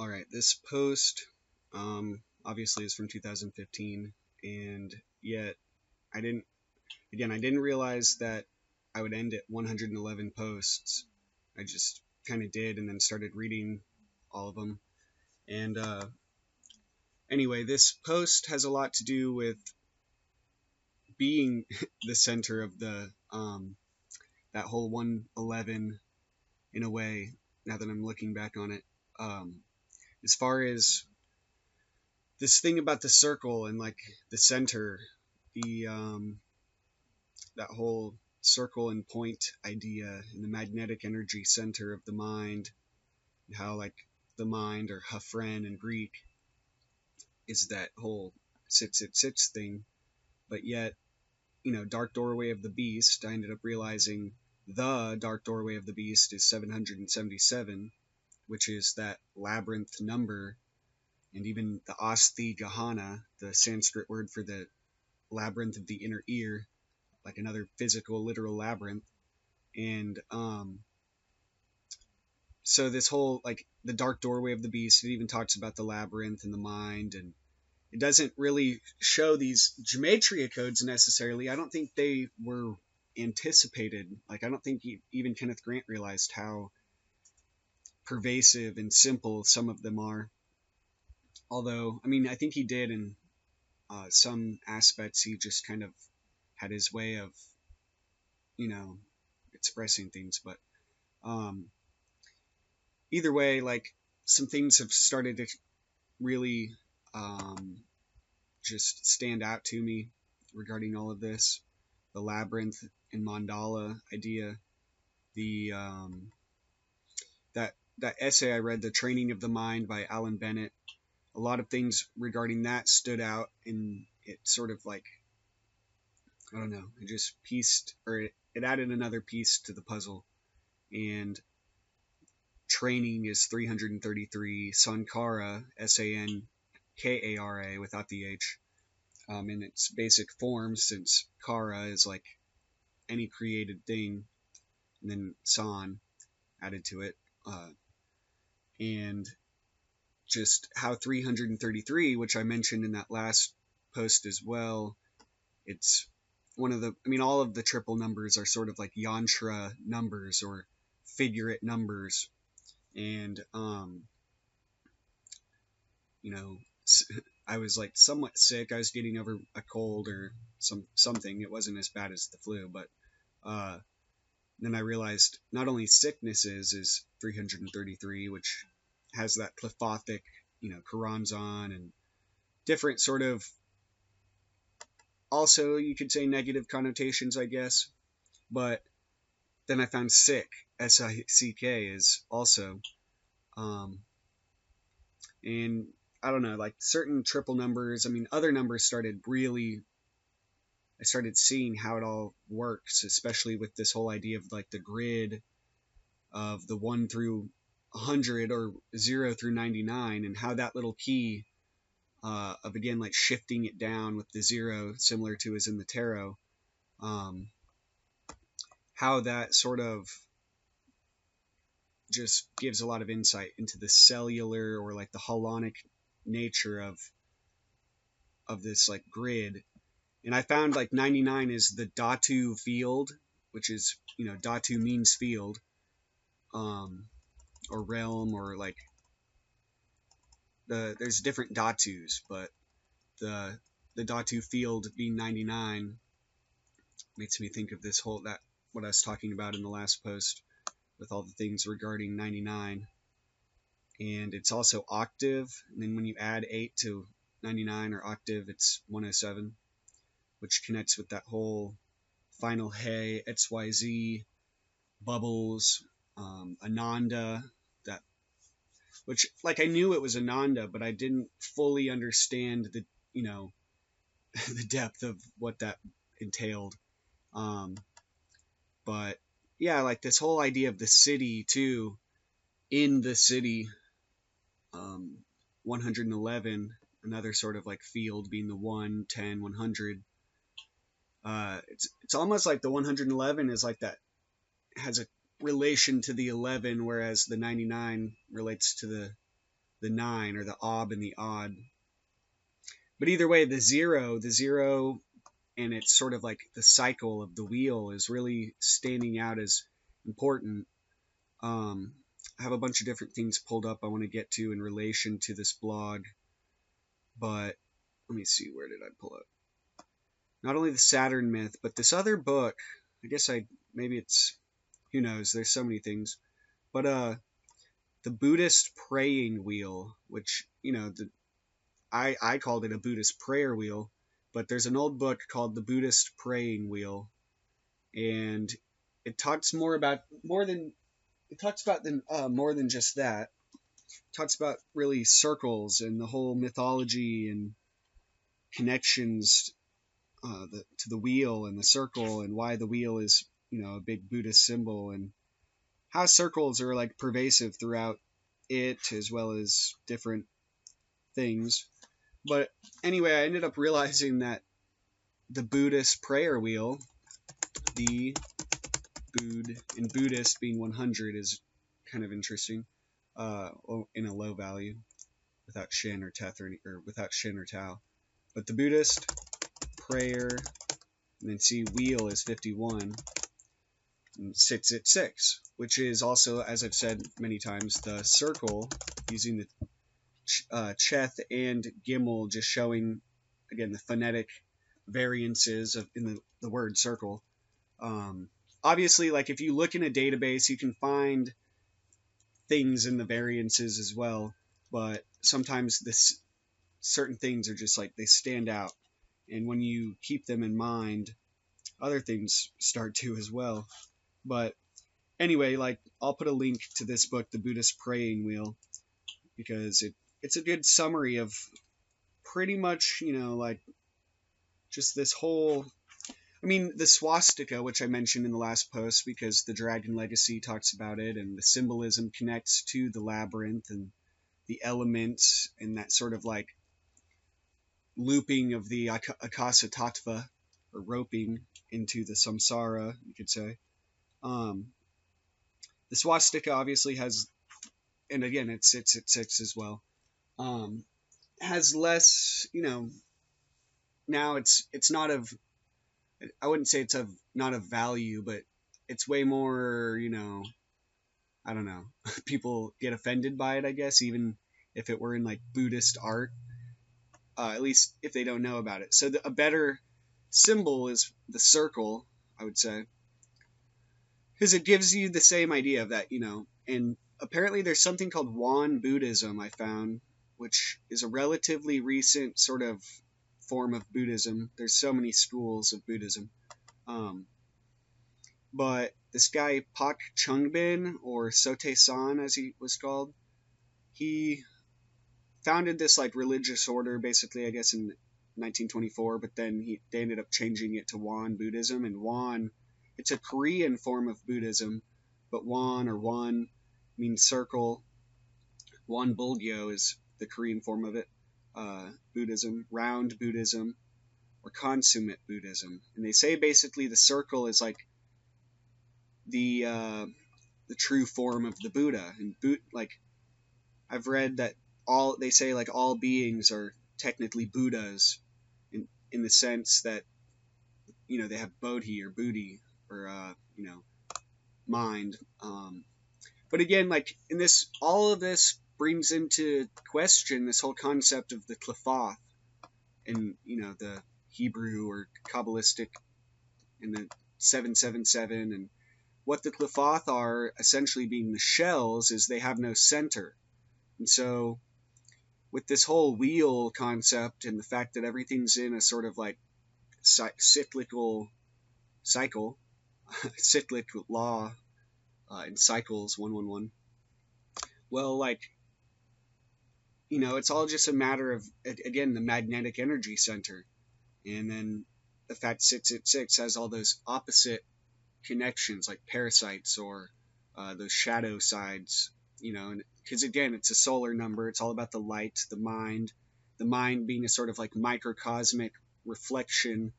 All right, this post obviously is from 2015, and yet I didn't realize that I would end at 111 posts. I just kind of did, and then started reading all of them. And anyway, this post has a lot to do with being the center of the that whole 111 in a way. Now that I'm looking back on it, as far as this thing about the circle and like the center, the that whole circle and point idea and the magnetic energy center of the mind, and how like the mind, or Hsuan in Greek, is that whole sits thing. But yet, dark doorway of the beast, I ended up realizing the dark doorway of the beast is 777, which is that labyrinth number. And even the Asti Gahana, the Sanskrit word for the labyrinth of the inner ear, like another physical, literal labyrinth. And so this whole, like, the dark doorway of the beast, it even talks about the labyrinth and the mind, and it doesn't really show these gematria codes necessarily. I don't think they were anticipated. Like, I don't think even Kenneth Grant realized how pervasive and simple some of them are. Although, I mean, I think he did in some aspects. He just kind of had his way of, expressing things. But either way, like, some things have started to really just stand out to me regarding all of this. The labyrinth and mandala idea, the that essay I read, The Training of the Mind by Allan Bennett, a lot of things regarding that stood out, and it sort of like, I don't know, it just pieced, or it added another piece to the puzzle. And training is 333, Sankara, Sankara, without the H, in its basic form, since Kara is like any created thing, and then San added to it. And just how 333, which I mentioned in that last post as well, it's one of the, I mean, all of the triple numbers are sort of like yantra numbers or figurate numbers. And, I was like somewhat sick. I was getting over a cold or something. It wasn't as bad as the flu, but then I realized not only sickness is 333, which has that clifothic, Karanzan, and different sort of, also you could say negative connotations, I guess. But then I found sick, S-I-C-K, is also, and I don't know, like certain triple numbers, I mean, other numbers I started seeing how it all works, especially with this whole idea of like the grid of the 1 through 100 or 0 through 99, and how that little key of, again, like shifting it down with the 0, similar to as in the tarot, how that sort of just gives a lot of insight into the cellular, or like the holonic nature of this like grid. And I found like 99 is the Dhatu field, which is, Dhatu means field, or realm, or like there's different Dhatus, but the Dhatu field being 99 makes me think of this whole, that what I was talking about in the last post with all the things regarding 99. And it's also octave, and then when you add 8 to 99, or octave, it's 107, which connects with that whole final He, XYZ, bubbles, Ananda, that, which, like, I knew it was Ananda, but I didn't fully understand the, the depth of what that entailed. But yeah, like this whole idea of the city too, in the city, 111, another sort of like field being the 1, 10, 100. It's almost like the 111 is like that, has a relation to the 11, whereas the 99 relates to the the 9, or the ob and the odd. But either way, the zero, and it's sort of like the cycle of the wheel is really standing out as important. I have a bunch of different things pulled up I want to get to in relation to this blog, but let me see, where did I pull up? Not only the Saturn myth, but this other book. I guess maybe it's, who knows, there's so many things. But the Buddhist praying wheel, which, I called it a Buddhist prayer wheel, but there's an old book called the Buddhist praying wheel, and it talks more than just that. It talks about really circles and the whole mythology and connections to the wheel and the circle, and why the wheel is, a big Buddhist symbol, and how circles are like pervasive throughout it, as well as different things. But anyway, I ended up realizing that the Buddhist prayer wheel, the in Buddhist being 100 is kind of interesting, in a low value, without shin or teth, or without shin or tau. But the Buddhist prayer, and then see wheel is 51, and sits at 6, which is also, as I've said many times, the circle, using the cheth and gimel, just showing, again, the phonetic variances in the word circle. Obviously, like, if you look in a database, you can find things in the variances as well, but sometimes certain things are just like, they stand out, and when you keep them in mind, other things start to as well. But anyway, like, I'll put a link to this book, The Buddhist Praying Wheel, because it's a good summary of pretty much, like, just this whole, the swastika, which I mentioned in the last post, because the Dragon Legacy talks about it, and the symbolism connects to the labyrinth and the elements, and that sort of like looping of the akasa tattva, or roping into the samsara, you could say. The swastika obviously has, and again, it sits at 6 as well, has less, now it's not of, I wouldn't say it's not of value, but it's way more, I don't know, people get offended by it, I guess, even if it were in like Buddhist art, at least if they don't know about it. So a better symbol is the circle, I would say, because it gives you the same idea of that, and apparently there's something called Wan Buddhism, I found, which is a relatively recent sort of form of Buddhism. There's so many schools of Buddhism. But this guy, Pak Chungbin, or Sotaesan as he was called, he founded this like religious order, basically, I guess, in 1924, but then they ended up changing it to Wan Buddhism. And Wan, it's a Korean form of Buddhism, but Wan, or Wan, means circle. Wan Bulgyo is the Korean form of it. Buddhism, round Buddhism, or consummate Buddhism. And they say basically the circle is like the true form of the Buddha. And like, I've read that they say like all beings are technically Buddhas, in the sense that, they have bodhi or buddhi, or mind. But again, like, all of this brings into question this whole concept of the Qliphoth, in the Hebrew or Kabbalistic, in the 777, and what the Qliphoth are essentially being the shells is they have no center. And so with this whole wheel concept, and the fact that everything's in a sort of like cyclical cycle, cyclic law, in cycles, 111, well, like, it's all just a matter of, again, the magnetic energy center. And then the fact 666 has all those opposite connections, like parasites, or those shadow sides, because again, it's a solar number. It's all about the light, the mind being a sort of like microcosmic reflection,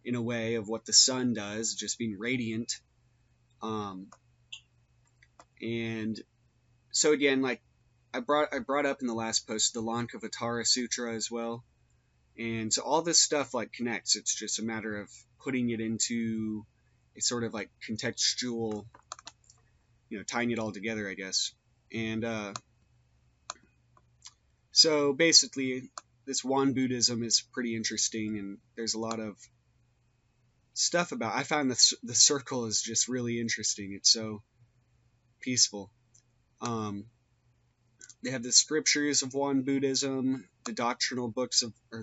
in a way, of what the sun does, just being radiant. And so again, like, I brought up in the last post the Lankavatara Sutra as well, and so all this stuff like connects. It's just a matter of putting it into a sort of like contextual, tying it all together, I guess. And so basically, this Won Buddhism is pretty interesting, and there's a lot of stuff about. I found the circle is just really interesting. It's so peaceful. They have the scriptures of Won Buddhism, the doctrinal books of, I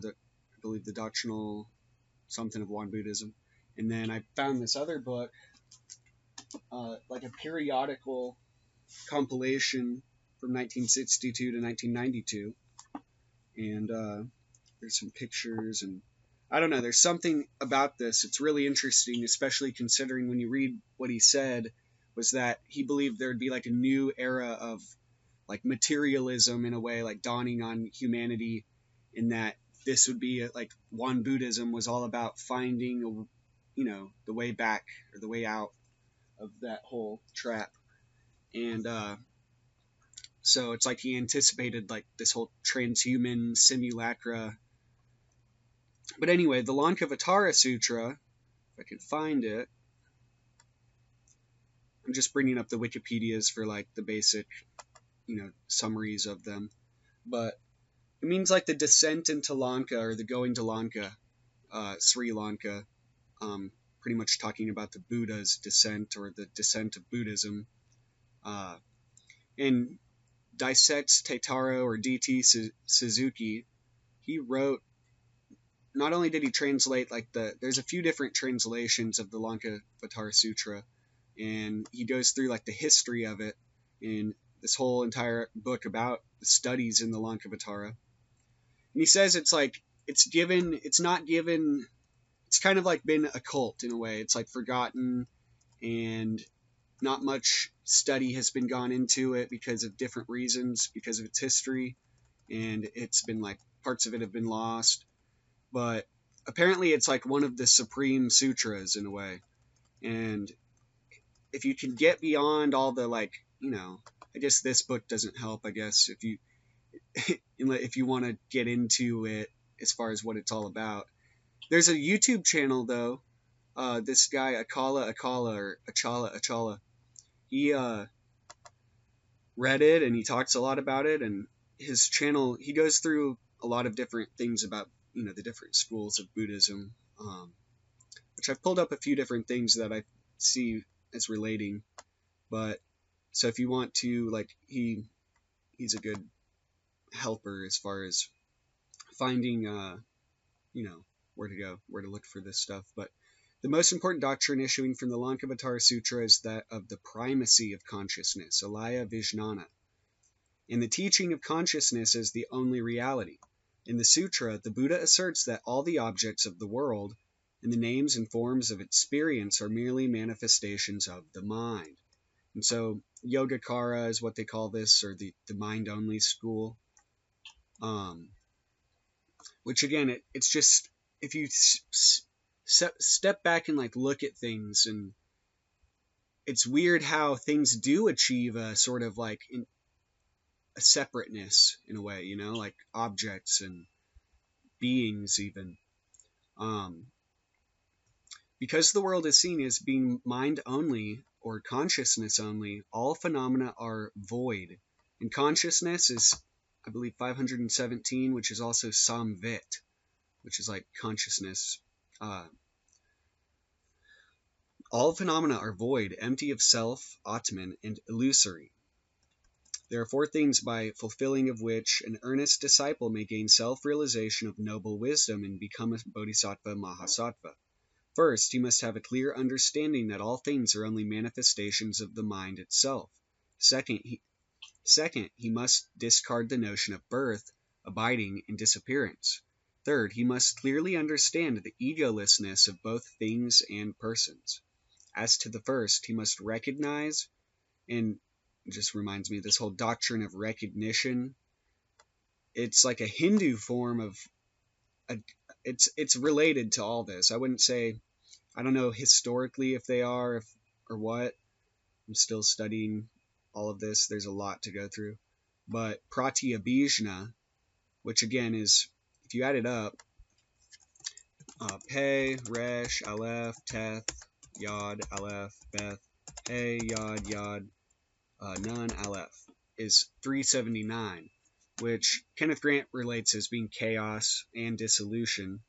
believe the doctrinal something of Won Buddhism, and then I found this other book, like a periodical compilation from 1962 to 1992, and there's some pictures, and I don't know, there's something about this. It's really interesting, especially considering when you read what he said was that he believed there would be like a new era of like materialism in a way, like dawning on humanity, in that this would be like Won Buddhism was all about finding the way back or the way out of that whole trap. And so it's like he anticipated like this whole transhuman simulacra. But anyway, the Lankavatara Sutra, if I can find it, I'm just bringing up the Wikipedias for like the basic summaries of them, but it means like the descent into Lanka, or the going to Lanka, Sri Lanka, pretty much talking about the Buddha's descent, or the descent of Buddhism. And Daisetz Teitaro, or D.T. Suzuki, he wrote, not only did he translate like there's a few different translations of the Lankavatara Sutra, and he goes through like the history of it in this whole entire book about the studies in the Lankavatara. And he says it's kind of like been a cult in a way. It's like forgotten, and not much study has been gone into it because of different reasons, because of its history, and it's been like parts of it have been lost. But apparently it's like one of the supreme sutras in a way. And if you can get beyond all the I guess this book doesn't help, I guess, if you want to get into it as far as what it's all about. There's a YouTube channel though, this guy acalaacala, or acalaacala, he read it and he talks a lot about it, and his channel, he goes through a lot of different things about the different schools of Buddhism, which I've pulled up a few different things that I see as relating. But so if you want to, he's a good helper as far as finding where to go, where to look for this stuff. But the most important doctrine issuing from the Lankavatara Sutra is that of the primacy of consciousness, alaya vijnana, and the teaching of consciousness as the only reality. In the sutra, the Buddha asserts that all the objects of the world and the names and forms of experience are merely manifestations of the mind. And so Yogacara is what they call this, or the mind-only school. Which again, it's just, if you step back and look at things, and it's weird how things do achieve a sort of a separateness in a way, like objects and beings even. Because the world is seen as being mind only, or consciousness only, all phenomena are void. And consciousness is, I believe, 517, which is also samvit, which is like consciousness. All phenomena are void, empty of self, Atman, and illusory. There are four things by fulfilling of which an earnest disciple may gain self-realization of noble wisdom and become a bodhisattva mahasattva. First, he must have a clear understanding that all things are only manifestations of the mind itself. Second, he must discard the notion of birth, abiding, and disappearance. Third, he must clearly understand the egolessness of both things and persons. As to the first, he must recognize, and it just reminds me of this whole doctrine of recognition. It's like a Hindu form of, it's related to all this. I wouldn't say, I don't know historically if they are, or what. I'm still studying all of this. There's a lot to go through. But Pratyabhijna, which again is, if you add it up, Pe, Resh, Aleph, Teth, Yod, Aleph, Beth, He, Yod, Yod, Nun, Aleph, is 379, which Kenneth Grant relates as being chaos and dissolution,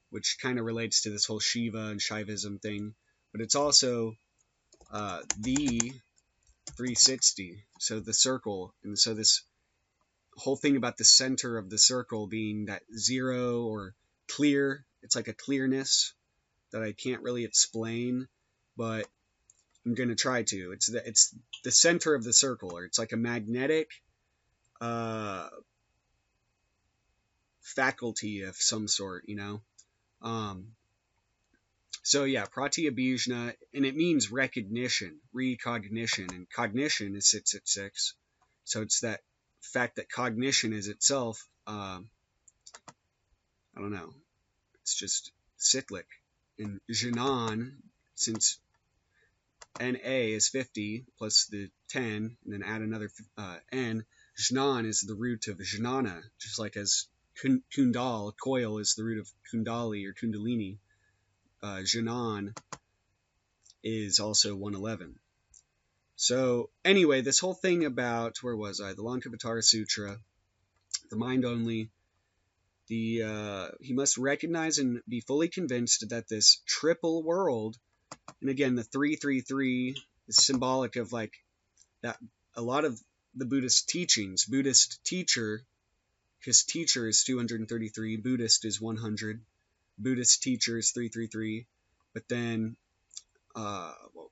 which kind of relates to this whole Shiva and Shaivism thing. But it's also the 360, so the circle. And so this whole thing about the center of the circle being that zero or clear, it's like a clearness that I can't really explain, but I'm going to try to. It's the center of the circle, or it's like a magnetic faculty of some sort, you know. So yeah, Pratyabhijna, and it means recognition, recognition, and cognition is 666. So it's that fact that cognition is itself, I don't know, it's just cyclic. And Jnan, since NA is 50 plus the 10, and then add another N, Jnan is the root of Jnana, just like as Kundal, coil, is the root of Kundali or Kundalini. Jnan is also 111. So anyway, this whole thing about, where was I? The Lankavatara Sutra, the mind only, he must recognize and be fully convinced that this triple world, and again, the 333 is symbolic of like that. A lot of the Buddhist teachings, Buddhist teacher, his teacher is 233, Buddhist is 100, Buddhist teacher is 333, but then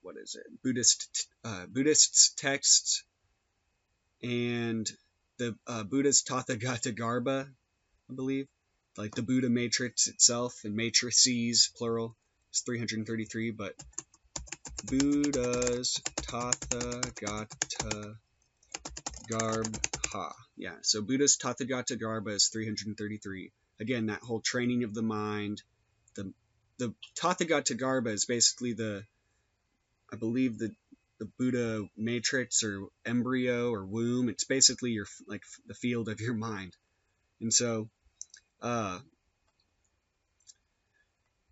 what is it? Buddhist texts and the Buddha's Tathagata Garbha, I believe, like the Buddha matrix itself, and matrices plural is 333, but Buddha's Tathagata Garbha, yeah. So Buddha's Tathagata Garbha is 333. Again, that whole training of the mind. The Tathagata Garbha is basically I believe the Buddha matrix or embryo or womb. It's basically your, like, the field of your mind. And so that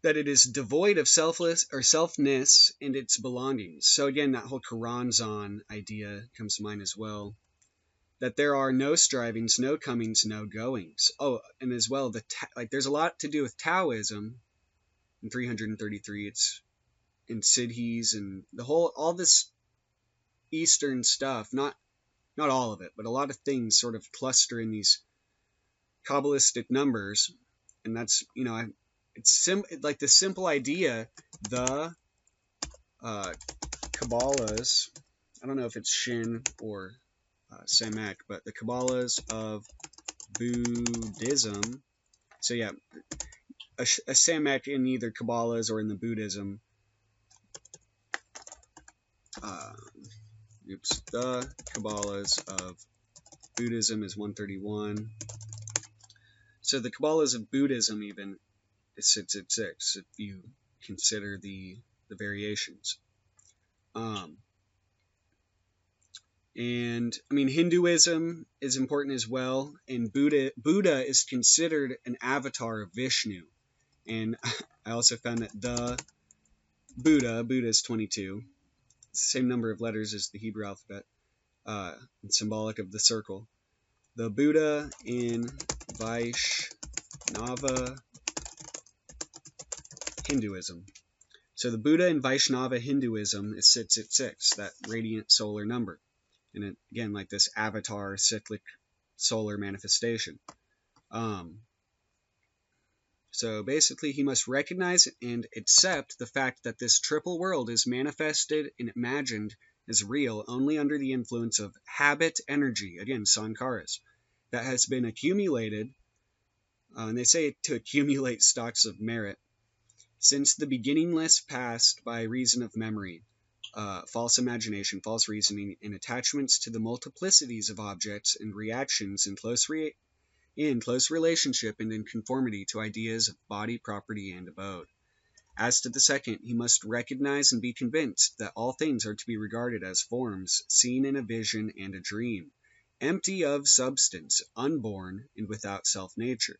it is devoid of selfless or selfness and its belongings. So again, that whole Karanzan idea comes to mind as well. That there are no strivings, no comings, no goings. Oh, and as well, there's a lot to do with Taoism in 333. It's in Siddhis and all this Eastern stuff. Not all of it, but a lot of things sort of cluster in these Kabbalistic numbers, and that's, you know, it's like the simple idea, the Kabbalahs. I don't know if it's Shin or Samek, but the Kabbalahs of Buddhism. So yeah, a Samek in either Kabbalahs or in the Buddhism. The Kabbalahs of Buddhism is 131. So the Kabbalahs of Buddhism even sits at 6 if you consider the variations. And I mean, Hinduism is important as well, and Buddha is considered an avatar of Vishnu. And I also found that the Buddha is 22. It's the same number of letters as the Hebrew alphabet, symbolic of the circle. The Buddha in Vaishnava Hinduism. So the Buddha in Vaishnava Hinduism sits at 6, that radiant solar number. And it, again, like this avatar cyclic solar manifestation. So basically, he must recognize and accept the fact that this triple world is manifested and imagined as real only under the influence of habit energy, again, sankharas, that has been accumulated, and they say to accumulate stocks of merit, since the beginningless past by reason of memory, false imagination, false reasoning, and attachments to the multiplicities of objects and reactions in close relationship and in conformity to ideas of body, property, and abode. As to the second, he must recognize and be convinced that all things are to be regarded as forms seen in a vision and a dream, empty of substance, unborn, and without self-nature.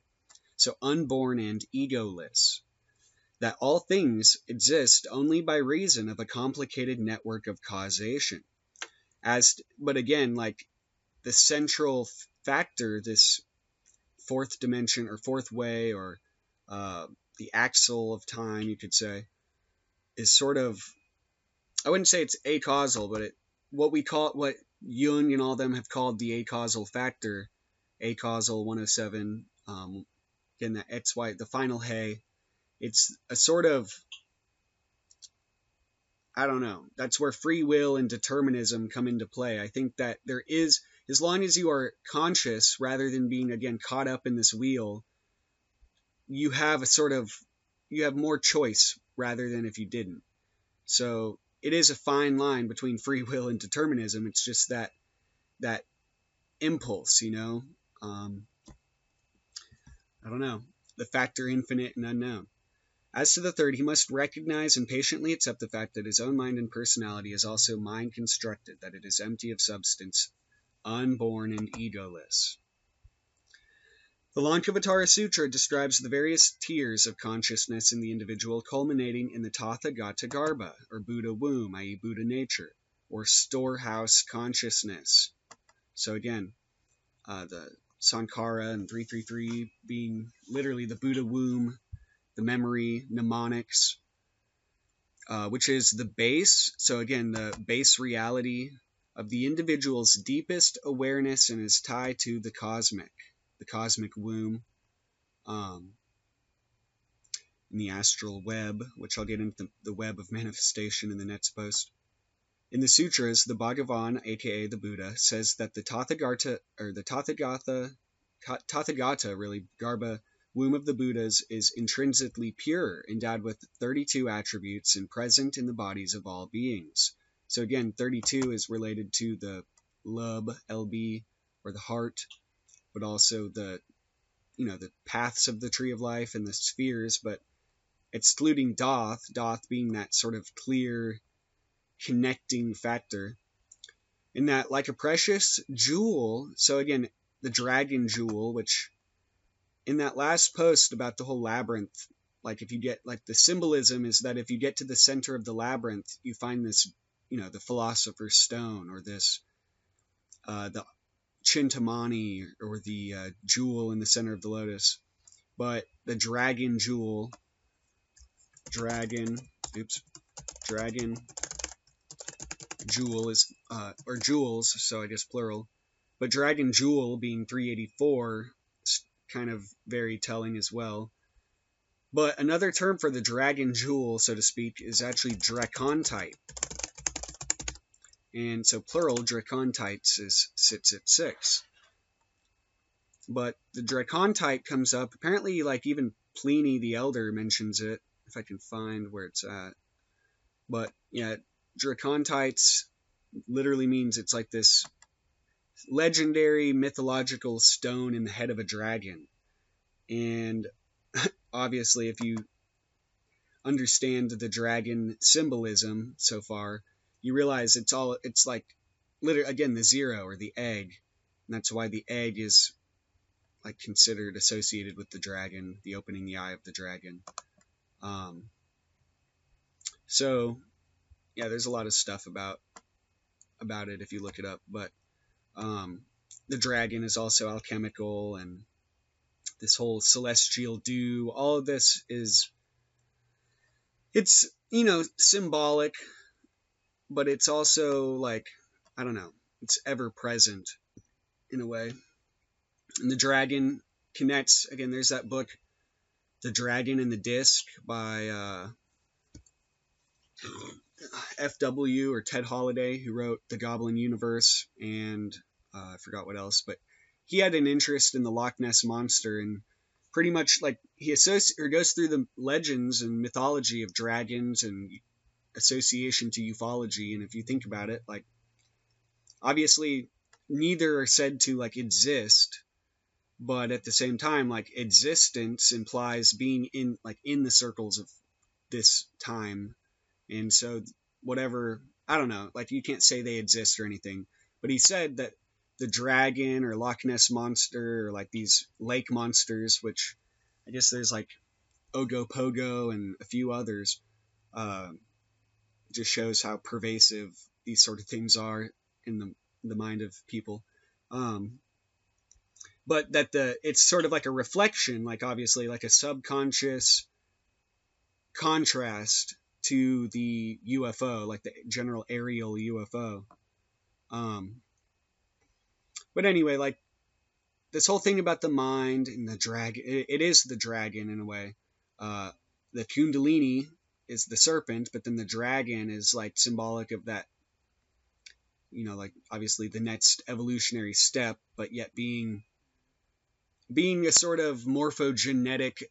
So unborn and egoless. That all things exist only by reason of a complicated network of causation. But again, like the central factor, this fourth dimension or fourth way, or the axle of time, you could say, is sort of, I wouldn't say it's acausal, but what Jung and all them have called the acausal factor, acausal 107, again, the XY, the final hay, it's a sort of, I don't know, that's where free will and determinism come into play. I think that there is, as long as you are conscious rather than being, again, caught up in this wheel, you have you have more choice rather than if you didn't. So it is a fine line between free will and determinism. It's just that impulse, I don't know, the factor infinite and unknown. As to the third, he must recognize and patiently accept the fact that his own mind and personality is also mind constructed, that it is empty of substance, unborn and egoless. The Lankavatara Sutra describes the various tiers of consciousness in the individual, culminating in the Tathagata Garbha, or Buddha womb, i.e. Buddha nature, or storehouse consciousness. So again, the Sankara and 333 being literally the Buddha womb, the memory, mnemonics, which is the base. So again, the base reality of the individual's deepest awareness and is tied to the cosmic womb, in the astral web, which I'll get into the web of manifestation in the next post. In the sutras, the Bhagavan, aka the Buddha, says that the Tathagata, really, Garbha, womb of the Buddhas, is intrinsically pure, endowed with 32 attributes and present in the bodies of all beings. So again, 32 is related to the LB, or the heart, but also the paths of the tree of life and the spheres, but excluding Doth being that sort of clear connecting factor. In that, like a precious jewel, so again, the dragon jewel, which in that last post about the whole labyrinth, like if you get, like the symbolism is that if you get to the center of the labyrinth, you find this, the philosopher's stone, or this, the Chintamani, or the jewel in the center of the lotus. But the dragon jewel, dragon jewel is, or jewels, so I guess plural, but dragon jewel being 384 is kind of very telling as well. But another term for the dragon jewel, so to speak, is actually dracontite. And so plural, dracontites, sits at 6. But the dracontite comes up, apparently, like even Pliny the Elder mentions it, if I can find where it's at. But yeah, dracontites literally means it's like this legendary mythological stone in the head of a dragon. And obviously, if you understand the dragon symbolism so far, you realize it's like, literally, again, the zero, or the egg. And that's why the egg is like considered associated with the dragon, the opening the eye of the dragon. So yeah, there's a lot of stuff about it if you look it up. But the dragon is also alchemical, and this whole celestial dew, all of this it's symbolic, but it's also like, I don't know, it's ever present in a way. And the dragon connects, again, there's that book, The Dragon and the Disc, by F.W. or Ted Holiday, who wrote The Goblin Universe, and I forgot what else, but he had an interest in the Loch Ness Monster, and pretty much like he goes through the legends and mythology of dragons and association to ufology. And if you think about it, like obviously neither are said to like exist, but at the same time, like existence implies being in the circles of this time. And so whatever, I don't know, like you can't say they exist or anything, but he said that the dragon or Loch Ness monster, or like these lake monsters, which I guess there's like Ogopogo and a few others. Just shows how pervasive these sort of things are in the mind of people. But that it's sort of like a reflection, like obviously like a subconscious contrast to the UFO, like the general aerial UFO. But anyway, like this whole thing about the mind and the dragon, it is the dragon in a way. The Kundalini is the serpent, but then the dragon is like symbolic of that, like obviously the next evolutionary step, but yet being a sort of morphogenetic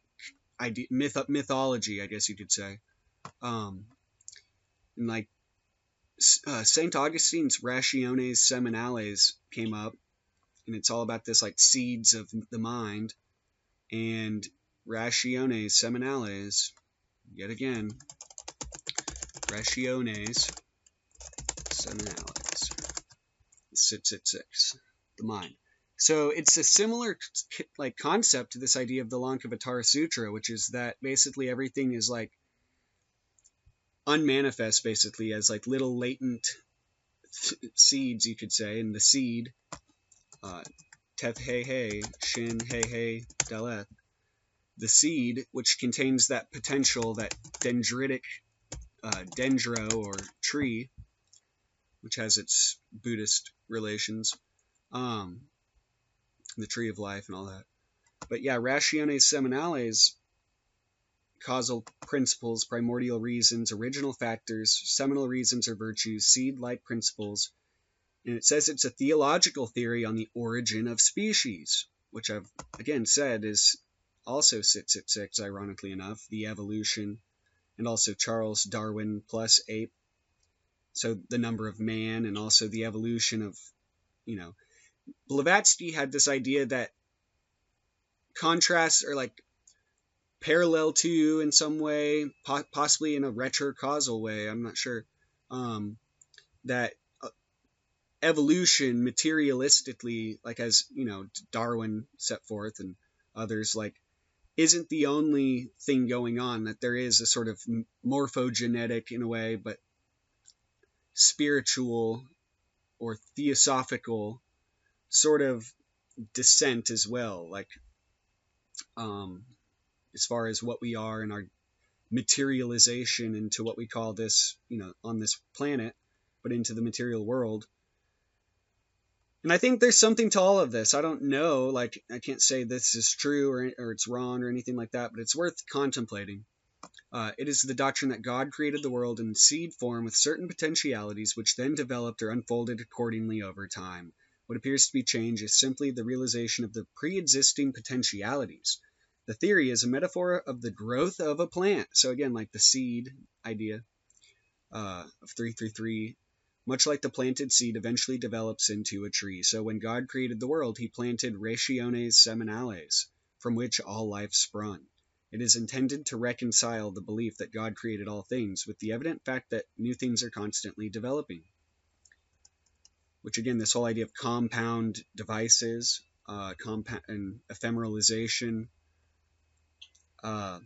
idea, mythology, I guess you could say. And like St. Augustine's Rationes Seminales came up, and it's all about this like seeds of the mind. And Rationes Seminales, yet again, Rationes Seminales, 666, the mind. So it's a similar like concept to this idea of the Lankavatara Sutra, which is that basically everything is like unmanifest, basically as like little latent seeds, you could say, and the seed, Teth He He, Shin He He Daleth, the seed, which contains that potential, that dendritic dendro or tree, which has its Buddhist relations, the tree of life and all that. But yeah, Rationes Seminales, causal principles, primordial reasons, original factors, seminal reasons or virtues, seed-like principles. And it says it's a theological theory on the origin of species, which I've again said is also 666, ironically enough, the evolution, and also Charles Darwin plus ape, so the number of man, and also the evolution of, Blavatsky had this idea that contrasts are like parallel to in some way, possibly in a retrocausal way, I'm not sure, that evolution materialistically, like as, Darwin set forth and others, like isn't the only thing going on, that there is a sort of morphogenetic in a way, but spiritual or theosophical sort of descent as well, like as far as what we are and our materialization into what we call this, on this planet, but into the material world. And I think there's something to all of this. I don't know, like I can't say this is true or it's wrong or anything like that, but it's worth contemplating. It is the doctrine that God created the world in seed form with certain potentialities, which then developed or unfolded accordingly over time. What appears to be change is simply the realization of the pre-existing potentialities. The theory is a metaphor of the growth of a plant. So again, like the seed idea of 333, much like the planted seed eventually develops into a tree. So when God created the world, he planted Rationes Seminales, from which all life sprung. It is intended to reconcile the belief that God created all things with the evident fact that new things are constantly developing. Which again, this whole idea of compound devices, compound and ephemeralization, the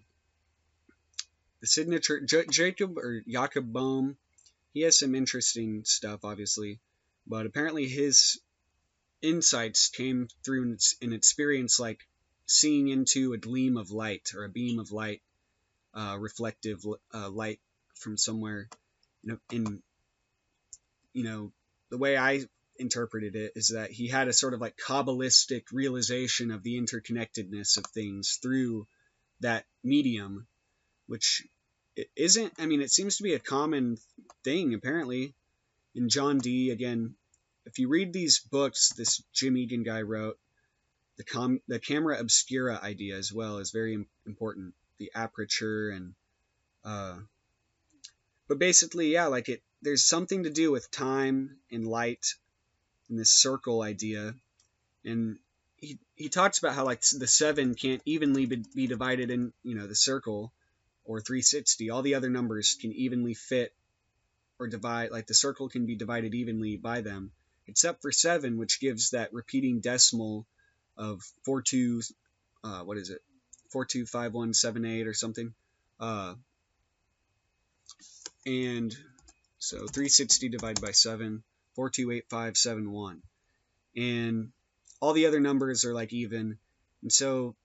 signature, Jacob Boehm, he has some interesting stuff, obviously, but apparently his insights came through an experience like seeing into a gleam of light or a beam of light, reflective light from somewhere. The way I interpreted it is that he had a sort of like Kabbalistic realization of the interconnectedness of things through that medium, which it isn't, it seems to be a common thing, apparently. In John Dee, again, if you read these books this Jim Egan guy wrote, the camera obscura idea as well is very important, the aperture, and but basically, yeah, like there's something to do with time and light and this circle idea. And he talks about how like the 7 can't evenly be divided in, the circle, or 360. All the other numbers can evenly fit or divide, like the circle can be divided evenly by them, except for 7, which gives that repeating decimal of 42, 425178 or something. And so 360 divided by 7, 428571. And all the other numbers are like even. And so,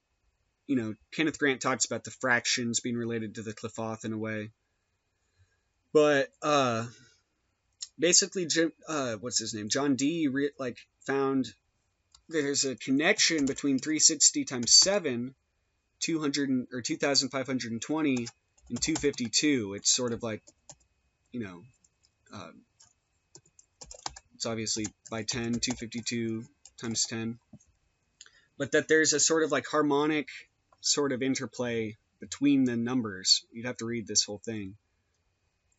Kenneth Grant talks about the fractions being related to the Qliphoth in a way. But basically, John Dee found there's a connection between 360 times 7, 200 or 2520, and 252. It's sort of like, it's obviously by 10, 252 times 10. But that there's a sort of like harmonic sort of interplay between the numbers. You'd have to read this whole thing.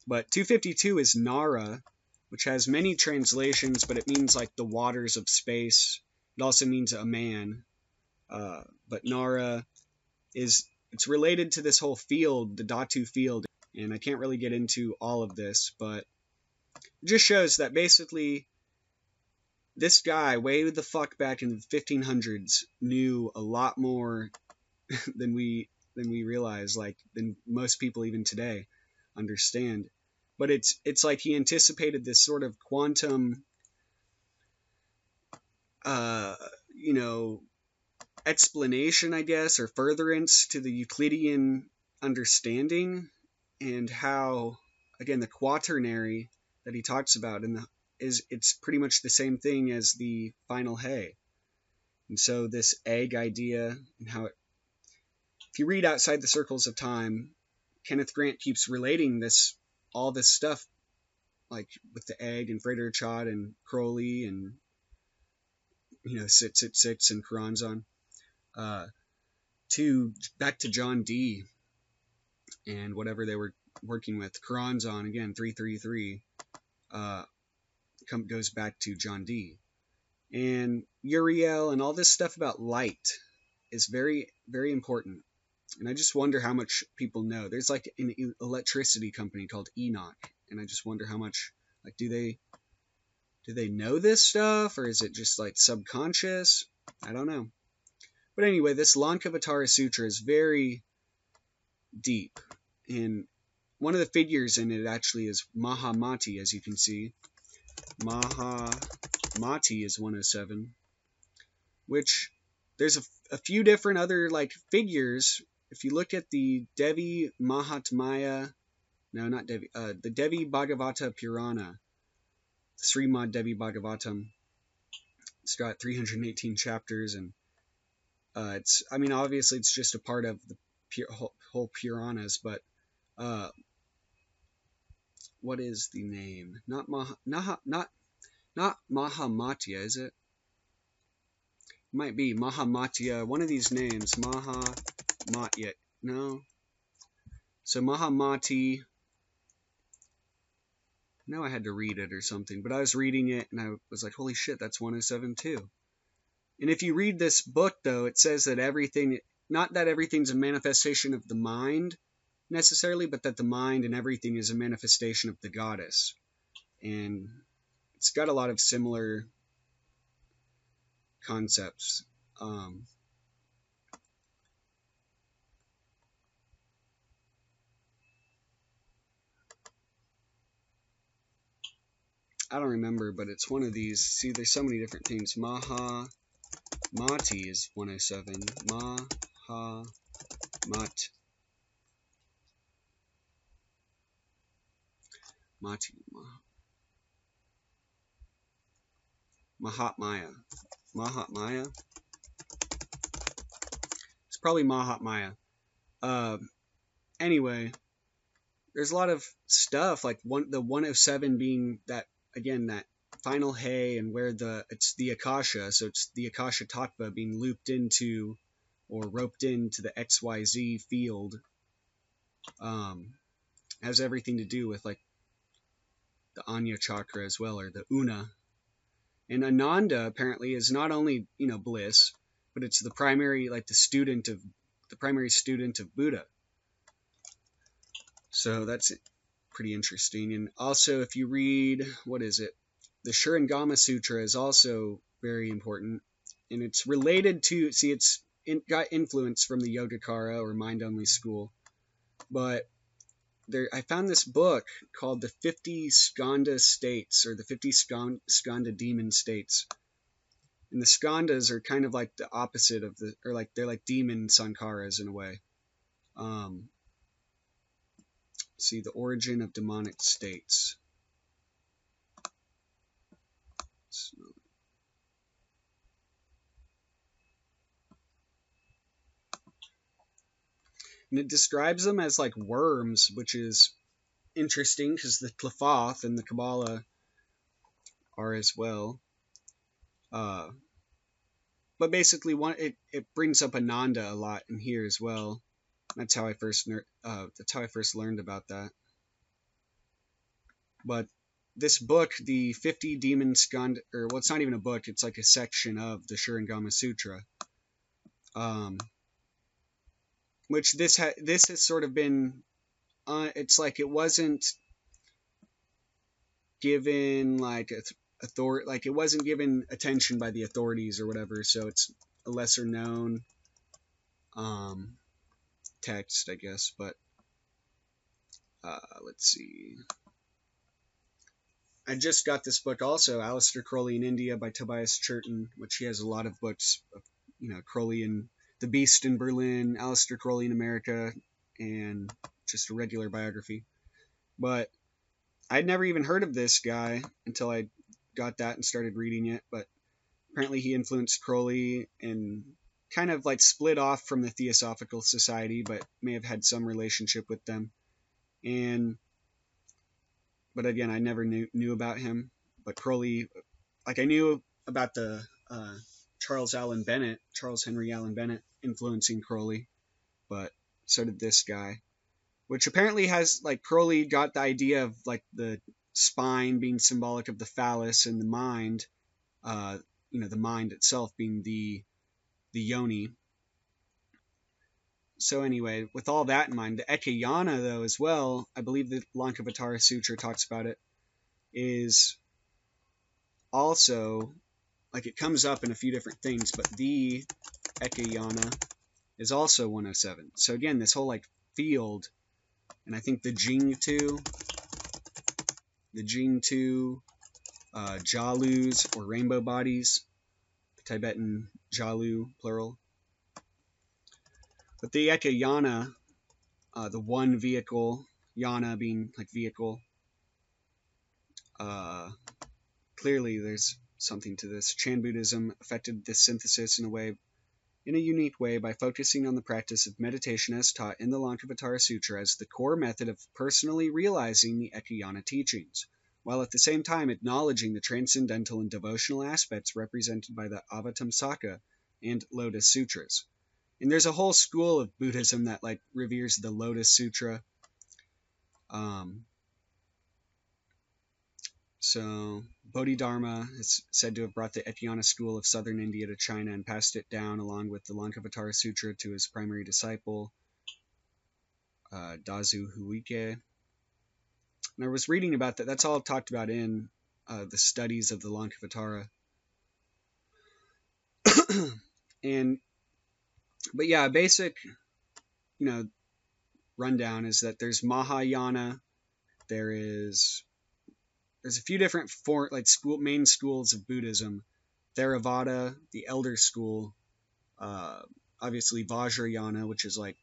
But 252 is Nara, which has many translations, but it means like the waters of space. It also means a man. But Nara it's related to this whole field, the Dhatu field. And I can't really get into all of this, but it just shows that basically this guy way the fuck back in the 1500s knew a lot more than we realize, like than most people even today understand. But it's like he anticipated this sort of quantum explanation, I guess, or furtherance to the Euclidean understanding, and how, again, the quaternary that he talks about it's pretty much the same thing as the final hay. And so this egg idea, and how if you read Outside the Circles of Time, Kenneth Grant keeps relating all this stuff, like with the egg and Frederichat and Crowley and 666 and Karanzan, back to John Dee and whatever they were working with. Karanzan, again, 333, goes back to John Dee. And Uriel and all this stuff about light is very, very important. And I just wonder how much people know. There's like an electricity company called Enoch, and I just wonder how much, like, do they know this stuff, or is it just like subconscious? I don't know. But anyway, this Lankavatara Sutra is very deep, and one of the figures in it actually is Mahamati, as you can see. Mahamati is 107, which there's a few different other like figures. If you look at the Devi Mahatmaya, no, not Devi, the Devi Bhagavata Purana, Srimad Devi Bhagavatam, it's got 318 chapters, and obviously it's just a part of the whole Puranas, but what is the name? Not Mahamatya, is it? Might be Mahamatya, one of these names, Mahamatya, no? So Mahamati, I had to read it or something, but I was reading it and I was like, holy shit, that's 107 too. And if you read this book, though, it says that not that everything's a manifestation of the mind necessarily, but that the mind and everything is a manifestation of the goddess. And it's got a lot of similar concepts. I don't remember, but it's one of these. See, there's so many different things. Mahamati is 107. Mahatmaya. It's probably Mahatmaya. Anyway, there's a lot of stuff, like the 107 being that, again, that final hay, and where it's the Akasha, so it's the Akasha Tattva being looped into or roped into the XYZ field. Has everything to do with like the Anya chakra as well, or the Una. And Ananda apparently is not only, bliss, but it's the primary student of Buddha. So that's pretty interesting. And also, if you read, what is it? the Shurangama Sutra is also very important, and it's related to, see, got influence from the Yogacara or mind-only school, but I found this book called the 50 Skanda States, or the 50 Skanda Demon States. And the Skandas are kind of like the opposite of or like they're like demon sankharas in a way. See, the origin of demonic states. And it describes them as like worms, which is interesting because the Qliphoth and the Kabbalah are as well. But basically, it brings up Ananda a lot in here as well. That's how I first learned about that. But this book, the 50 Demon Skanda, or well, it's not even a book; it's like a section of the Shurangama Sutra. Which this has sort of been, it's like it wasn't given like like it wasn't given attention by the authorities or whatever, so it's a lesser known text, I guess. But let's see. I just got this book also, Aleister Crowley in India by Tobias Churton, which he has a lot of books of, Crowley and The Beast in Berlin, Aleister Crowley in America, and just a regular biography. But I'd never even heard of this guy until I got that and started reading it. But apparently he influenced Crowley and kind of like split off from the Theosophical Society, but may have had some relationship with them. But again, I never knew about him. But Crowley, like I knew about the Charles Henry Allen Bennett influencing Crowley, but so did this guy. Which apparently has, like, Crowley got the idea of, like, the spine being symbolic of the phallus and the mind, the mind itself being the yoni. So anyway, with all that in mind, the Ekayana, though, as well, I believe the Lankavatara Sutra talks about it, is also, like, it comes up in a few different things, but the Ekayana is also 107. So again, this whole, like, field. And I think the Jingtu, Jalus, or rainbow bodies, Tibetan Jalu, plural. But the Ekayana, the one vehicle, Yana being like vehicle, clearly there's something to this. Chan Buddhism affected this synthesis in a unique way by focusing on the practice of meditation as taught in the Lankavatara Sutra as the core method of personally realizing the Ekayana teachings, while at the same time acknowledging the transcendental and devotional aspects represented by the Avatamsaka and Lotus Sutras. And there's a whole school of Buddhism that like reveres the Lotus Sutra. So Bodhidharma is said to have brought the Ekayana school of southern India to China and passed it down along with the Lankavatara Sutra to his primary disciple, Dazu Huike. And I was reading about that. That's all talked about in the studies of the Lankavatara. But yeah, basic, rundown is that there's Mahayana, there's a few different main schools of Buddhism. Theravada, the elder school, obviously Vajrayana, which is like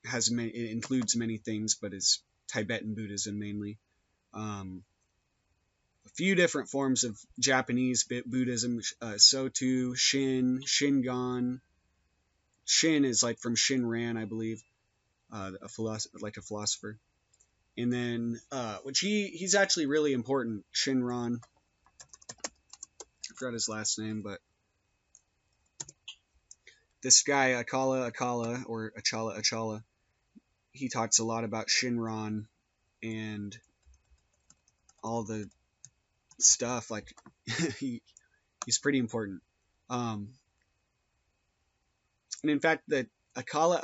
it includes many things, but is Tibetan Buddhism mainly. A few different forms of Japanese Buddhism, Soto, Shin, Shingon. Shin is like from Shinran, I believe, a philosopher. And then, which he's actually really important, Shinran. I forgot his last name, but this guy, Acala, or Acala, he talks a lot about Shinran and all the stuff. Like, he's pretty important. And in fact, the Acala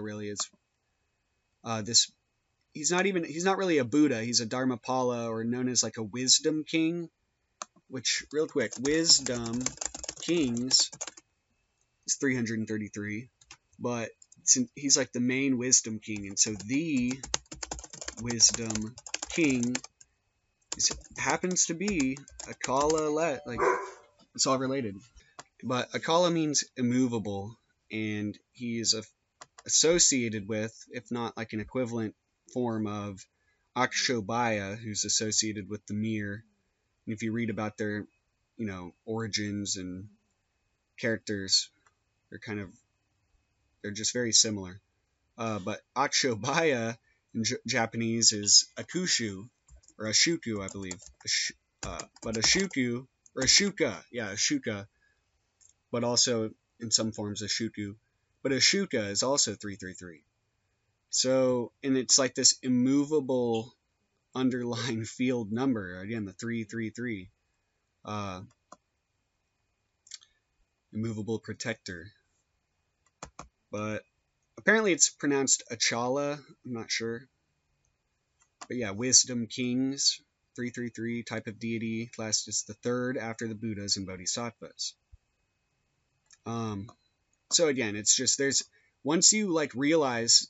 really is this he's not really a Buddha. He's a Dharmapala, or known as like a wisdom king, which, real quick, wisdom kings is 333, but he's like the main wisdom king, and so the wisdom king happens to be acala, like, it's all related. But acala means immovable, and he is associated with, if not like an equivalent form of Akshobhya, who's associated with the mirror. And if you read about their, origins and characters, they're just very similar. But Akshobhya in Japanese is Akushu, or Ashuku, I believe. But Ashuku, or Ashuka, but also in some forms Ashuku. But Ashuka is also 333. So, and it's like this immovable underlying field number, again, the 333. Immovable protector. But apparently it's pronounced Achala, I'm not sure. But yeah, wisdom kings, 333, type of deity, classed as the third after the Buddhas and Bodhisattvas. So again, it's just, once you like realize,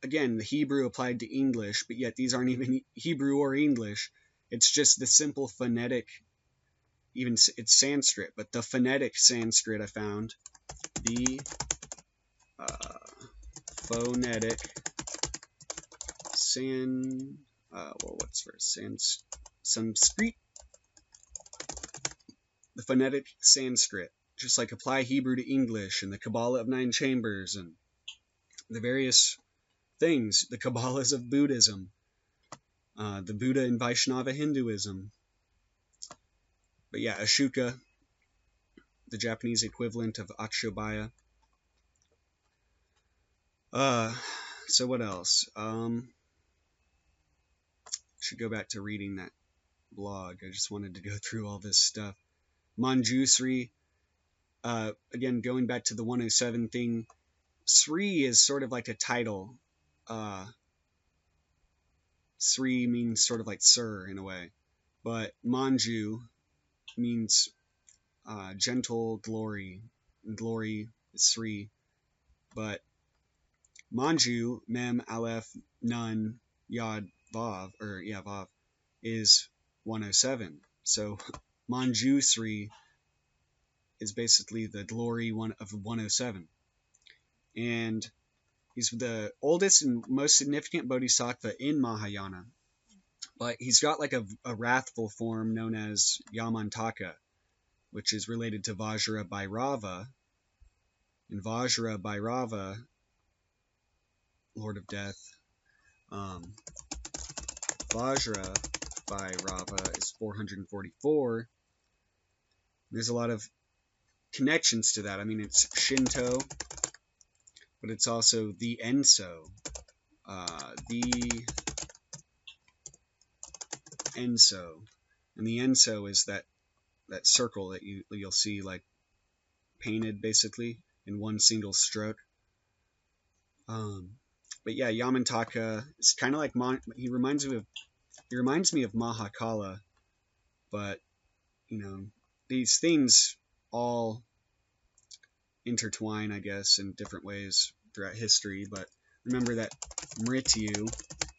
again, the Hebrew applied to English, but yet these aren't even Hebrew or English. It's just the simple phonetic, even it's Sanskrit, but the phonetic Sanskrit I found, the phonetic what's first? Sanskrit? The phonetic Sanskrit. Just like apply Hebrew to English, and the Kabbalah of 9 chambers, and the various things, the Kabbalahs of Buddhism, the Buddha and Vaishnava Hinduism. But yeah, Ashuka, the Japanese equivalent of Akshobhya. So what else? Should go back to reading that blog. I just wanted to go through all this stuff. Manjusri. Again, going back to the 107 thing, Sri is sort of like a title. Sri means sort of like sir in a way, but Manju means gentle glory, and glory is Sri. But Manju, Mem, Aleph, Nun, Yod, Vav, Vav, is 107. So Manjusri is basically the glory of 107. And he's the oldest and most significant bodhisattva in Mahayana. But he's got like a wrathful form known as Yamantaka, which is related to Vajra Bhairava. And Vajra Bhairava, Lord of Death, Vajra Bhairava is 444. There's a lot of connections to that. I mean, it's Shinto, but it's also the Enso. The Enso. And the Enso is that circle that you'll see like painted basically in one single stroke. But yeah, Yamantaka is kind of like he reminds me of Mahakala, but these things all intertwine, I guess, in different ways throughout history. But remember that Mrityu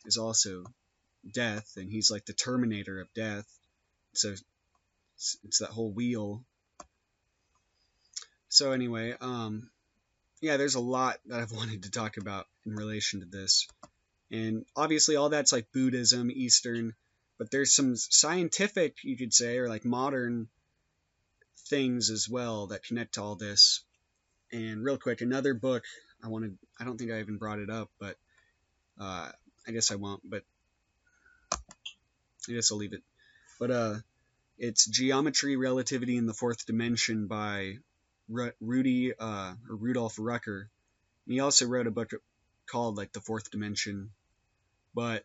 is also death, and he's like the terminator of death. So it's that whole wheel. So anyway, yeah, there's a lot that I've wanted to talk about in relation to this. And obviously all that's like Buddhism, Eastern, but there's some scientific, you could say, or like modern things as well that connect to all this. And real quick, another book I don't think I even brought it up, but I guess I won't, but I guess I'll leave it. But it's Geometry, Relativity in the Fourth Dimension by Rudolf Rucker. And he also wrote a book called like The Fourth Dimension. But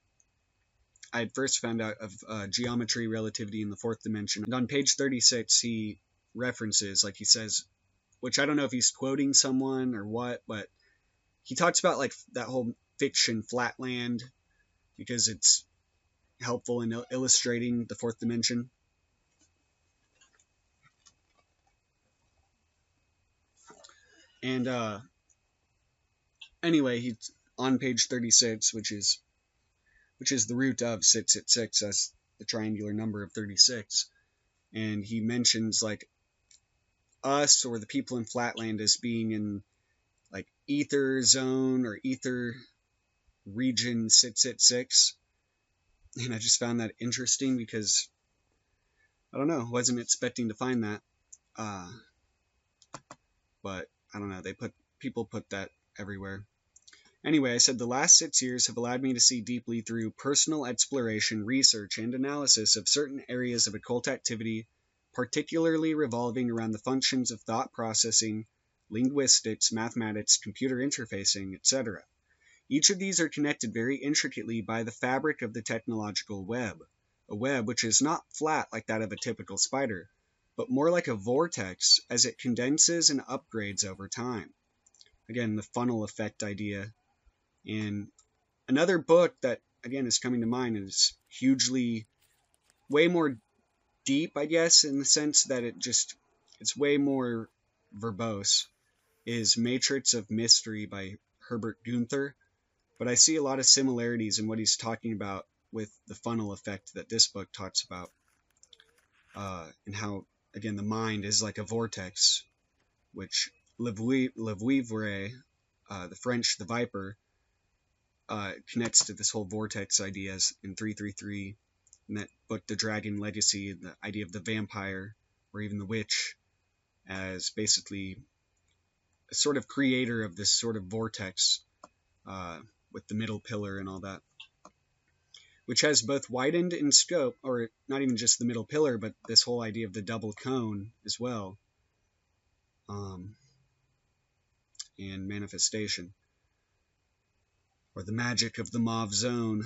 I had first found out of Geometry, Relativity in the Fourth Dimension. And on page 36, he references, like he says, which I don't know if he's quoting someone or what, but he talks about like that whole fiction Flatland because it's helpful in illustrating the fourth dimension. And anyway, he's on page 36, which is the root of 666, that's the triangular number of 36. And he mentions like us or the people in Flatland as being in like ether zone or ether region 666. And I just found that interesting because I don't know, wasn't expecting to find that. But I don't know, people put that everywhere. Anyway, I said the last 6 years have allowed me to see deeply through personal exploration, research, and analysis of certain areas of occult activity, particularly revolving around the functions of thought processing, linguistics, mathematics, computer interfacing, etc. Each of these are connected very intricately by the fabric of the technological web, a web which is not flat like that of a typical spider, but more like a vortex as it condenses and upgrades over time. Again, the funnel effect idea. And another book that, again, is coming to mind is way more deep, I guess, in the sense that it's way more verbose, is Matrix of Mystery by Herbert Guenther. But I see a lot of similarities in what he's talking about with the funnel effect that this book talks about, and how, again, the mind is like a vortex, which Le Vouivre, the French, the Viper, connects to this whole vortex ideas in 333, in that book, The Dragon Legacy, the idea of the vampire, or even the witch, as basically a sort of creator of this sort of vortex, with the middle pillar and all that, which has both widened in scope, or not even just the middle pillar, but this whole idea of the double cone as well, and manifestation, or the magic of the mauve zone.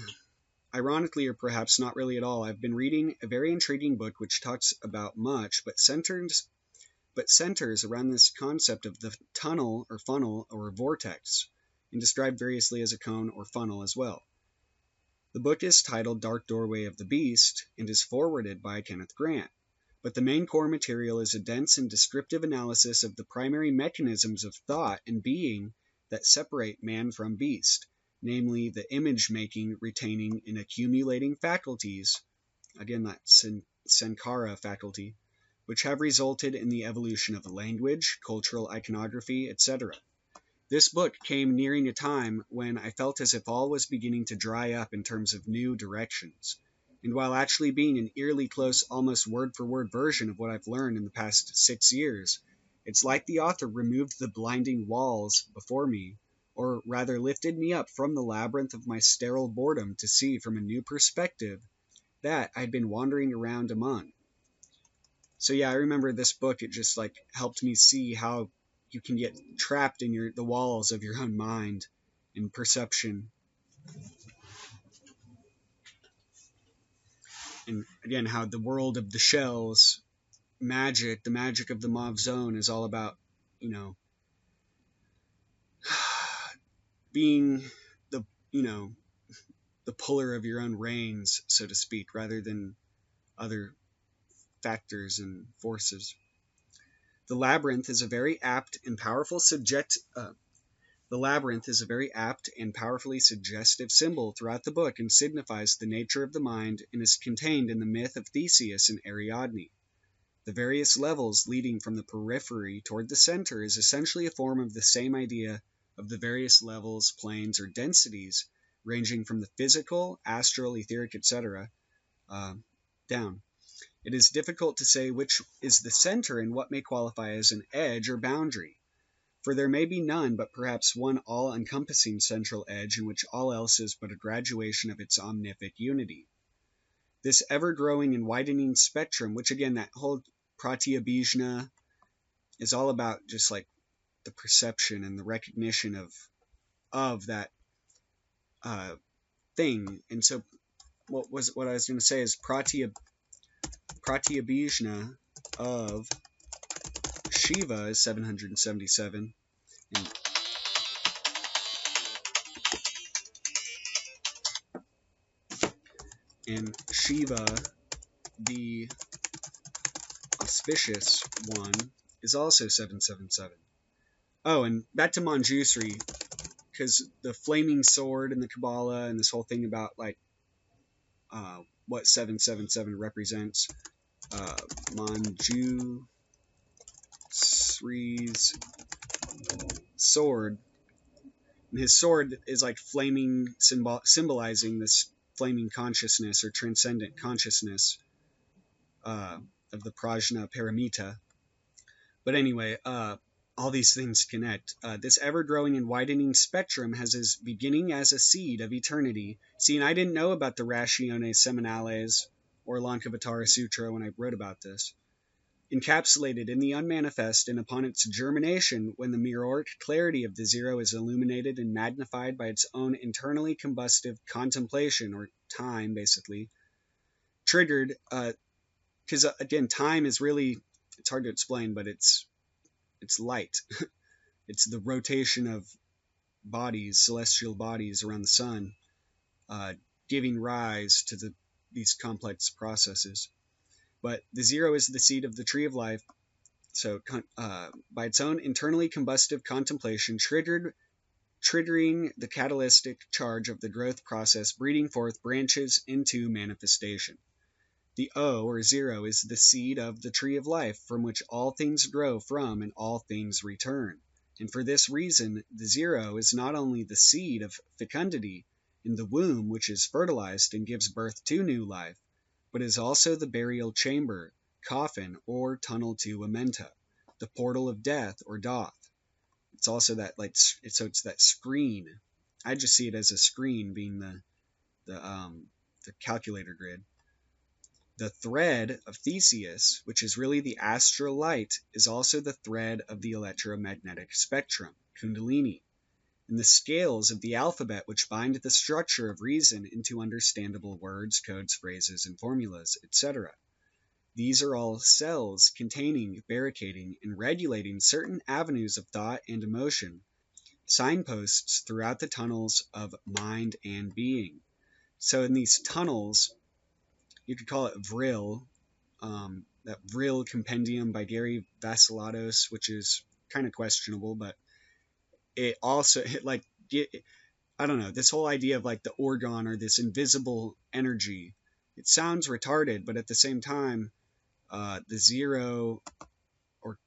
Ironically, or perhaps not really at all, I've been reading a very intriguing book which talks about much, but centers around this concept of the tunnel or funnel or vortex, and described variously as a cone or funnel as well. The book is titled Dark Doorway of the Beast and is forwarded by Kenneth Grant, but the main core material is a dense and descriptive analysis of the primary mechanisms of thought and being that separate man from beast, namely the image-making, retaining, and accumulating faculties, again that Sankara faculty, which have resulted in the evolution of language, cultural iconography, etc. This book came nearing a time when I felt as if all was beginning to dry up in terms of new directions, and while actually being an eerily close, almost word-for-word version of what I've learned in the past 6 years, it's like the author removed the blinding walls before me, or rather lifted me up from the labyrinth of my sterile boredom to see from a new perspective that I'd been wandering around among. So yeah, I remember this book, it just like helped me see how you can get trapped in the walls of your own mind and perception. And again, how the world of the shells, the magic of the mauve zone is all about, being the puller of your own reins, so to speak, rather than other factors and forces. The labyrinth is a very apt and powerfully suggestive symbol throughout the book and signifies the nature of the mind and is contained in the myth of Theseus and Ariadne. The various levels leading from the periphery toward the center is essentially a form of the same idea of the various levels, planes, or densities ranging from the physical, astral, etheric, etc., down. It is difficult to say which is the center and what may qualify as an edge or boundary, for there may be none but perhaps one all-encompassing central edge in which all else is but a graduation of its omnific unity. This ever-growing and widening spectrum, which again, that whole Pratyabhijna is all about just like the perception and the recognition of that thing. And so what I was going to say is Pratyabhijna of Shiva is 777. and Shiva, the auspicious one, is also 777. Oh, and back to Manjusri, because the flaming sword and the Kabbalah and this whole thing about like what 777 represents. Manjusri's sword, and his sword is like flaming, symbolizing this flaming consciousness or transcendent consciousness of the Prajna Paramita. But anyway, all these things connect. This ever-growing and widening spectrum has its beginning as a seed of eternity. See, and I didn't know about the Rationes Seminales or Lankavatara Sutra when I wrote about this. Encapsulated in the unmanifest, and upon its germination, when the mirroric clarity of the zero is illuminated and magnified by its own internally combustive contemplation, or time, basically, triggered, because, again, time is really, it's hard to explain, but it's light. It's the rotation of bodies, celestial bodies around the sun, giving rise to these complex processes. But the zero is the seed of the tree of life. So by its own internally combustive contemplation, triggering the catalytic charge of the growth process, breeding forth branches into manifestation. The O, or zero, is the seed of the tree of life, from which all things grow from and all things return. And for this reason, the zero is not only the seed of fecundity in the womb, which is fertilized and gives birth to new life, but is also the burial chamber, coffin, or tunnel to Amenta, the portal of death or doth. It's also that, like, so it's that screen. I just see it as a screen, being the calculator grid. The thread of Theseus, which is really the astral light, is also the thread of the electromagnetic spectrum, Kundalini, and the scales of the alphabet which bind the structure of reason into understandable words, codes, phrases, and formulas, etc. These are all cells containing, barricading, and regulating certain avenues of thought and emotion, signposts throughout the tunnels of mind and being. So in these tunnels, you could call it Vril, that Vril compendium by Gary Vassilatos, which is kind of questionable, but it also, I don't know, this whole idea of like the orgon or this invisible energy, it sounds retarded, but at the same time, the zero, or,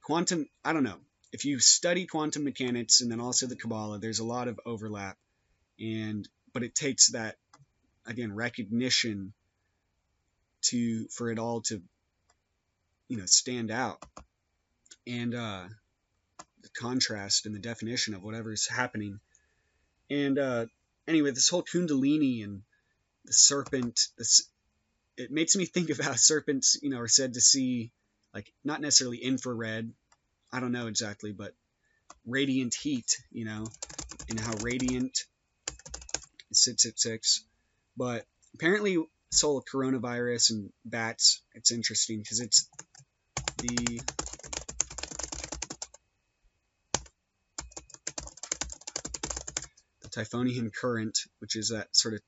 quantum, I don't know. If you study quantum mechanics and then also the Kabbalah, there's a lot of overlap, but it takes that, again, recognition for it all to, stand out. And the contrast and the definition of whatever's happening. And anyway, this whole Kundalini and the serpent, it makes me think of how serpents, are said to see, like, not necessarily infrared, I don't know exactly, but radiant heat, and how radiant is 666. But apparently, this whole coronavirus and bats, it's interesting because it's the Typhonian current, which is that sort of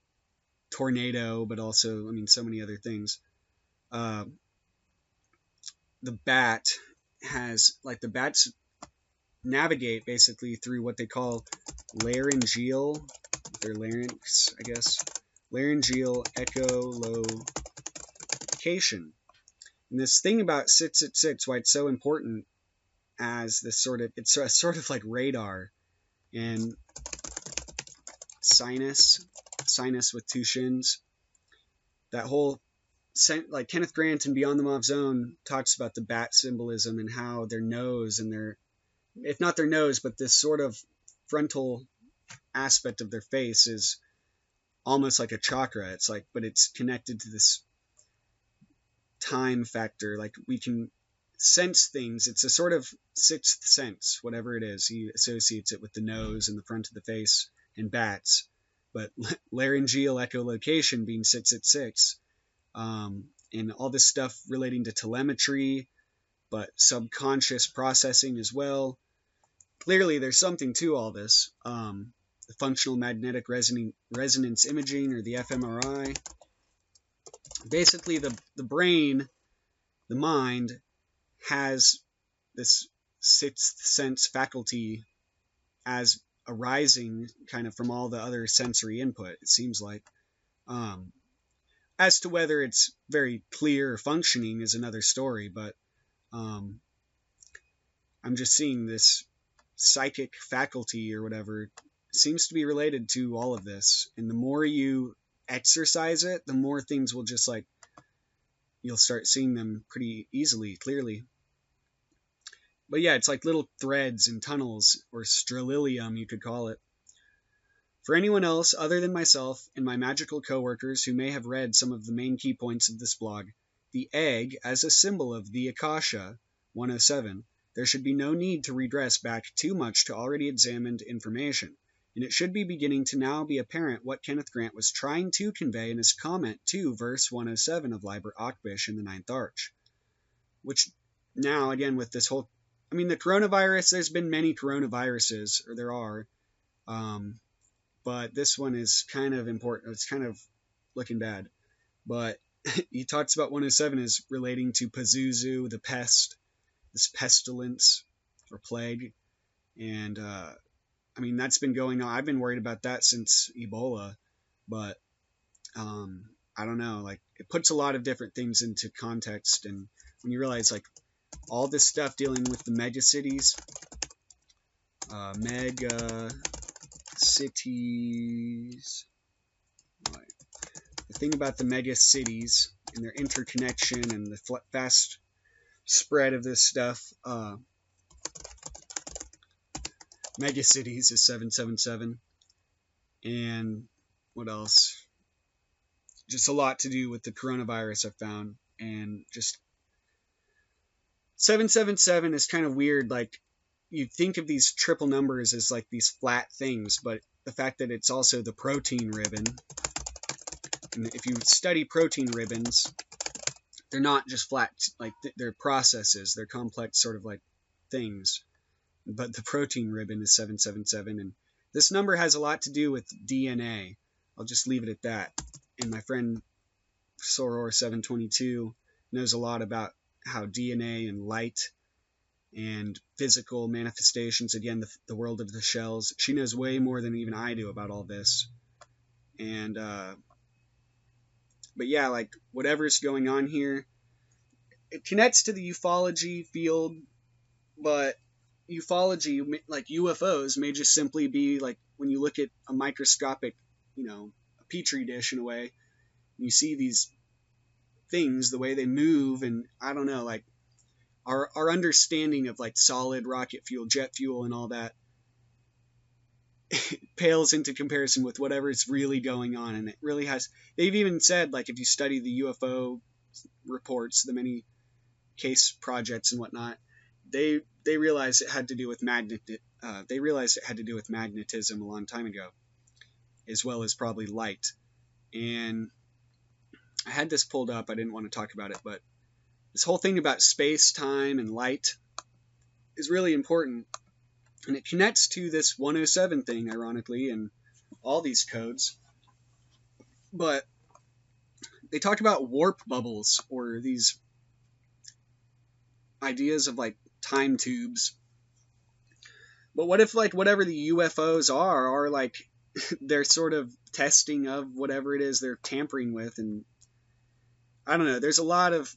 tornado, but also, so many other things. The bat has, the bats navigate basically through what they call laryngeal, their larynx, I guess, laryngeal echolocation. And this thing about 666, why it's so important as this it's a sort of like radar, and sinus with two shins. That whole, like Kenneth Grant in Beyond the Mauve Zone talks about the bat symbolism and how their nose and if not their nose, but this sort of frontal aspect of their face is almost like a chakra. It's like, but it's connected to this time factor. Like we can sense things. It's a sort of sixth sense, whatever it is. He associates it with the nose and the front of the face and bats. But laryngeal echolocation being 666, and all this stuff relating to telemetry, but subconscious processing as well. Clearly, there's something to all this. The functional magnetic resonance imaging, or the fMRI. basically the brain, the mind, has this sixth sense faculty as arising kind of from all the other sensory input, it seems like. As to whether it's very clear or functioning is another story, but I'm just seeing this psychic faculty or whatever seems to be related to all of this. And the more you exercise it, the more things will just like, you'll start seeing them pretty easily, clearly. But yeah, it's like little threads and tunnels, or strillium, you could call it. For anyone else other than myself and my magical coworkers who may have read some of the main key points of this blog, the egg as a symbol of the Akasha, 107, there should be no need to redress back too much to already examined information, and it should be beginning to now be apparent what Kenneth Grant was trying to convey in his comment to verse 107 of Liber Achbish in the Ninth Arch. Which now, again, with this whole, I mean, the coronavirus, there's been many coronaviruses, or there are, but this one is kind of important. It's kind of looking bad. But he talks about 107 as relating to Pazuzu, the pest, this pestilence or plague. And, I mean, that's been going on. I've been worried about that since Ebola. But, I don't know. Like, it puts a lot of different things into context. And when you realize, like, all this stuff dealing with the megacities, cities. Right. The thing about the mega cities and their interconnection and the fast spread of this stuff. Mega cities is 777. And what else? Just a lot to do with the coronavirus, I found. And just 777 is kind of weird. Like, you think of these triple numbers as like these flat things, but the fact that it's also the protein ribbon, and if you study protein ribbons, they're not just flat, like they're processes, they're complex sort of like things, but the protein ribbon is 777, and this number has a lot to do with DNA. I'll just leave it at that. And my friend Soror 722 knows a lot about how DNA and light and physical manifestations, again, the world of the shells. She knows way more than even I do about all this. And, but yeah, like, whatever's going on here, it connects to the ufology field, but ufology, like UFOs, may just simply be, like, when you look at a microscopic, a petri dish in a way, and you see these things, the way they move, and I don't know, like, our understanding of like solid rocket fuel, jet fuel, and all that pales into comparison with whatever's really going on. And it really has. They've even said, like, if you study the UFO reports, the many case projects and whatnot, they realized it had to do with They realized it had to do with magnetism a long time ago, as well as probably light. And I had this pulled up. I didn't want to talk about it, but this whole thing about space, time, and light is really important. And it connects to this 107 thing, ironically, and all these codes. But they talk about warp bubbles, or these ideas of, like, time tubes. But what if, like, whatever the UFOs are like, they're sort of testing of whatever it is they're tampering with, and I don't know, there's a lot of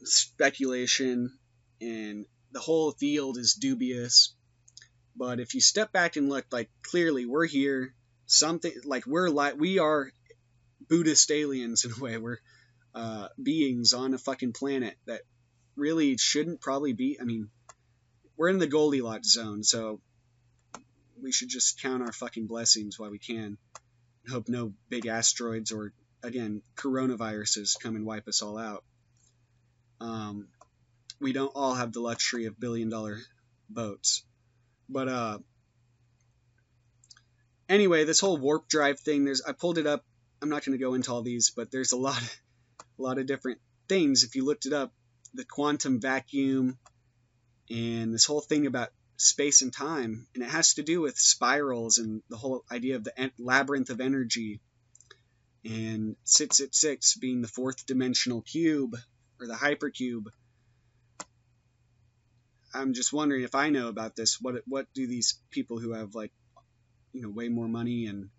speculation, and the whole field is dubious. But if you step back and look, like, clearly we're here, something like we are Buddhist aliens in a way. We're beings on a fucking planet that really shouldn't probably be. I mean, we're in the Goldilocks zone, so we should just count our fucking blessings while we can. Hope no big asteroids or, again, coronaviruses come and wipe us all out. We don't all have the luxury of billion-dollar boats. But, anyway, this whole warp drive thing, I pulled it up. I'm not going to go into all these, but there's a lot of different things. If you looked it up, the quantum vacuum, and this whole thing about space and time, and it has to do with spirals and the whole idea of the labyrinth of energy. and sits at 6 being the fourth dimensional cube, or the hypercube. I'm just wondering if I know about this. What do these people who have, like, way more money and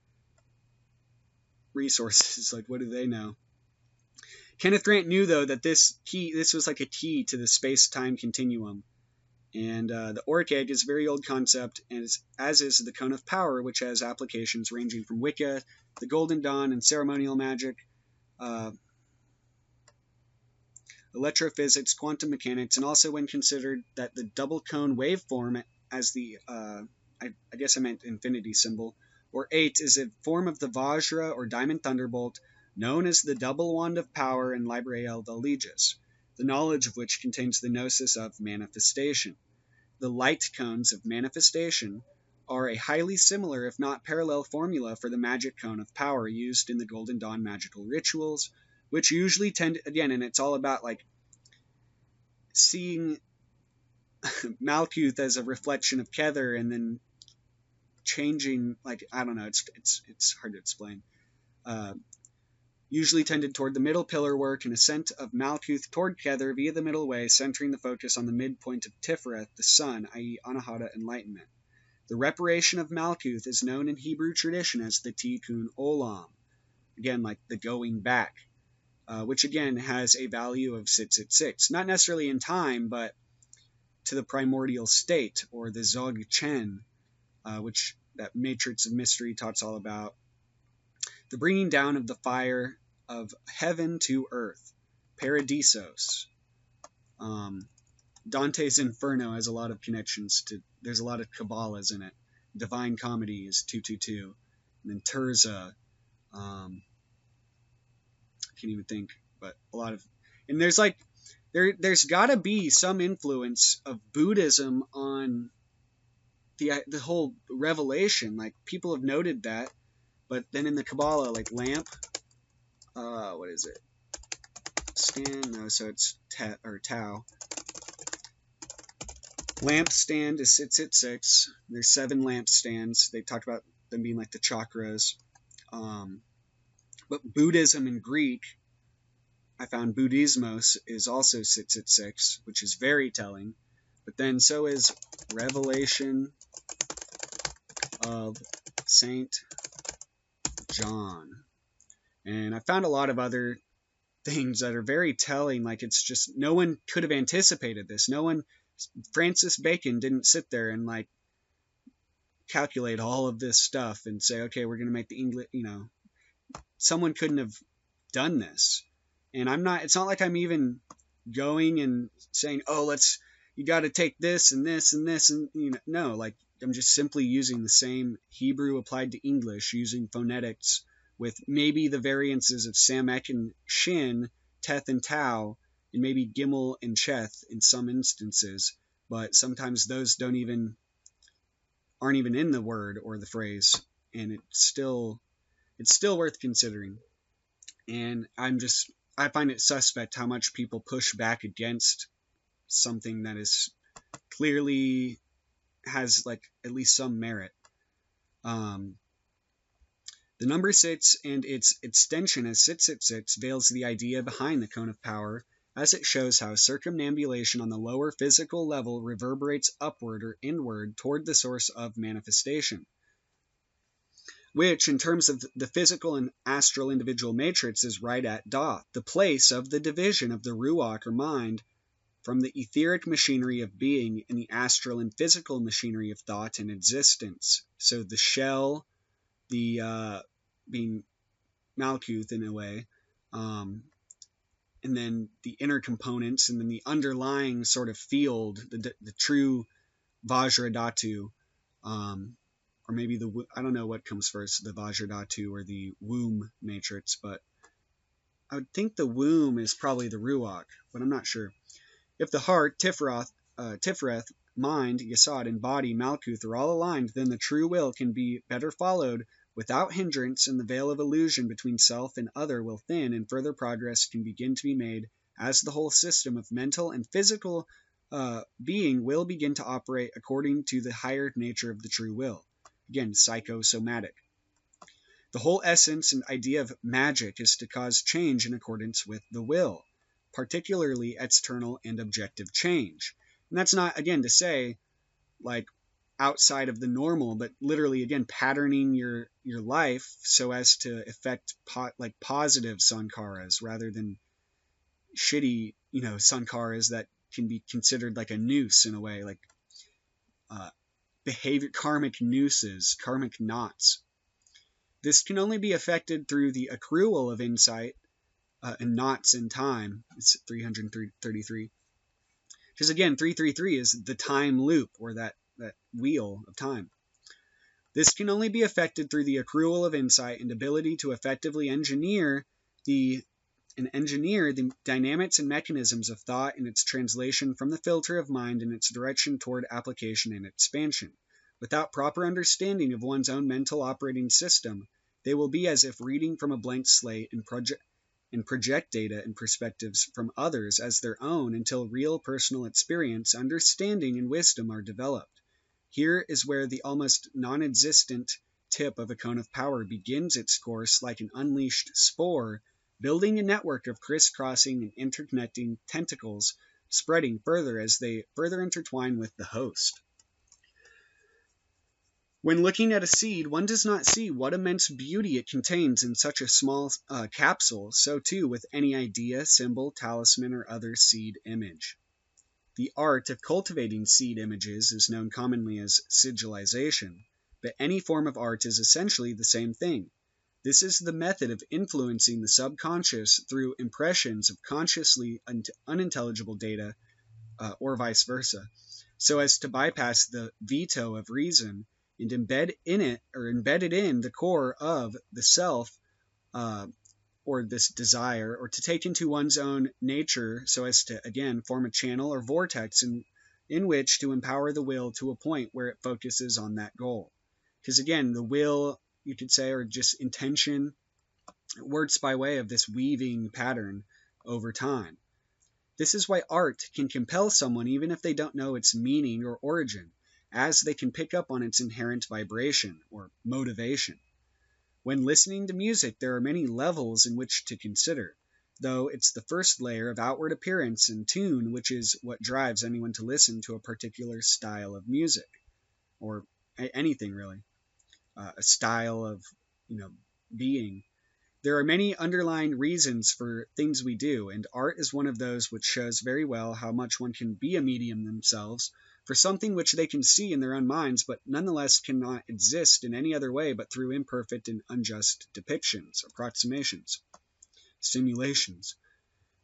resources, like, what do they know? Kenneth Grant knew, though, that this was like a key to the space-time continuum. And the Auric Egg is a very old concept, as is the Cone of Power, which has applications ranging from Wicca, the Golden Dawn, and ceremonial magic, electrophysics, quantum mechanics, and also when considered that the double cone waveform as the, I guess I meant infinity symbol, or 8, is a form of the Vajra or diamond thunderbolt, known as the double wand of power in Librael Veliges, the knowledge of which contains the gnosis of manifestation. The light cones of manifestation are a highly similar, if not parallel, formula for the magic cone of power used in the Golden Dawn magical rituals, which usually tend, again, and it's all about, like, seeing Malkuth as a reflection of Kether and then changing, like, I don't know, it's hard to explain. Usually tended toward the middle pillar work and ascent of Malkuth toward Kether via the middle way, centering the focus on the midpoint of Tiferet, the sun, i.e. Anahata enlightenment. The reparation of Malkuth is known in Hebrew tradition as the Tikkun Olam, again, like the going back, which again has a value of sits at 6, not necessarily in time, but to the primordial state, or the Dzog-chen, which that matrix of mystery talks all about. The bringing down of the fire of heaven to earth, Paradisos. Dante's Inferno has a lot of connections to, there's a lot of Kabbalahs in it. Divine Comedy is 222. And then Tirzah, I can't even think, but a lot of, and there's like, there's gotta be some influence of Buddhism on the whole revelation. Like, people have noted that. But then in the Kabbalah, like lamp, what is it? Stand, no, so it's Tau. Lampstand sits at 6. There's 7 lampstands. They talked about them being like the chakras. But Buddhism in Greek, I found Buddhismos is also sits at 6, which is very telling. But then so is Revelation of Saint John. And I found a lot of other things that are very telling. Like, it's just, no one could have anticipated this. Francis Bacon didn't sit there and, like, calculate all of this stuff and say, okay, we're going to make the English, someone couldn't have done this. And it's not like I'm even going and saying, oh, you got to take this and this and this, and, no, like, I'm just simply using the same Hebrew applied to English, using phonetics with maybe the variances of Samek and Shin, Teth and Tau, and maybe Gimel and Cheth in some instances, but sometimes those aren't even in the word or the phrase, and it's still worth considering. And I find it suspect how much people push back against something that is clearly has, like, at least some merit. The number 6 and its extension as sits at 6 veils the idea behind the cone of power, as it shows how circumambulation on the lower physical level reverberates upward or inward toward the source of manifestation, which, in terms of the physical and astral individual matrix, is right at Da, the place of the division of the Ruach or mind from the etheric machinery of being and the astral and physical machinery of thought and existence. So the shell, the being Malkuth in a way, and then the inner components, and then the underlying sort of field, the true Vajradhatu, or maybe I don't know what comes first, the Vajradhatu or the womb matrix, but I would think the womb is probably the Ruach, but I'm not sure. If the heart, Tiferet, mind, Yesod, and body, Malkuth, are all aligned, then the true will can be better followed without hindrance, and the veil of illusion between self and other will thin, and further progress can begin to be made as the whole system of mental and physical being will begin to operate according to the higher nature of the true will. Again, psychosomatic. The whole essence and idea of magic is to cause change in accordance with the will, particularly external and objective change. And that's not, again, to say, like, outside of the normal, but literally, again, patterning your life so as to affect like positive sankharas rather than shitty, sankharas that can be considered like a noose in a way, like behavior, karmic nooses, karmic knots. This can only be affected through the accrual of insight and knots in time. It's 333. Because again, 333 is the time loop, or that wheel of time. This can only be affected through the accrual of insight and ability to effectively engineer the dynamics and mechanisms of thought and its translation from the filter of mind and its direction toward application and expansion. Without proper understanding of one's own mental operating system, they will be as if reading from a blank slate and project data and perspectives from others as their own until real personal experience, understanding, and wisdom are developed. Here is where the almost non-existent tip of a cone of power begins its course like an unleashed spore, building a network of crisscrossing and interconnecting tentacles, spreading further as they further intertwine with the host. When looking at a seed, one does not see what immense beauty it contains in such a small capsule, so too with any idea, symbol, talisman, or other seed image. The art of cultivating seed images is known commonly as sigillization, but any form of art is essentially the same thing. This is the method of influencing the subconscious through impressions of consciously unintelligible data, or vice versa, so as to bypass the veto of reason and embedded in the core of the self, or this desire, or to take into one's own nature so as to, again, form a channel or vortex in which to empower the will to a point where it focuses on that goal. Because, again, the will, you could say, or just intention, works by way of this weaving pattern over time. This is why art can compel someone even if they don't know its meaning or origin, as they can pick up on its inherent vibration or motivation. When listening to music, there are many levels in which to consider, though it's the first layer of outward appearance and tune which is what drives anyone to listen to a particular style of music, or anything really, a style of being. There are many underlying reasons for things we do, and art is one of those which shows very well how much one can be a medium themselves for something which they can see in their own minds, but nonetheless cannot exist in any other way but through imperfect and unjust depictions, approximations, simulations.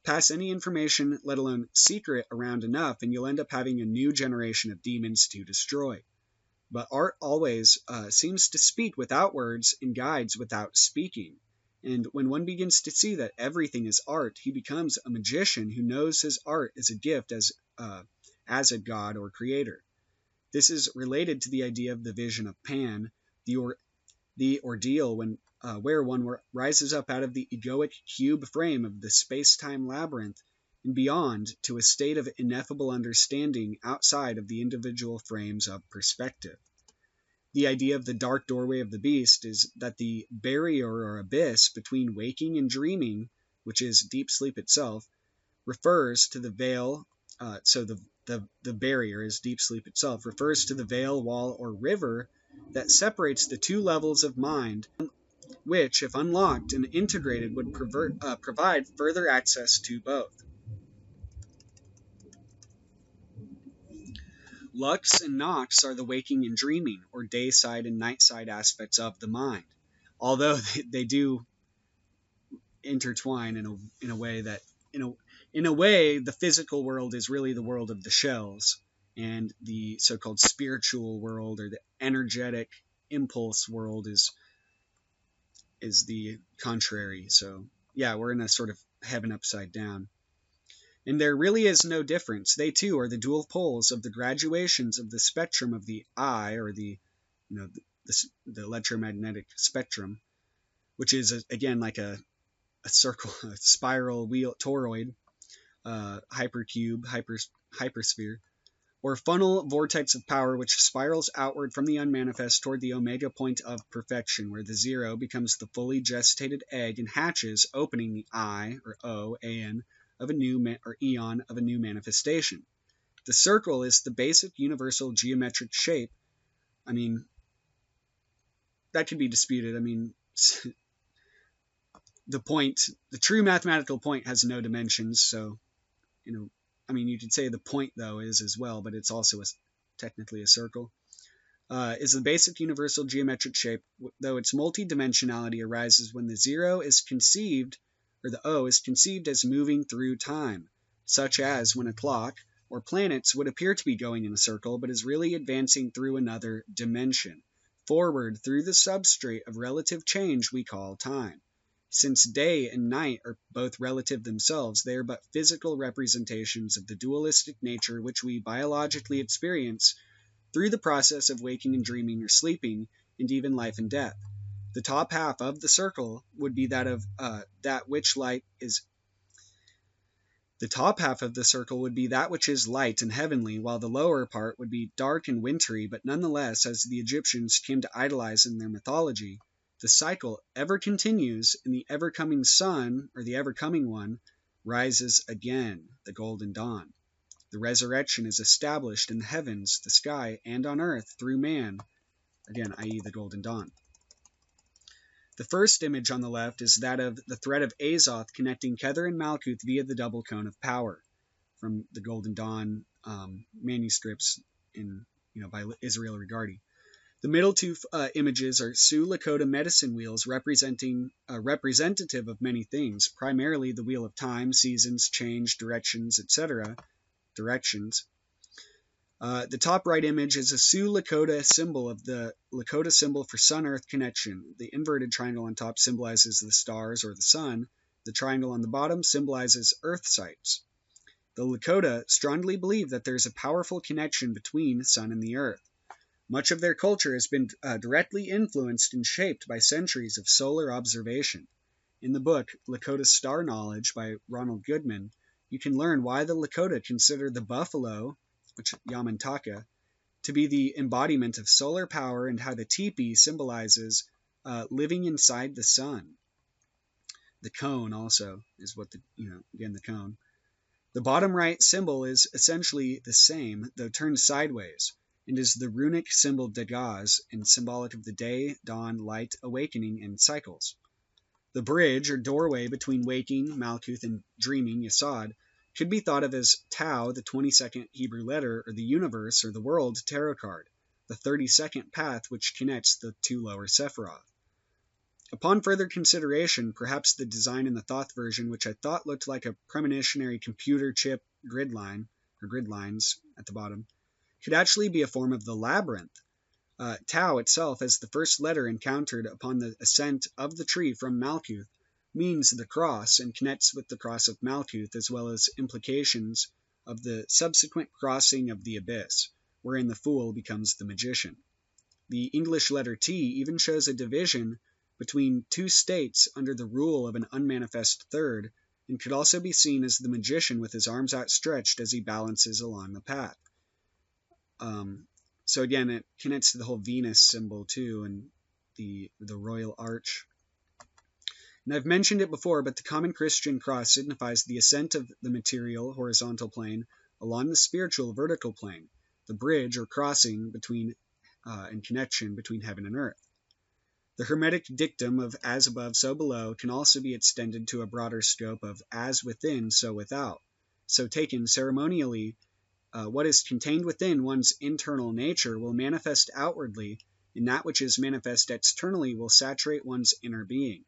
Pass any information, let alone secret, around enough, and you'll end up having a new generation of demons to destroy. But art always seems to speak without words and guides without speaking. And when one begins to see that everything is art, he becomes a magician who knows his art is a gift as a god or creator. This is related to the idea of the vision of Pan, the ordeal where one rises up out of the egoic cube frame of the space-time labyrinth and beyond to a state of ineffable understanding outside of the individual frames of perspective. The idea of the dark doorway of the beast is that the barrier or abyss between waking and dreaming, which is deep sleep itself, refers to the veil. The barrier is deep sleep itself, refers to the veil, wall, or river that separates the two levels of mind, which, if unlocked and integrated, would provide further access to both. Lux and Nox are the waking and dreaming, or day-side and night-side aspects of the mind, although they do intertwine in a way that, in a way, the physical world is really the world of the shells, and the so-called spiritual world or the energetic impulse world is the contrary. So yeah, we're in a sort of heaven upside down. And there really is no difference. They too are the dual poles of the graduations of the spectrum of the eye, or the electromagnetic spectrum, which is again like a circle, a spiral wheel toroid, hypercube, hypersphere, or funnel vortex of power which spirals outward from the unmanifest toward the omega point of perfection, where the zero becomes the fully gestated egg and hatches, opening the I, or O, AN, of a new or eon of a new manifestation. The circle is the basic universal geometric shape. I mean, that could be disputed. I mean, the true mathematical point has no dimensions, so, I mean, you could say the point, though, is as well, but it's also technically a circle. Is the basic universal geometric shape, though its multidimensionality arises when the zero is conceived, or the O is conceived as moving through time, such as when a clock or planets would appear to be going in a circle, but is really advancing through another dimension, forward through the substrate of relative change we call time. Since day and night are both relative themselves, they are but physical representations of the dualistic nature which we biologically experience through the process of waking and dreaming or sleeping, and even life and death. The top half of the circle would be that of that which light is. The top half of the circle would be that which is light and heavenly, while the lower part would be dark and wintry, but nonetheless, as the Egyptians came to idolize in their mythology, the cycle ever continues, and the ever-coming sun, or the ever-coming one, rises again, the golden dawn. The resurrection is established in the heavens, the sky, and on earth through man, again, i.e. the golden dawn. The first image on the left is that of the thread of Azoth connecting Kether and Malkuth via the double cone of power, from the Golden Dawn manuscripts by Israel Regardie. The middle two images are Su Lakota medicine wheels representative of many things, primarily the wheel of time, seasons, change, directions, etc. The top right image is a Sioux Lakota symbol of the Lakota symbol for Sun-Earth connection. The inverted triangle on top symbolizes the stars or the sun. The triangle on the bottom symbolizes Earth sites. The Lakota strongly believe that there is a powerful connection between the sun and the earth. Much of their culture has been directly influenced and shaped by centuries of solar observation. In the book Lakota Star Knowledge by Ronald Goodman, you can learn why the Lakota consider the buffalo, which Yamantaka, to be the embodiment of solar power, and how the teepee symbolizes living inside the sun. The cone also is what the cone. The bottom right symbol is essentially the same, though turned sideways, and is the runic symbol Dagaz, and symbolic of the day, dawn, light, awakening, and cycles. The bridge or doorway between waking, Malkuth, and dreaming, Yesod, could be thought of as Tau, the 22nd Hebrew letter, or the universe or the world tarot card, the 32nd path which connects the two lower Sephiroth. Upon further consideration, perhaps the design in the Thoth version, which I thought looked like a premonitionary computer chip grid line, or grid lines at the bottom, could actually be a form of the labyrinth. Tau itself, as the first letter encountered upon the ascent of the tree from Malkuth, means the cross and connects with the cross of Malkuth, as well as implications of the subsequent crossing of the abyss, wherein the fool becomes the magician. The English letter T even shows a division between two states under the rule of an unmanifest third, and could also be seen as the magician with his arms outstretched as he balances along the path. So again, it connects to the whole Venus symbol too, and the royal arch. And I've mentioned it before, but the common Christian cross signifies the ascent of the material horizontal plane along the spiritual vertical plane, the bridge or crossing between and connection between heaven and earth. The Hermetic dictum of as above, so below can also be extended to a broader scope of as within, so without. So taken ceremonially, what is contained within one's internal nature will manifest outwardly, and that which is manifest externally will saturate one's inner being.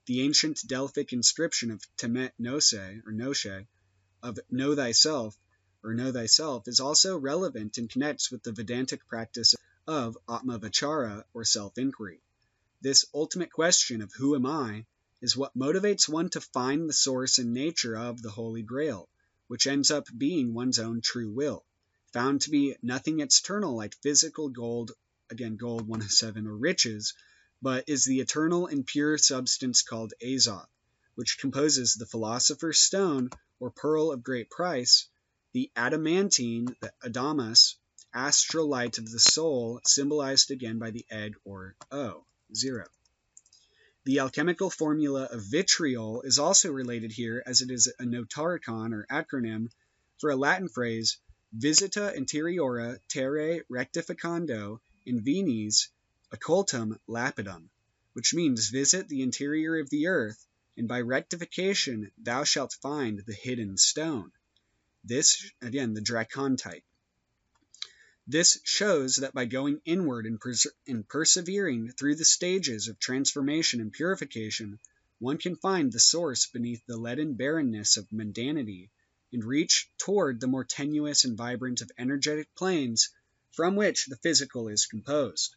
The ancient Delphic inscription of Temet Nosce, or Nosce, of know thyself, or know thyself, is also relevant and connects with the Vedantic practice of Atma-vichara, or self-inquiry. This ultimate question of who am I is what motivates one to find the source and nature of the Holy Grail, which ends up being one's own true will, found to be nothing external like physical gold, again gold 107, or riches, but is the eternal and pure substance called Azoth, which composes the philosopher's stone, or pearl of great price, the adamantine, the adamas, astral light of the soul, symbolized again by the egg or O, 0. The alchemical formula of vitriol is also related here, as it is a notaricon or acronym for a Latin phrase, visita interiora terrae rectificando in vinis occultum lapidum, which means visit the interior of the earth, and by rectification thou shalt find the hidden stone. This, again, the dracontite. This shows that by going inward and persevering through the stages of transformation and purification, one can find the source beneath the leaden barrenness of mundanity and reach toward the more tenuous and vibrant of energetic planes from which the physical is composed.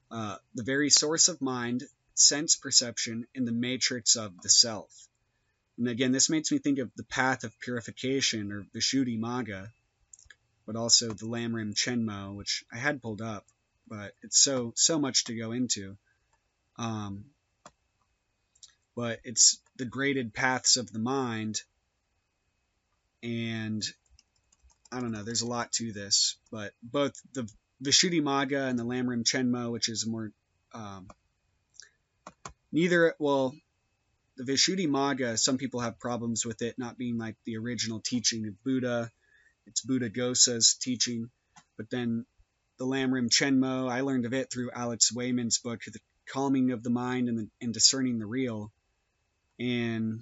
The very source of mind, sense perception, and the matrix of the self. And again, this makes me think of the path of purification, or Vishuddhimagga, but also the Lamrim Chenmo, which I had pulled up, but it's so much to go into. But it's the graded paths of the mind, and I don't know, there's a lot to this, but both the Vishuddhimagga and the Lamrim Chenmo, which is more, the Vishuddhimagga, some people have problems with it not being like the original teaching of Buddha. It's Buddhaghosa's teaching. But then the Lamrim Chenmo, I learned of it through Alex Wayman's book, The Calming of the Mind and Discerning the Real. And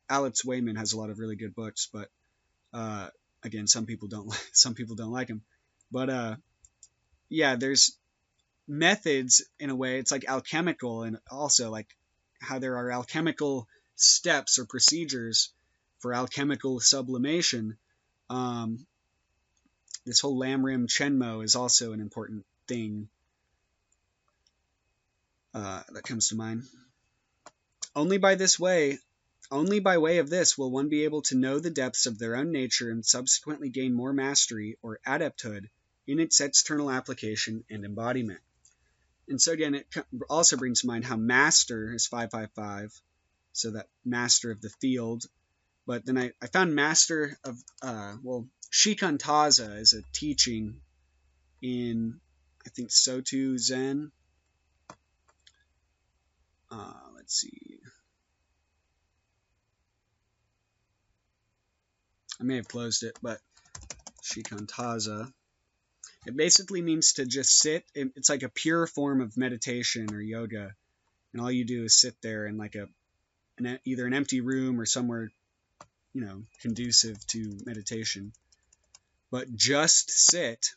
Alex Wayman has a lot of really good books, but again, some people don't like him. But yeah, there's methods in a way. It's like alchemical, and also like how there are alchemical steps or procedures for alchemical sublimation. This whole Lamrim Chenmo is also an important thing that comes to mind. Only by way of this will one be able to know the depths of their own nature and subsequently gain more mastery or adepthood in its external application and embodiment. And so again, it also brings to mind how master is 555, so that master of the field. But then I found master of, Shikantaza is a teaching in, I think, Sotu Zen. Let's see. I may have closed it, but Shikantaza. It basically means to just sit. It's like a pure form of meditation or yoga, and all you do is sit there in like either an empty room or somewhere, conducive to meditation. But just sit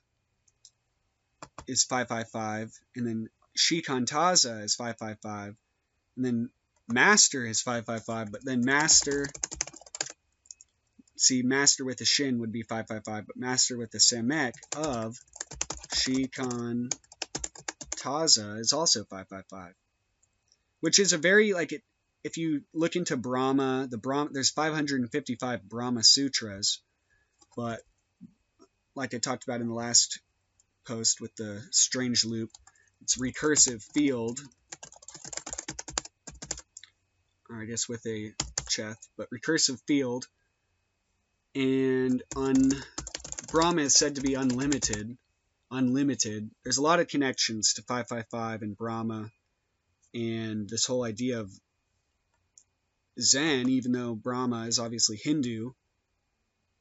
is 555, and then Shikantaza is 555, and then master is 555, but then master with a shin would be 555, but master with a semek of Shikantaza is also 555, which is a very, if you look into Brahma, there's 555 Brahma Sutras, but like I talked about in the last post with the strange loop, it's recursive field, or I guess with a cheth, but recursive field, and Brahma is said to be unlimited. There's a lot of connections to 555 and Brahma, and this whole idea of Zen, even though Brahma is obviously Hindu,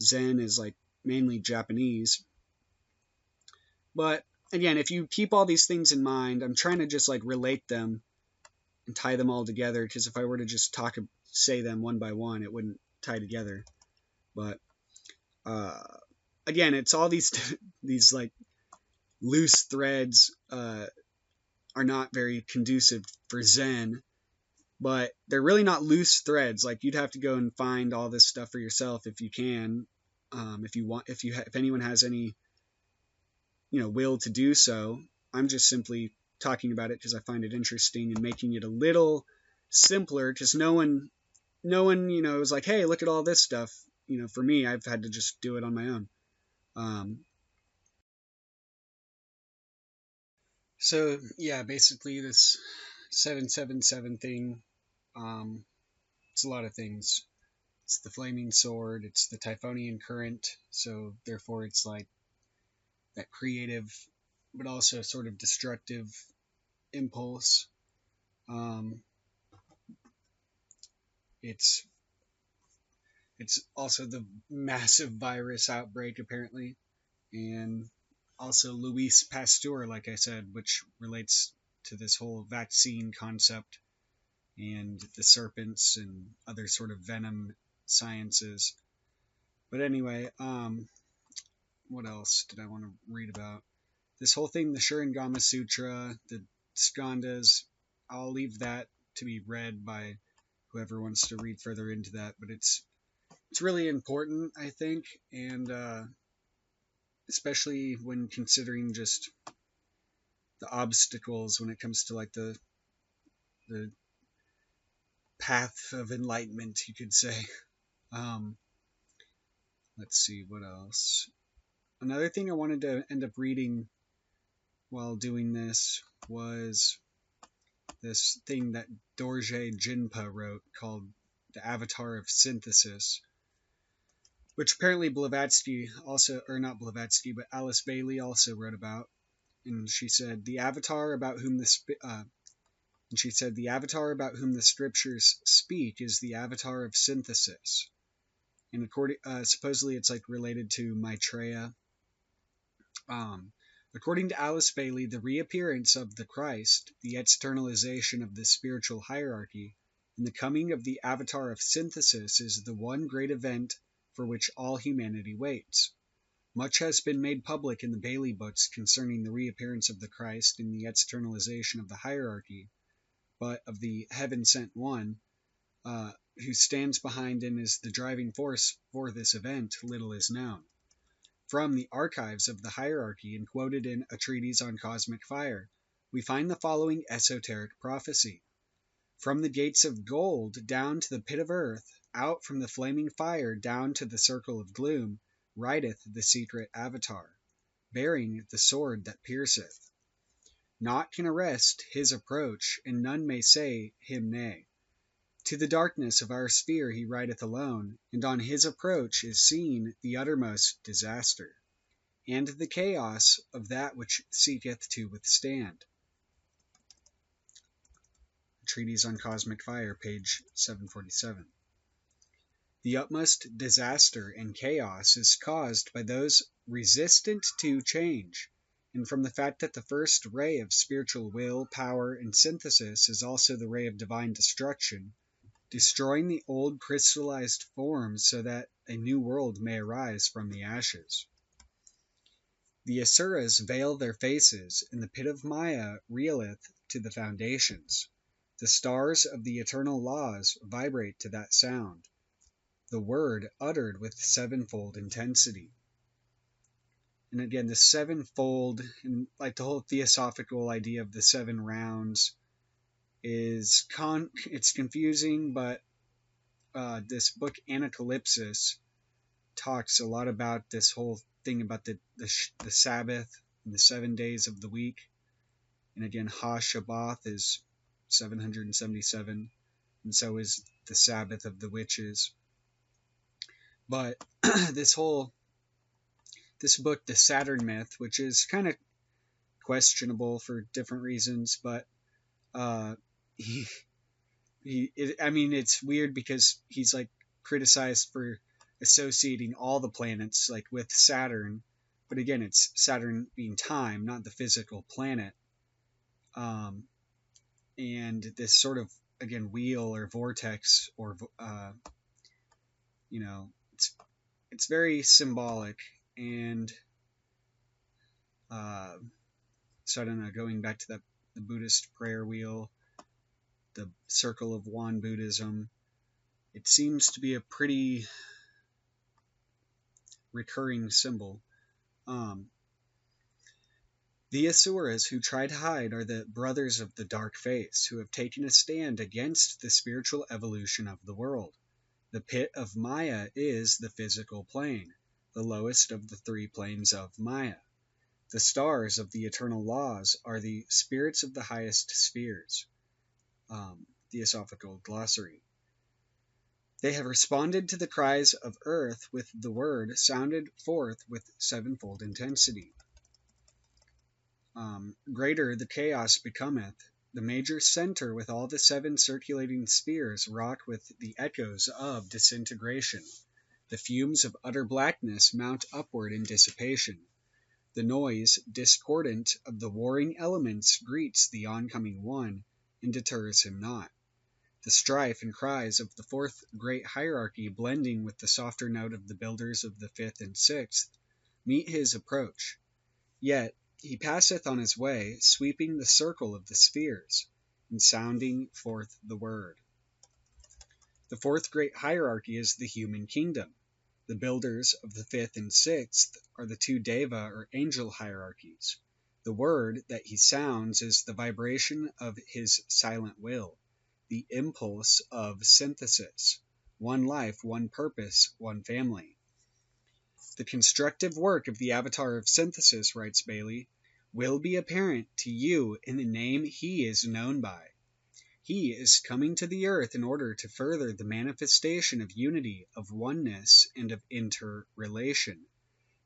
Zen is like mainly Japanese. But again, if you keep all these things in mind, I'm trying to just relate them and tie them all together, because if I were to just say them one by one, it wouldn't tie together. But again, it's all these loose threads are not very conducive for Zen, but they're really not loose threads. Like, you'd have to go and find all this stuff for yourself if you can, if anyone has any will to do so. I'm just simply talking about it because I find it interesting and making it a little simpler, because no one is like, hey, look at all this stuff. For me, I've had to just do it on my own. So yeah, basically this 777 thing, it's a lot of things. It's the flaming sword. It's the Typhonian current. So therefore, it's like that creative, but also sort of destructive impulse. It's also the massive virus outbreak apparently, and also Louis Pasteur, like I said, which relates to this whole vaccine concept and the serpents and other sort of venom sciences. But anyway, what else did I want to read about? This whole thing, the Shurangama Sutra, the skandhas, I'll leave that to be read by whoever wants to read further into that, but it's really important, I think, and especially when considering just the obstacles when it comes to like the path of enlightenment, you could say. Let's see, what else? Another thing I wanted to end up reading while doing this was this thing that Dorje Jinpa wrote called The Avatar of Synthesis, which apparently Blavatsky also, or not Blavatsky, but Alice Bailey also wrote about. And she said, the avatar about whom the scriptures speak is the avatar of synthesis. And supposedly it's like related to Maitreya. According to Alice Bailey, the reappearance of the Christ, the externalization of the spiritual hierarchy, and the coming of the avatar of synthesis is the one great event for which all humanity waits. Much has been made public in the Bailey books concerning the reappearance of the Christ and the externalization of the hierarchy, but of the heaven-sent one, who stands behind and is the driving force for this event, little is known. From the archives of the hierarchy and quoted in A Treatise on Cosmic Fire, we find the following esoteric prophecy. From the gates of gold down to the pit of earth, out from the flaming fire down to the circle of gloom, rideth the secret avatar, bearing the sword that pierceth. Naught can arrest his approach, and none may say him nay. To the darkness of our sphere he rideth alone, and on his approach is seen the uttermost disaster, and the chaos of that which seeketh to withstand. Treatise on Cosmic Fire, page 747. The utmost disaster and chaos is caused by those resistant to change, and from the fact that the first ray of spiritual will, power, and synthesis is also the ray of divine destruction, destroying the old crystallized forms so that a new world may arise from the ashes. The Asuras veil their faces, and the pit of Maya reeleth to the foundations. The stars of the eternal laws vibrate to that sound, the word uttered with sevenfold intensity. And again, the sevenfold, and like the whole theosophical idea of the seven rounds, is it's confusing, but this book Anacalypsis talks a lot about this whole thing about the Sabbath and the 7 days of the week. And again, Ha-Shabbath is 777, and so is the Sabbath of the witches. But this book, The Saturn Myth, which is kind of questionable for different reasons, but it's weird because he's like criticized for associating all the planets like with Saturn, but again, it's Saturn being time, not the physical planet. And this sort of, again, wheel or vortex, or it's very symbolic, and so I don't know, going back to the Buddhist prayer wheel, the circle of wand Buddhism, it seems to be a pretty recurring symbol. The Asuras who try to hide are the brothers of the dark face, who have taken a stand against the spiritual evolution of the world. The pit of Maya is the physical plane, the lowest of the three planes of Maya. The stars of the eternal laws are the spirits of the highest spheres. Theosophical Glossary. They have responded to the cries of earth with the word sounded forth with sevenfold intensity. Greater the chaos becometh, the major center with all the seven circulating spheres rock with the echoes of disintegration. The fumes of utter blackness mount upward in dissipation. The noise discordant of the warring elements greets the oncoming one and deters him not. The strife and cries of the fourth great hierarchy blending with the softer note of the builders of the fifth and sixth meet his approach. Yet he passeth on his way, sweeping the circle of the spheres, and sounding forth the word. The fourth great hierarchy is the human kingdom. The builders of the fifth and sixth are the two deva or angel hierarchies. The word that he sounds is the vibration of his silent will, the impulse of synthesis, one life, one purpose, one family. The constructive work of the avatar of synthesis, writes Bailey, will be apparent to you in the name he is known by. He is coming to the earth in order to further the manifestation of unity, of oneness, and of interrelation.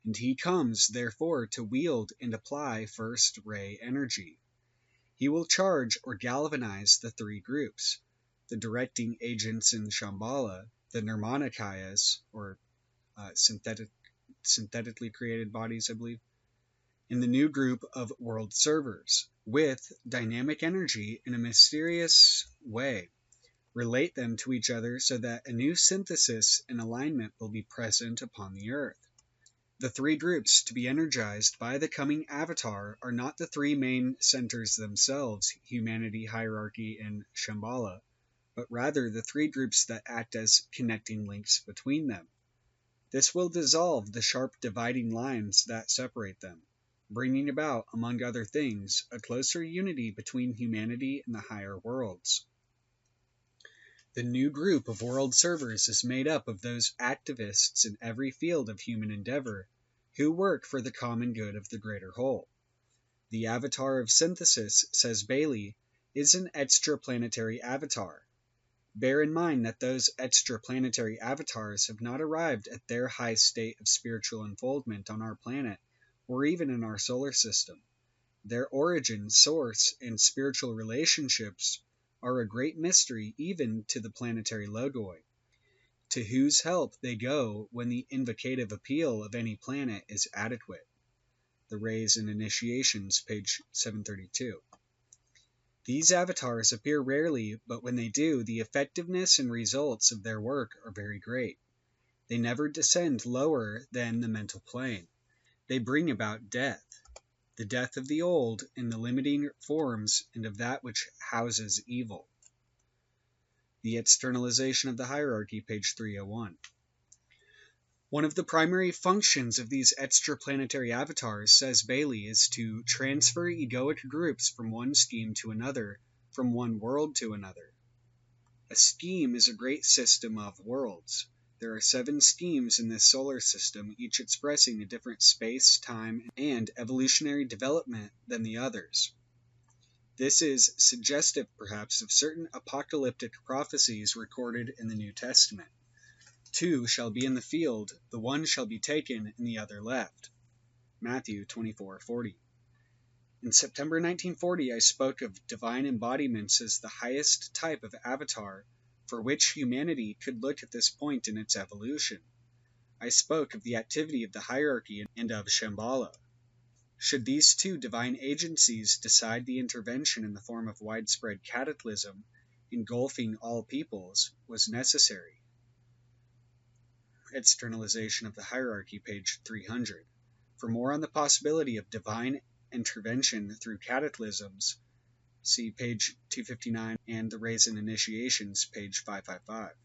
And he comes, therefore, to wield and apply first ray energy. He will charge or galvanize the three groups, the directing agents in Shambhala, the Nirmanakayas, or synthetically created bodies, I believe, in the new group of world servers, with dynamic energy in a mysterious way, relate them to each other so that a new synthesis and alignment will be present upon the earth. The three groups to be energized by the coming avatar are not the three main centers themselves, humanity, hierarchy, and Shambhala, but rather the three groups that act as connecting links between them. This will dissolve the sharp dividing lines that separate them, bringing about, among other things, a closer unity between humanity and the higher worlds. The new group of world servers is made up of those activists in every field of human endeavor who work for the common good of the greater whole. The avatar of synthesis, says Bailey, is an extraplanetary avatar. Bear in mind that those extraplanetary avatars have not arrived at their high state of spiritual unfoldment on our planet or even in our solar system. Their origin, source, and spiritual relationships are a great mystery even to the planetary logoi, to whose help they go when the invocative appeal of any planet is adequate. The Rays and Initiations, page 732. These avatars appear rarely, but when they do, the effectiveness and results of their work are very great. They never descend lower than the mental plane. They bring about death, the death of the old in the limiting forms and of that which houses evil. The Externalization of the Hierarchy, page 301. One of the primary functions of these extraplanetary avatars, says Bailey, is to transfer egoic groups from one scheme to another, from one world to another. A scheme is a great system of worlds. There are 7 schemes in this solar system, each expressing a different space, time, and evolutionary development than the others. This is suggestive, perhaps, of certain apocalyptic prophecies recorded in the New Testament. 2 shall be in the field, the one shall be taken, and the other left. Matthew 24:40. In September 1940, I spoke of divine embodiments as the highest type of avatar for which humanity could look at this point in its evolution. I spoke of the activity of the hierarchy and of Shambhala. Should these 2 divine agencies decide the intervention in the form of widespread cataclysm, engulfing all peoples, was necessary. Externalization of the Hierarchy, page 300. For more on the possibility of divine intervention through cataclysms, see page 259 and the Rays and Initiations, page 555.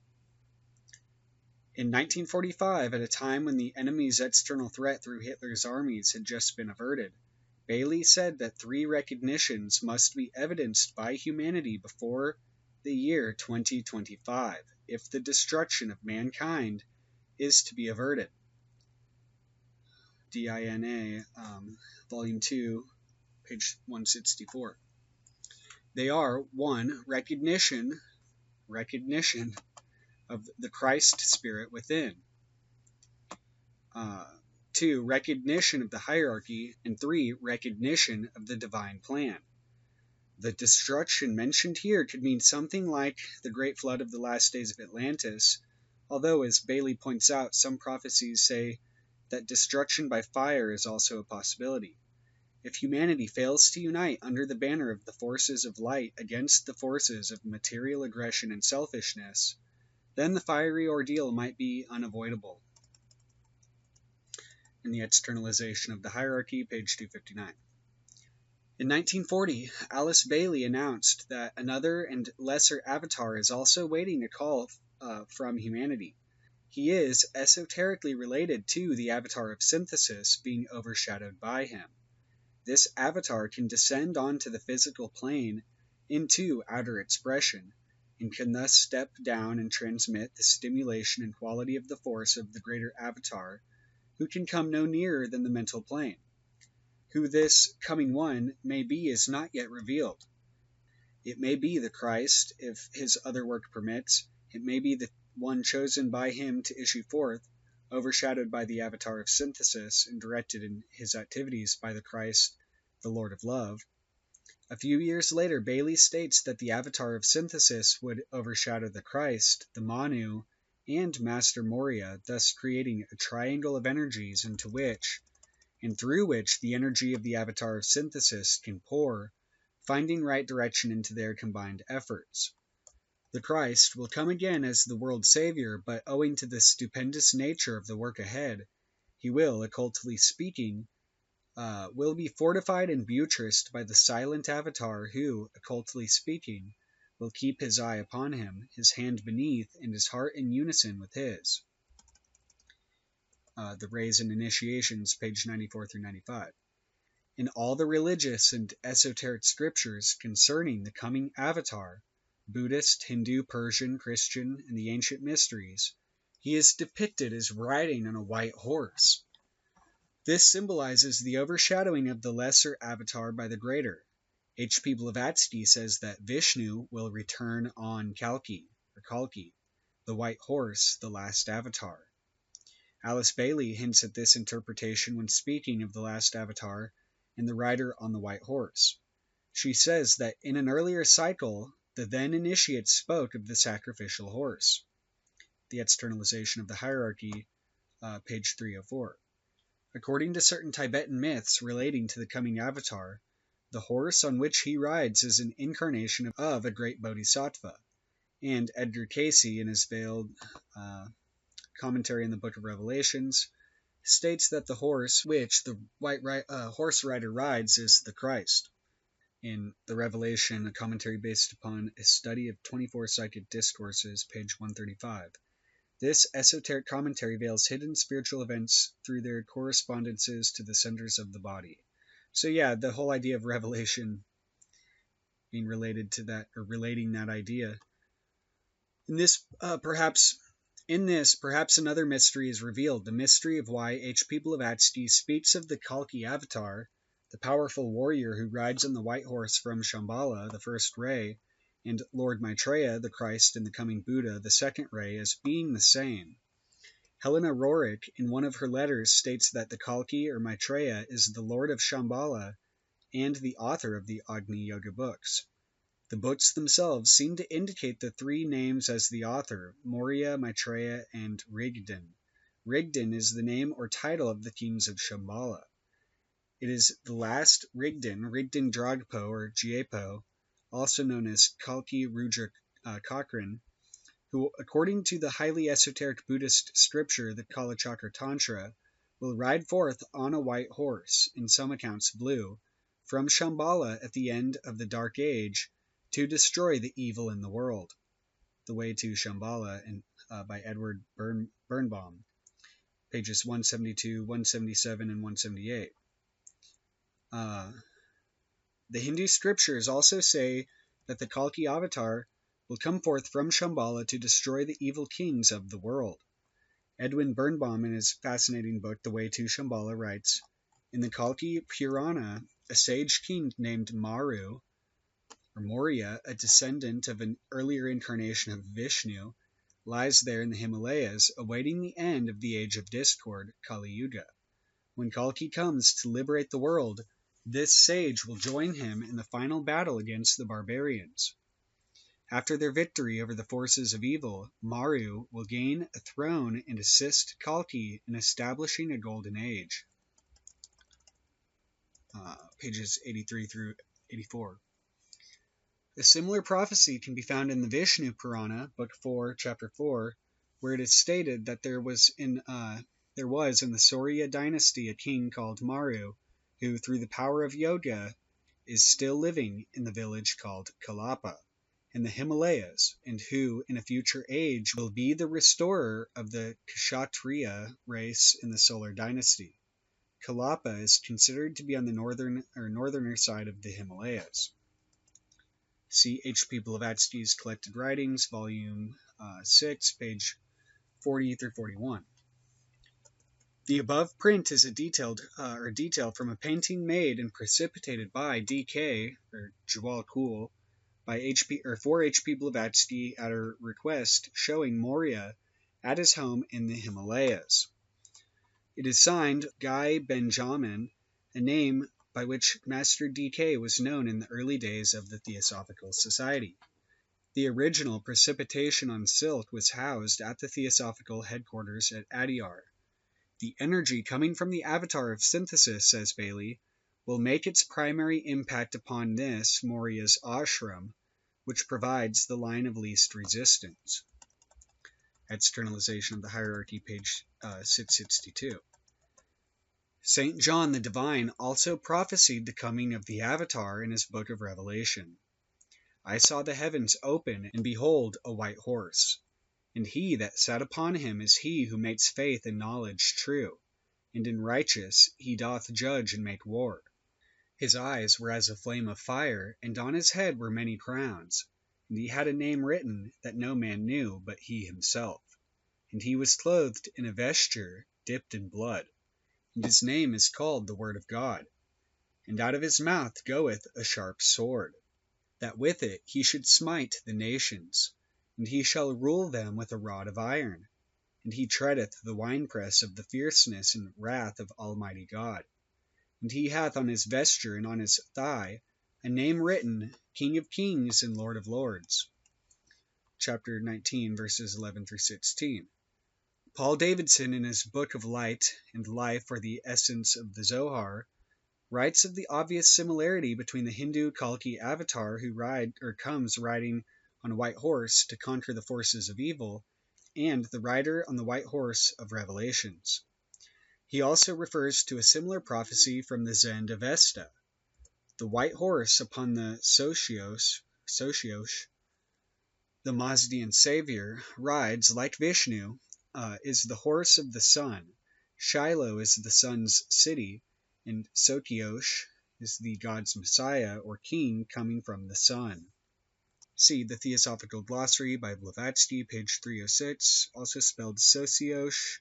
In 1945, at a time when the enemy's external threat through Hitler's armies had just been averted, Bailey said that 3 recognitions must be evidenced by humanity before the year 2025 if the destruction of mankind is to be averted. DINA, Volume 2, page 164. They are 1. Recognition of the Christ spirit within. 2. Recognition of the hierarchy, and 3. Recognition of the divine plan. The destruction mentioned here could mean something like the great flood of the last days of Atlantis, although, as Bailey points out, some prophecies say that destruction by fire is also a possibility. If humanity fails to unite under the banner of the forces of light against the forces of material aggression and selfishness, then the fiery ordeal might be unavoidable. In the Externalization of the Hierarchy, page 259. In 1940, Alice Bailey announced that another and lesser avatar is also waiting a call from humanity. He is esoterically related to the avatar of synthesis, being overshadowed by him. This avatar can descend onto the physical plane into outer expression, and can thus step down and transmit the stimulation and quality of the force of the greater avatar, who can come no nearer than the mental plane. Who this coming one may be is not yet revealed. It may be the Christ, if his other work permits. It may be the one chosen by him to issue forth, overshadowed by the avatar of synthesis and directed in his activities by the Christ, the Lord of Love. A few years later, Bailey states that the avatar of synthesis would overshadow the Christ, the Manu, and Master Moria, thus creating a triangle of energies into which and through which the energy of the avatar of synthesis can pour, finding right direction into their combined efforts. The Christ will come again as the world's savior, but owing to the stupendous nature of the work ahead, he will, occultly speaking, will be fortified and buttressed by the silent avatar who, occultly speaking, will keep his eye upon him, his hand beneath, and his heart in unison with his. The Rays and Initiations, page 94 through 95. In all the religious and esoteric scriptures concerning the coming avatar, Buddhist, Hindu, Persian, Christian, and the ancient mysteries, he is depicted as riding on a white horse. This symbolizes the overshadowing of the lesser avatar by the greater. H.P. Blavatsky says that Vishnu will return on Kalki, the white horse, the last avatar. Alice Bailey hints at this interpretation when speaking of the last avatar and the rider on the white horse. She says that in an earlier cycle, the then initiates spoke of the sacrificial horse. The Externalization of the Hierarchy, page 304. According to certain Tibetan myths relating to the coming avatar, the horse on which he rides is an incarnation of a great bodhisattva, and Edgar Cayce, in his veiled commentary in the Book of Revelations, states that the horse which the white horse rider rides is the Christ. In the Revelation, a commentary based upon a study of 24 psychic discourses, page 135. This esoteric commentary veils hidden spiritual events through their correspondences to the centers of the body. So yeah, the whole idea of Revelation being related to that, or relating that idea. Perhaps another mystery is revealed, the mystery of why H.P. Blavatsky speaks of the Kalki avatar, the powerful warrior who rides on the white horse from Shambhala, the first ray, and Lord Maitreya, the Christ and the coming Buddha, the second ray, as being the same. Helena Roerich, in one of her letters, states that the Kalki or Maitreya is the Lord of Shambhala and the author of the Agni Yoga books. The books themselves seem to indicate the three names as the author, Moria, Maitreya, and Rigden. Rigden is the name or title of the kings of Shambhala. It is the last Rigden Dragpo or Gyalpo, also known as Kalki Rudra Cochrane, who, according to the highly esoteric Buddhist scripture, the Kalachakra Tantra, will ride forth on a white horse, in some accounts blue, from Shambhala at the end of the Dark Age, to destroy the evil in the world. The Way to Shambhala by Edward Birnbaum, pages 172, 177, and 178. The Hindu scriptures also say that the Kalki avatar will come forth from Shambhala to destroy the evil kings of the world. Edwin Birnbaum, in his fascinating book, The Way to Shambhala, writes, in the Kalki Purana, a sage king named Maru, or Moria, a descendant of an earlier incarnation of Vishnu, lies there in the Himalayas, awaiting the end of the age of discord, Kali Yuga. When Kalki comes to liberate the world, this sage will join him in the final battle against the barbarians. After their victory over the forces of evil, Maru will gain a throne and assist Kalki in establishing a golden age. Pages 83 through 84. A similar prophecy can be found in the Vishnu Purana, Book 4, Chapter 4, where it is stated that there was in the Saurya dynasty a king called Maru, who, through the power of yoga, is still living in the village called Kalapa in the Himalayas, and who, in a future age, will be the restorer of the Kshatriya race in the Solar dynasty. Kalapa is considered to be on the northerner side of the Himalayas. See H.P. Blavatsky's Collected Writings, Volume 6, page 40 through 41. The above print is a detail from a painting made and precipitated by D.K. or Jwal Kul for H.P. Blavatsky at her request, showing Maurya at his home in the Himalayas. It is signed Guy Benjamin, a name by which Master D.K. was known in the early days of the Theosophical Society. The original precipitation on silk was housed at the Theosophical headquarters at Adyar. The energy coming from the avatar of synthesis, says Bailey, will make its primary impact upon this, Maurya's ashram, which provides the line of least resistance. Externalization of the Hierarchy, page 662. St. John the Divine also prophesied the coming of the Avatar in his Book of Revelation. I saw the heavens open, and behold, a white horse. And he that sat upon him is he who makes faith and knowledge true, and in righteous he doth judge and make war. His eyes were as a flame of fire, and on his head were many crowns, and he had a name written that no man knew but he himself. And he was clothed in a vesture dipped in blood, and his name is called the Word of God. And out of his mouth goeth a sharp sword, that with it he should smite the nations, and he shall rule them with a rod of iron. And he treadeth the winepress of the fierceness and wrath of Almighty God. And he hath on his vesture and on his thigh a name written, King of Kings and Lord of Lords. Chapter 19, verses 11 through 16. Paul Davidson, in his Book of Light and Life, or the Essence of the Zohar, writes of the obvious similarity between the Hindu Kalki avatar who comes riding on a white horse to conquer the forces of evil, and the rider on the white horse of Revelations. He also refers to a similar prophecy from the Zend Avesta. The white horse upon the Sotios, the Mazdian savior, rides, like Vishnu, is the horse of the sun. Shiloh is the sun's city, and Sotios is the god's Messiah or king coming from the sun. See the Theosophical Glossary by Blavatsky, page 306, also spelled Socios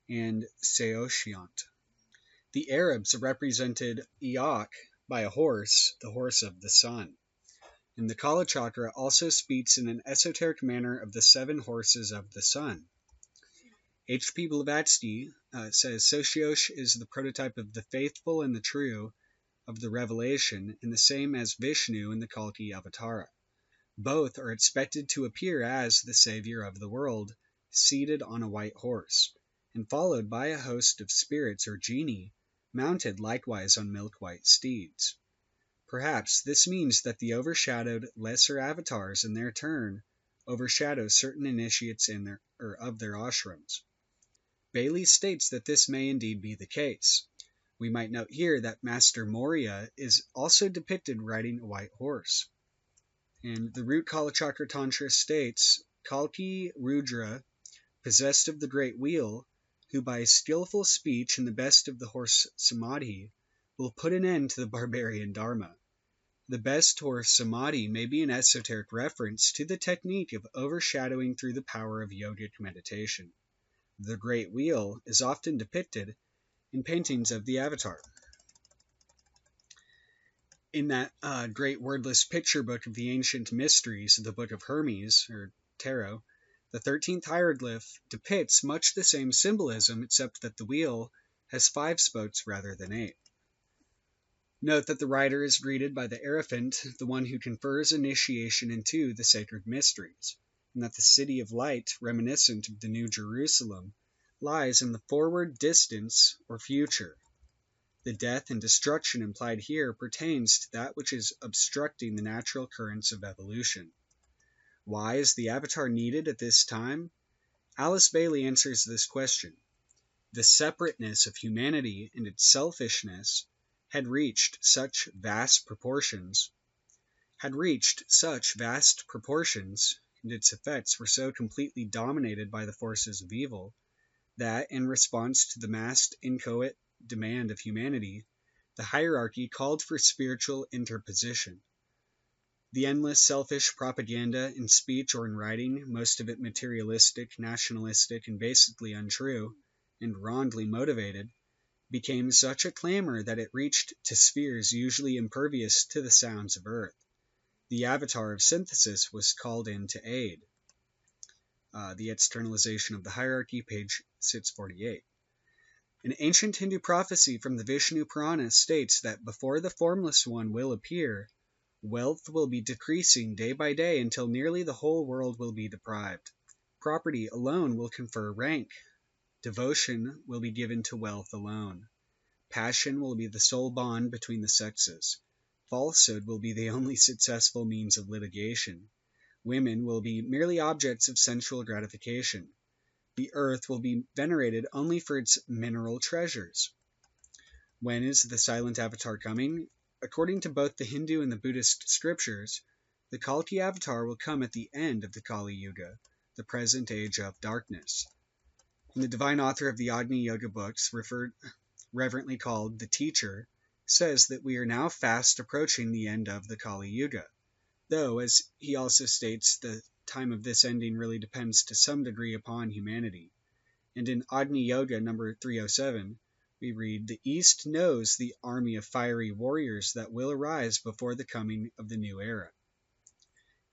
and Seoshiant. The Arabs represented Eok by a horse, the horse of the sun. And the Kala Chakra also speaks in an esoteric manner of the 7 horses of the sun. H.P. Blavatsky says Socios is the prototype of the faithful and the true of the Revelation, and the same as Vishnu in the Kalki Avatara. Both are expected to appear as the Savior of the world, seated on a white horse, and followed by a host of spirits or genii, mounted likewise on milk-white steeds. Perhaps this means that the overshadowed lesser avatars in their turn overshadow certain initiates of their ashrams. Bailey states that this may indeed be the case. We might note here that Master Maurya is also depicted riding a white horse. And the root Kalachakra Tantra states, Kalki Rudra, possessed of the great wheel, who by skillful speech and the best of the horse Samadhi will put an end to the barbarian Dharma. The best horse Samadhi may be an esoteric reference to the technique of overshadowing through the power of yogic meditation. The great wheel is often depicted in paintings of the avatar. In that great wordless picture book of the ancient mysteries, the Book of Hermes, or Tarot, The 13th hieroglyph depicts much the same symbolism, except that the wheel has 5 spokes rather than 8. Note that the writer is greeted by the Hierophant, the one who confers initiation into the sacred mysteries, and that the city of light, reminiscent of the New Jerusalem, lies in the forward distance or future. The death and destruction implied here pertains to that which is obstructing the natural currents of evolution. Why is the avatar needed at this time? Alice Bailey answers this question. The separateness of humanity and its selfishness had reached such vast proportions, and its effects were so completely dominated by the forces of evil, that, in response to the massed inchoate demand of humanity, the hierarchy called for spiritual interposition. The endless selfish propaganda in speech or in writing, most of it materialistic, nationalistic, and basically untrue, and wrongly motivated, became such a clamor that it reached to spheres usually impervious to the sounds of earth. The avatar of synthesis was called in to aid. The externalization of the hierarchy, page 648. An ancient Hindu prophecy from the Vishnu Purana states that before the Formless One will appear, wealth will be decreasing day by day until nearly the whole world will be deprived. Property alone will confer rank. Devotion will be given to wealth alone. Passion will be the sole bond between the sexes. Falsehood will be the only successful means of litigation. Women will be merely objects of sensual gratification. The earth will be venerated only for its mineral treasures. When is the silent avatar coming? According to both the Hindu and the Buddhist scriptures, the Kalki avatar will come at the end of the Kali Yuga, the present age of darkness. And the divine author of the Agni Yoga books, reverently called the Teacher, says that we are now fast approaching the end of the Kali Yuga, though, as he also states, the time of this ending really depends to some degree upon humanity. And in Agni Yoga number 307, we read, "The East knows the army of fiery warriors that will arise before the coming of the new era."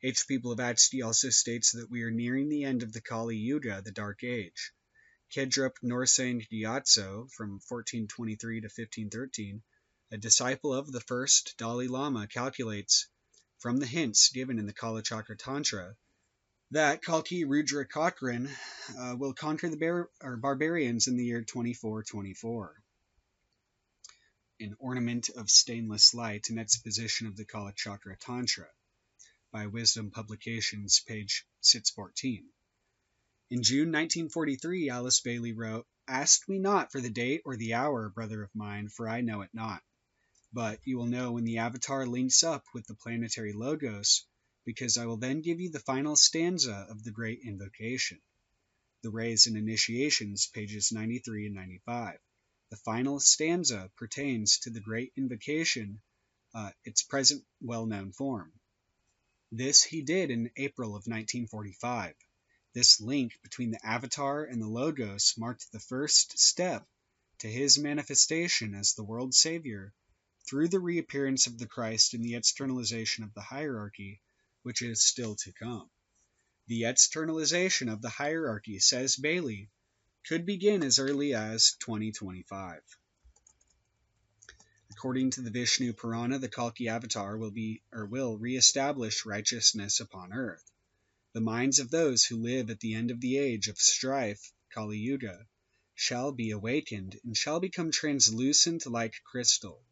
H. P. Blavatsky also states that we are nearing the end of the Kali Yuga, the Dark Age. Kedrup Norsang Gyatso, from 1423 to 1513, a disciple of the first Dalai Lama, calculates, from the hints given in the Kalachakra Tantra, that Kalki Rudra Cochrane will conquer the barbarians in the year 2424. An Ornament of Stainless Light, an exposition of the Kalachakra Tantra, by Wisdom Publications, page 614. In June 1943, Alice Bailey wrote, "Ask me not for the date or the hour, brother of mine, for I know it not. But you will know when the avatar links up with the planetary logos, because I will then give you the final stanza of the great invocation." The Rays and Initiations, pages 93 and 95. The final stanza pertains to the great invocation, its present well-known form. This he did in April of 1945. This link between the avatar and the logos marked the first step to his manifestation as the world's savior through the reappearance of the Christ and the externalization of the hierarchy, which is still to come. The externalization of the hierarchy, says Bailey, could begin as early as 2025. According to the Vishnu Purana, the Kalki avatar will re-establish righteousness upon earth. The minds of those who live at the end of the age of strife, Kali Yuga, shall be awakened and shall become translucent like crystal.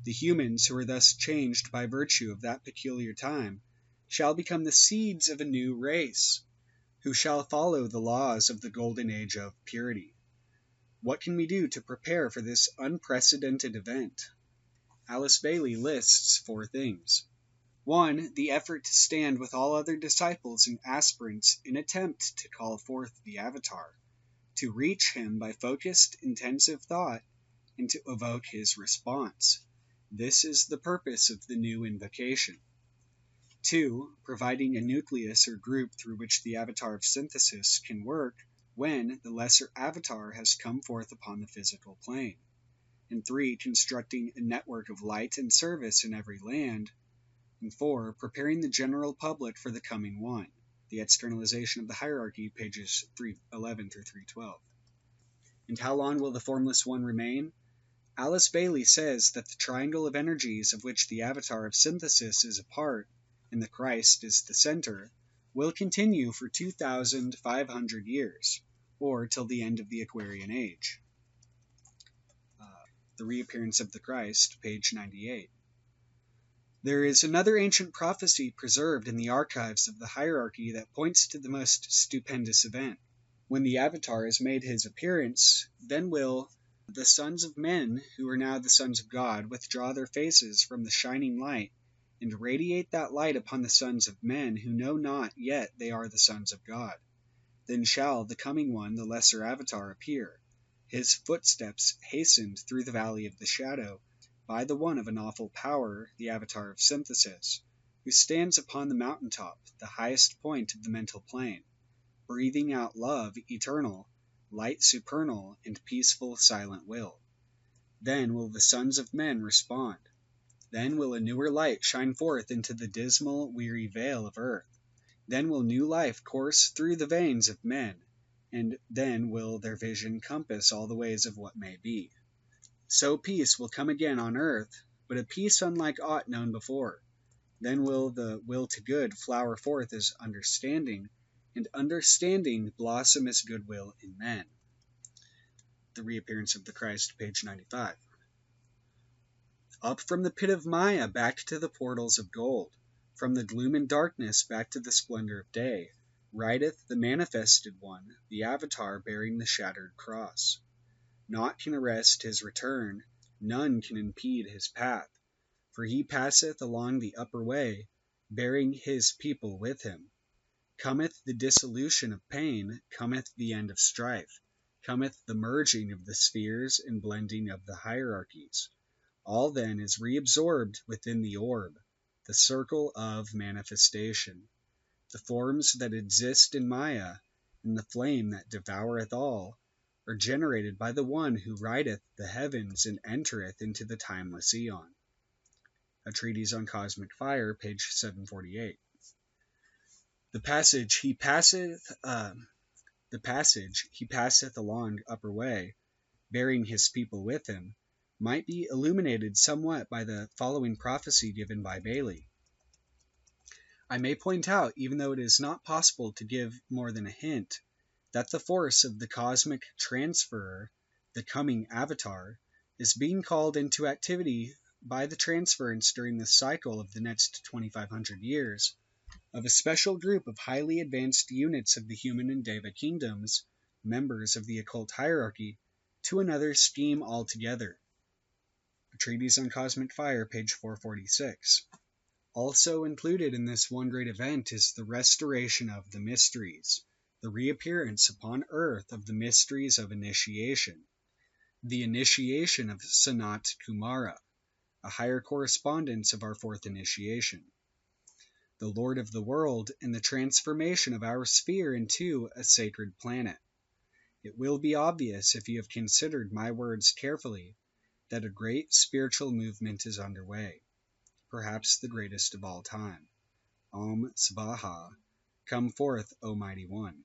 The humans who are thus changed by virtue of that peculiar time shall become the seeds of a new race, who shall follow the laws of the golden age of purity. What can we do to prepare for this unprecedented event? Alice Bailey lists 4 things. 1. The effort to stand with all other disciples and aspirants in attempt to call forth the avatar, to reach him by focused, intensive thought, and to evoke his response. This is the purpose of the new invocation. 2. Providing a nucleus or group through which the avatar of synthesis can work when the lesser avatar has come forth upon the physical plane. And 3. Constructing a network of light and service in every land. And 4. Preparing the general public for the coming one, The Externalization of the Hierarchy, pages 311 through 312. And how long will the Formless One remain? Alice Bailey says that the triangle of energies of which the avatar of synthesis is a part, and the Christ is the center, will continue for 2,500 years, or till the end of the Aquarian Age. The Reappearance of the Christ, page 98. There is another ancient prophecy preserved in the archives of the hierarchy that points to the most stupendous event. When the Avatar has made his appearance, then will the sons of men, who are now the sons of God, withdraw their faces from the shining light, and radiate that light upon the sons of men who know not yet they are the sons of God. Then shall the coming one, the lesser Avatar, appear, his footsteps hastened through the valley of the shadow by the one of an awful power, the Avatar of synthesis, who stands upon the mountaintop, the highest point of the mental plane, breathing out love eternal, light supernal, and peaceful silent will. Then will the sons of men respond. Then will a newer light shine forth into the dismal, weary vale of earth. Then will new life course through the veins of men, and then will their vision compass all the ways of what may be. So peace will come again on earth, but a peace unlike aught known before. Then will the will to good flower forth as understanding, and understanding blossom as goodwill in men. The Reappearance of the Christ, page 95. Up from the pit of Maya back to the portals of gold, from the gloom and darkness back to the splendor of day, rideth the manifested one, the Avatar bearing the shattered cross. Naught can arrest his return, none can impede his path, for he passeth along the upper way, bearing his people with him. Cometh the dissolution of pain, cometh the end of strife, cometh the merging of the spheres and blending of the hierarchies. All then is reabsorbed within the orb, the circle of manifestation. The forms that exist in Maya, and the flame that devoureth all, are generated by the one who rideth the heavens and entereth into the timeless eon. A Treatise on Cosmic Fire, page 748. The passage, he passeth along upper way, bearing his people with him, might be illuminated somewhat by the following prophecy given by Bailey. I may point out, even though it is not possible to give more than a hint, that the force of the cosmic transferer, the coming Avatar, is being called into activity by the transference during the cycle of the next 2,500 years of a special group of highly advanced units of the human and Deva kingdoms, members of the occult hierarchy, to another scheme altogether. A Treatise on Cosmic Fire, page 446. Also included in this one great event is the restoration of the mysteries, the reappearance upon earth of the mysteries of initiation, the initiation of Sanat Kumara, a higher correspondence of our fourth initiation, the Lord of the world, and the transformation of our sphere into a sacred planet. It will be obvious, if you have considered my words carefully, that a great spiritual movement is underway, perhaps the greatest of all time. Om Svaha, come forth, O Mighty One.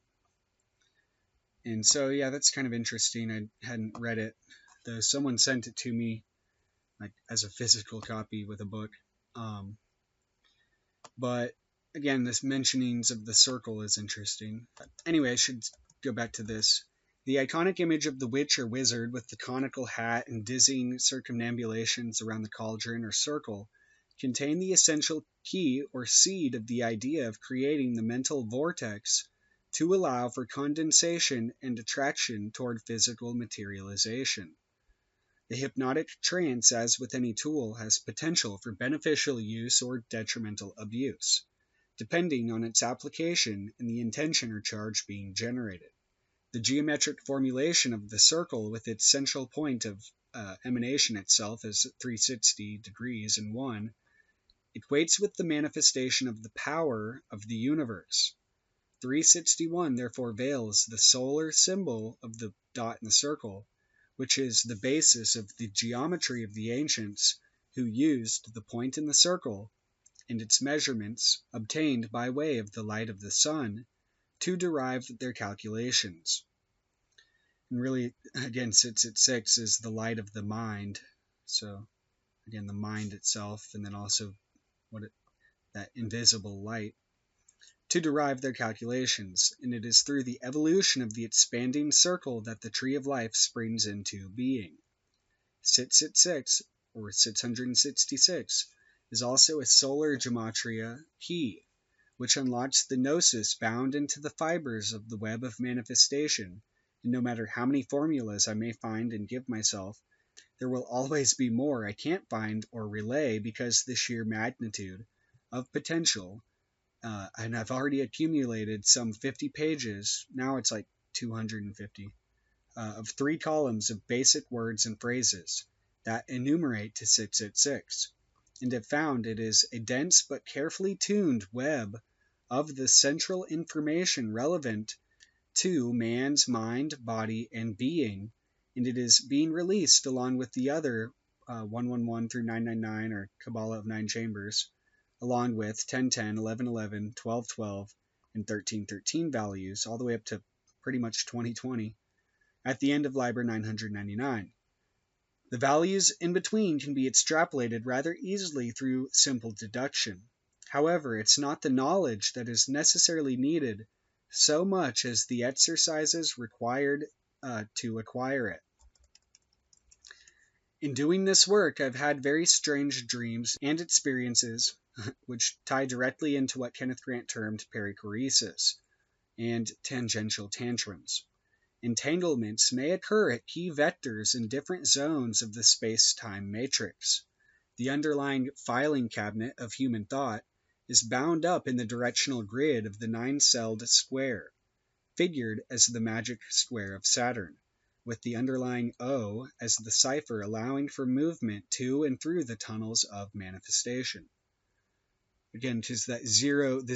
And so, yeah, that's kind of interesting. I hadn't read it, though someone sent it to me like as a physical copy with a book. But again, this mentionings of the circle is interesting. But anyway, I should go back to this. The iconic image of the witch or wizard with the conical hat and dizzying circumambulations around the cauldron or circle contain the essential key or seed of the idea of creating the mental vortex to allow for condensation and attraction toward physical materialization. The hypnotic trance, as with any tool, has potential for beneficial use or detrimental abuse, depending on its application and the intention or charge being generated. The geometric formulation of the circle with its central point of emanation itself as 360 degrees and 1 equates with the manifestation of the power of the universe. 361 therefore veils the solar symbol of the dot in the circle, which is the basis of the geometry of the ancients who used the point in the circle and its measurements obtained by way of the light of the sun to derive their calculations. And really, again, sits at 6 is the light of the mind. So, again, the mind itself, and then also that invisible light, to derive their calculations. And it is through the evolution of the expanding circle that the tree of life springs into being. Sits at 6, or 666, is also a solar gematria key, which unlocks the gnosis bound into the fibers of the web of manifestation. And no matter how many formulas I may find and give myself, there will always be more I can't find or relay because the sheer magnitude of potential, and I've already accumulated some 50 pages, now it's like 250, of 3 columns of basic words and phrases that enumerate to 666, and have found it is a dense but carefully tuned web of the central information relevant to man's mind, body, and being, and it is being released along with the other 111 through 999, or Kabbalah of 9 chambers, along with 1010, 1111, 1212, and 1313 values, all the way up to pretty much 2020, at the end of Liber 999. The values in between can be extrapolated rather easily through simple deduction. However, it's not the knowledge that is necessarily needed so much as the exercises required to acquire it. In doing this work, I've had very strange dreams and experiences which tie directly into what Kenneth Grant termed perichoresis and tangential tantrums. Entanglements may occur at key vectors in different zones of the space-time matrix. The underlying filing cabinet of human thought is bound up in the directional grid of the 9-celled square, figured as the magic square of Saturn, with the underlying O as the cipher allowing for movement to and through the tunnels of manifestation. Again, because the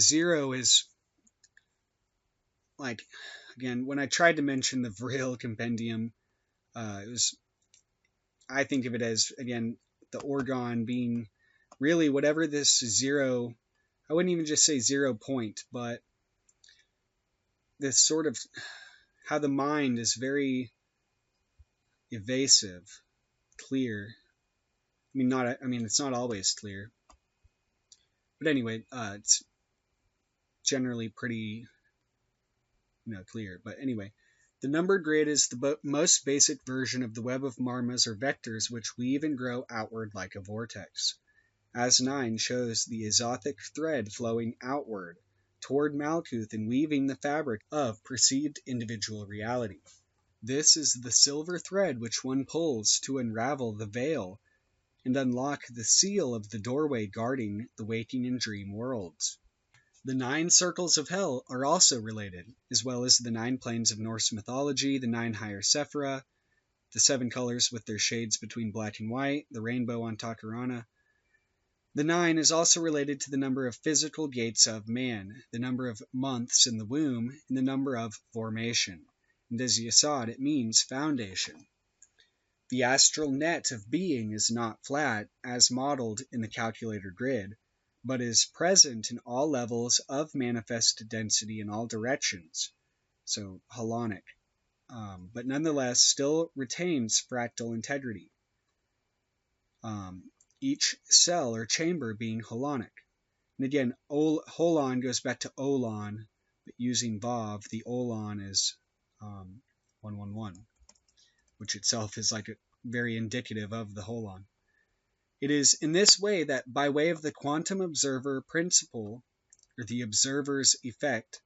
zero is like, again, when I tried to mention the Vril compendium, I think of it as, again, the orgon being really whatever this zero, I wouldn't even just say 0 point, but this sort of how the mind is very evasive, clear. It's not always clear. But anyway, it's generally pretty, clear. But anyway, the numbered grid is the most basic version of the web of marmas or vectors which weave and grow outward like a vortex. As 9 shows the exothic thread flowing outward toward Malkuth and weaving the fabric of perceived individual reality. This is the silver thread which one pulls to unravel the veil and unlock the seal of the doorway guarding the waking and dream worlds. The 9 circles of hell are also related, as well as the 9 planes of Norse mythology, the 9 higher Sephira, the 7 colors with their shades between black and white, the rainbow on Takarana. The 9 is also related to the number of physical gates of man, the number of months in the womb, and the number of formation. And as Yesod, it means foundation. The astral net of being is not flat, as modeled in the calculator grid, but is present in all levels of manifest density in all directions, so holonic, but nonetheless still retains fractal integrity, each cell or chamber being holonic. And again, holon goes back to olon, but using Vav, the olon is 111, which itself is like very indicative of the holon. It is in this way that, by way of the quantum observer principle, or the observer's effect,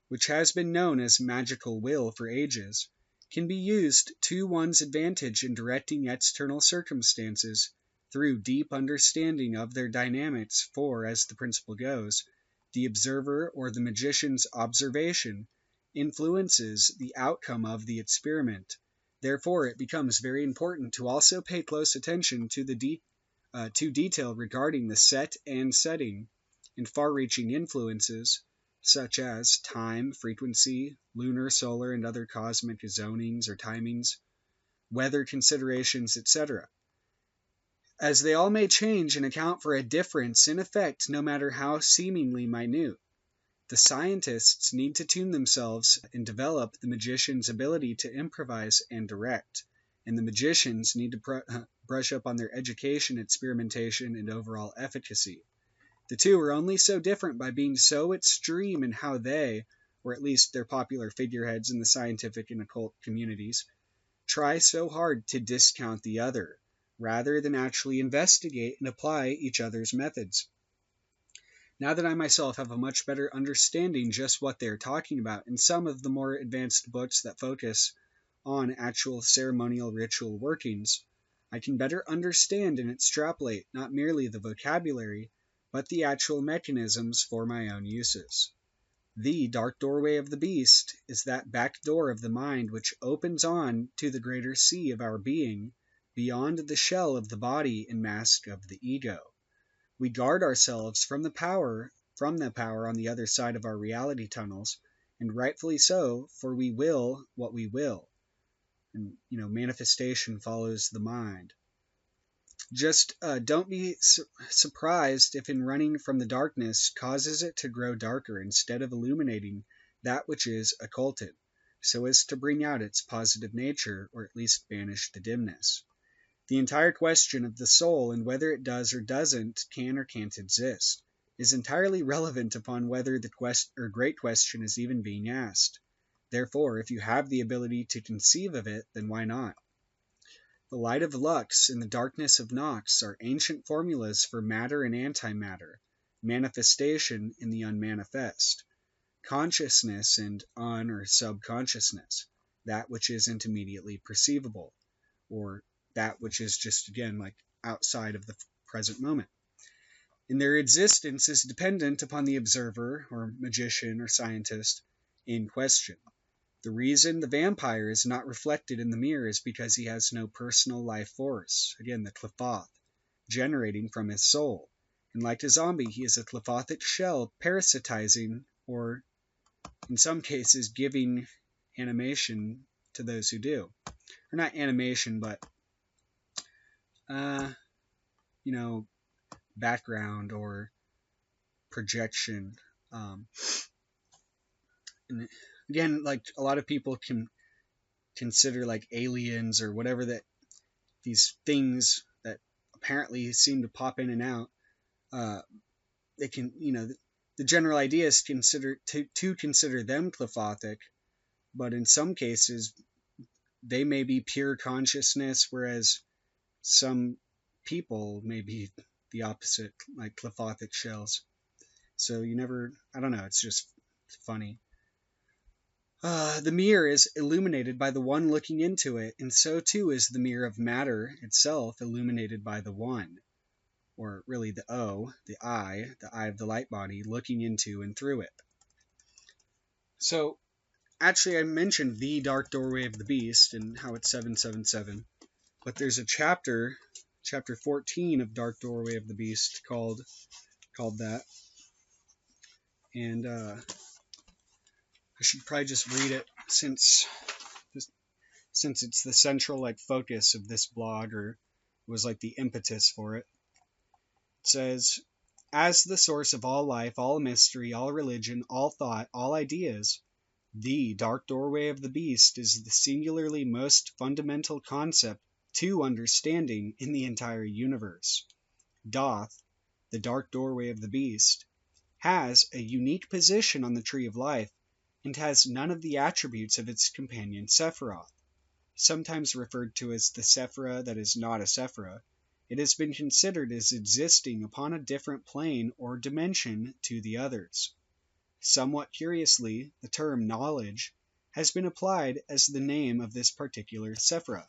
which has been known as magical will for ages, can be used to one's advantage in directing external circumstances through deep understanding of their dynamics, for, as the principle goes, the observer or the magician's observation influences the outcome of the experiment. Therefore, it becomes very important to also pay close attention to detail regarding the set and setting and far-reaching influences such as time, frequency, lunar, solar, and other cosmic zonings or timings, weather considerations, etc. as they all may change and account for a difference in effect no matter how seemingly minute. The scientists need to tune themselves and develop the magician's ability to improvise and direct, and the magicians need to brush up on their education, experimentation, and overall efficacy. The two are only so different by being so extreme in how they, or at least their popular figureheads in the scientific and occult communities, try so hard to discount the other, rather than actually investigate and apply each other's methods. Now that I myself have a much better understanding just what they are talking about in some of the more advanced books that focus on actual ceremonial ritual workings, I can better understand and extrapolate not merely the vocabulary, but the actual mechanisms for my own uses. The dark doorway of the beast is that back door of the mind which opens on to the greater sea of our being, beyond the shell of the body and mask of the ego. We guard ourselves from the power on the other side of our reality tunnels, and rightfully so, for we will what we will. And, manifestation follows the mind. Just don't be surprised if in running from the darkness causes it to grow darker instead of illuminating that which is occulted, so as to bring out its positive nature, or at least banish the dimness. The entire question of the soul and whether it does or doesn't, can or can't exist, is entirely relevant upon whether the great question is even being asked. Therefore, if you have the ability to conceive of it, then why not? The light of Lux and the darkness of Nox are ancient formulas for matter and antimatter, manifestation and the unmanifest, consciousness and un- or subconsciousness, that which isn't immediately perceivable, or that which is just, again, like outside of the present moment. And their existence is dependent upon the observer, or magician, or scientist in question. The reason the vampire is not reflected in the mirror is because he has no personal life force, again, the Qliphoth, generating from his soul. And like a zombie, he is a Qliphothic shell parasitizing, or in some cases, giving animation to those who do. Or not animation, but background or projection. And again, like a lot of people can consider like aliens or whatever, that these things that apparently seem to pop in and out. They can, the general idea is to consider them Qliphothic, but in some cases they may be pure consciousness, whereas some people may be the opposite, like Qliphothic shells. So I don't know, it's just funny. The mirror is illuminated by the one looking into it, and so too is the mirror of matter itself illuminated by the one, or really the O, the eye of the light body looking into and through it. So, actually I mentioned the dark doorway of the beast and how it's 777, but there's a chapter 14 of Dark Doorway of the Beast called that, and I should probably just read it since it's the central focus of this blog, or was the impetus for it. It says, as the source of all life, all mystery, all religion, all thought, all ideas, the dark doorway of the beast is the singularly most fundamental concept to understanding in the entire universe. Doth, the dark doorway of the beast, has a unique position on the tree of life, and has none of the attributes of its companion Sephiroth. Sometimes referred to as the Sephira that is not a Sephira, it has been considered as existing upon a different plane or dimension to the others. Somewhat curiously, the term knowledge has been applied as the name of this particular Sephira.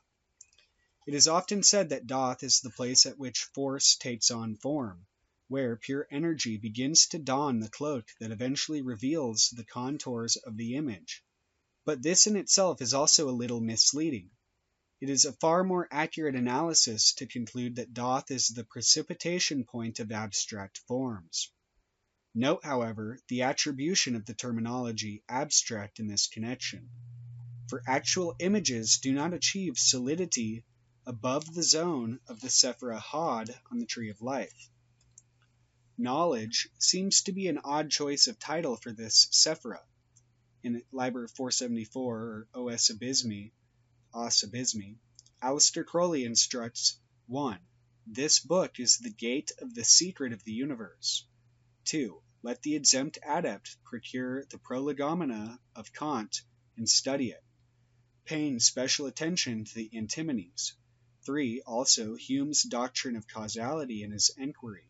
It is often said that Doth is the place at which force takes on form, where pure energy begins to don the cloak that eventually reveals the contours of the image. But this in itself is also a little misleading. It is a far more accurate analysis to conclude that Doth is the precipitation point of abstract forms. Note, however, the attribution of the terminology abstract in this connection. For actual images do not achieve solidity above the zone of the Sephira Had on the Tree of Life. Knowledge seems to be an odd choice of title for this Sephira. In Liber 474, or Os Abysmi, Aleister Crowley instructs 1. This book is the gate of the secret of the universe. 2. Let the exempt adept procure the Prolegomena of Kant and study it, paying special attention to the Antinomies. 3. Also Hume's doctrine of causality and his enquiry.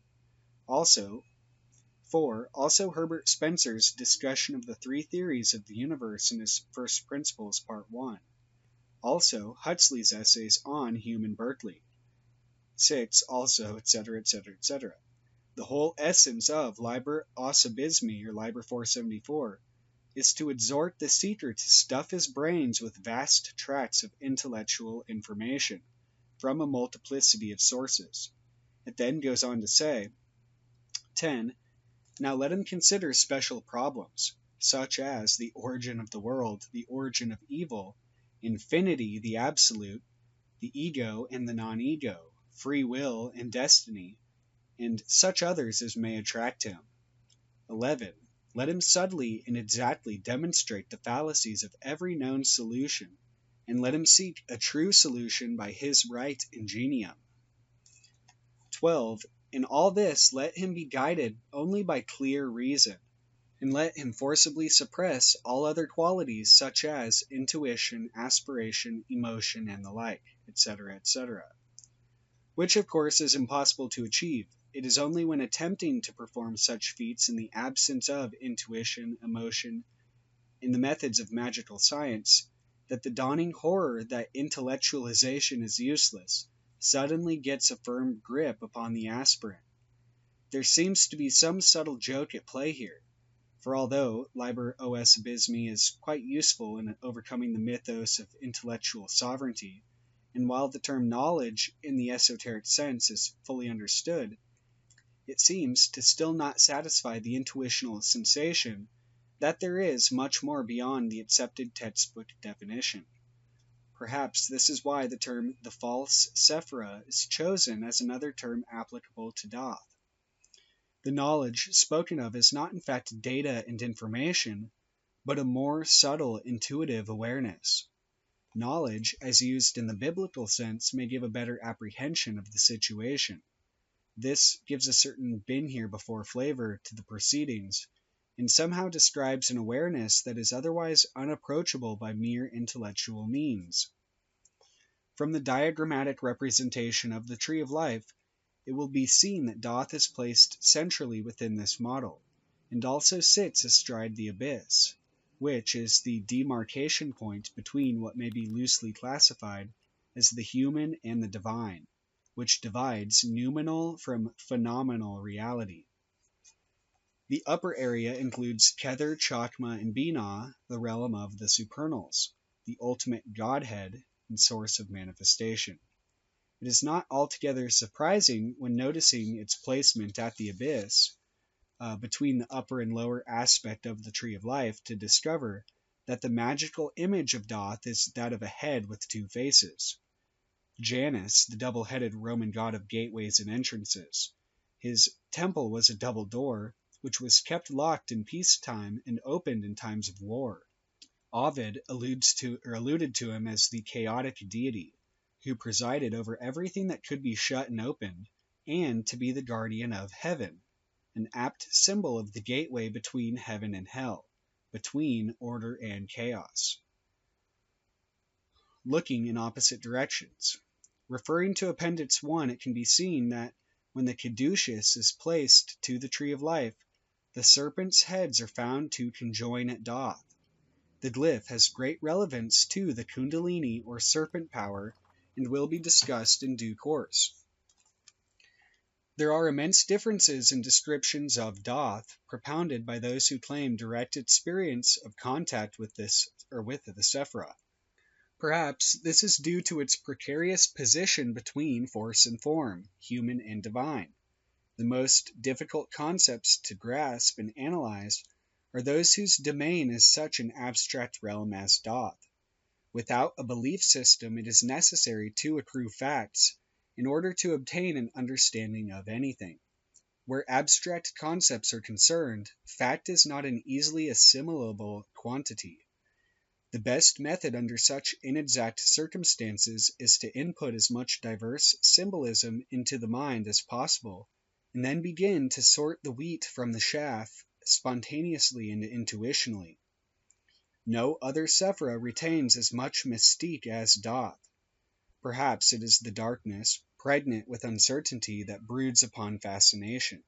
4. Also Herbert Spencer's discussion of the three theories of the universe in his First Principles, Part 1. Also Huxley's essays on Hume and Berkeley. 6. Also, etc., etc., etc. The whole essence of Liber Os Abysmi, or Liber 474, is to exhort the seeker to stuff his brains with vast tracts of intellectual information from a multiplicity of sources. It then goes on to say, 10. Now let him consider special problems, such as the origin of the world, the origin of evil, infinity, the absolute, the ego and the non-ego, free will and destiny, and such others as may attract him. 11. Let him subtly and exactly demonstrate the fallacies of every known solution, and let him seek a true solution by his right ingenium. 12. In all this let him be guided only by clear reason, and let him forcibly suppress all other qualities such as intuition, aspiration, emotion, and the like, etc., etc. Which of course is impossible to achieve. It is only when attempting to perform such feats in the absence of intuition, emotion, in the methods of magical science, that the dawning horror that intellectualization is useless suddenly gets a firm grip upon the aspirant. There seems to be some subtle joke at play here, for although Liber Os Abysmi is quite useful in overcoming the mythos of intellectual sovereignty, and while the term knowledge in the esoteric sense is fully understood, it seems to still not satisfy the intuitional sensation that there is much more beyond the accepted textbook definition. Perhaps this is why the term the false Sephira is chosen as another term applicable to Thoth. The knowledge spoken of is not in fact data and information, but a more subtle intuitive awareness. Knowledge, as used in the biblical sense, may give a better apprehension of the situation. This gives a certain been here before flavor to the proceedings, and somehow describes an awareness that is otherwise unapproachable by mere intellectual means. From the diagrammatic representation of the Tree of Life, it will be seen that Thoth is placed centrally within this model, and also sits astride the abyss, which is the demarcation point between what may be loosely classified as the human and the divine, which divides noumenal from phenomenal reality. The upper area includes Kether, Chakma, and Binah, the realm of the supernals, the ultimate Godhead and source of manifestation. It is not altogether surprising when noticing its placement at the abyss, between the upper and lower aspect of the Tree of Life, to discover that the magical image of Thoth is that of a head with two faces. Janus, the double-headed Roman god of gateways and entrances. His temple was a double door, which was kept locked in peacetime and opened in times of war. Ovid alluded to him as the chaotic deity, who presided over everything that could be shut and opened, and to be the guardian of heaven, an apt symbol of the gateway between heaven and hell, between order and chaos. Looking in opposite directions. Referring to Appendix 1, it can be seen that when the caduceus is placed to the Tree of Life, the serpent's heads are found to conjoin at Thoth. The glyph has great relevance to the Kundalini or serpent power and will be discussed in due course. There are immense differences in descriptions of Thoth propounded by those who claim direct experience of contact with this or with the Sephira. Perhaps this is due to its precarious position between force and form, human and divine. The most difficult concepts to grasp and analyze are those whose domain is such an abstract realm as Thoth. Without a belief system, it is necessary to accrue facts in order to obtain an understanding of anything. Where abstract concepts are concerned, fact is not an easily assimilable quantity. The best method under such inexact circumstances is to input as much diverse symbolism into the mind as possible, and then begin to sort the wheat from the chaff spontaneously and intuitionally. No other sephra retains as much mystique as doth. Perhaps it is the darkness, pregnant with uncertainty, that broods upon fascination.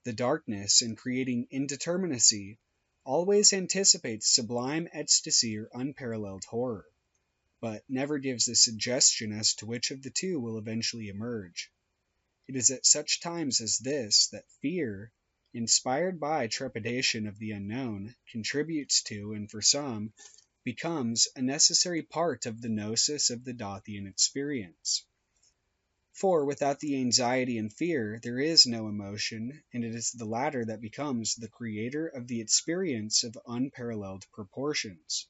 The darkness, in creating indeterminacy, always anticipates sublime ecstasy or unparalleled horror, but never gives a suggestion as to which of the two will eventually emerge. It is at such times as this that fear, inspired by trepidation of the unknown, contributes to, and for some, becomes a necessary part of the gnosis of the Dothian experience. For without the anxiety and fear, there is no emotion, and it is the latter that becomes the creator of the experience of unparalleled proportions.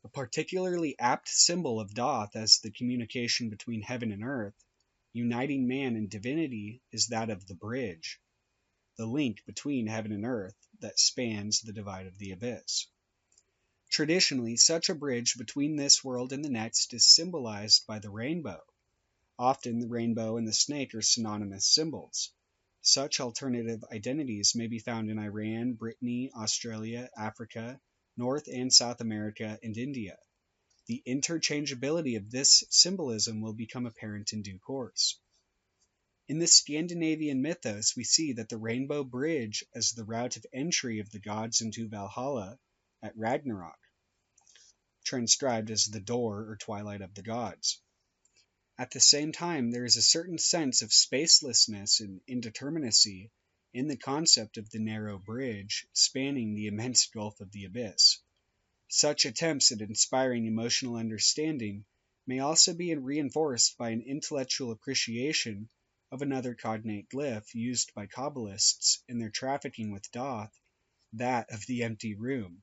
A particularly apt symbol of Thoth as the communication between heaven and earth, uniting man and divinity, is that of the bridge, the link between heaven and earth that spans the divide of the abyss. Traditionally, such a bridge between this world and the next is symbolized by the rainbow. Often the rainbow and the snake are synonymous symbols. Such alternative identities may be found in Iran, Brittany, Australia, Africa, North and South America, and India. The interchangeability of this symbolism will become apparent in due course. In the Scandinavian mythos, we see that the rainbow bridge as the route of entry of the gods into Valhalla at Ragnarok, transcribed as the door or twilight of the gods. At the same time, there is a certain sense of spacelessness and indeterminacy in the concept of the narrow bridge spanning the immense gulf of the abyss. Such attempts at inspiring emotional understanding may also be reinforced by an intellectual appreciation of another cognate glyph used by Kabbalists in their trafficking with Thoth, that of the empty room.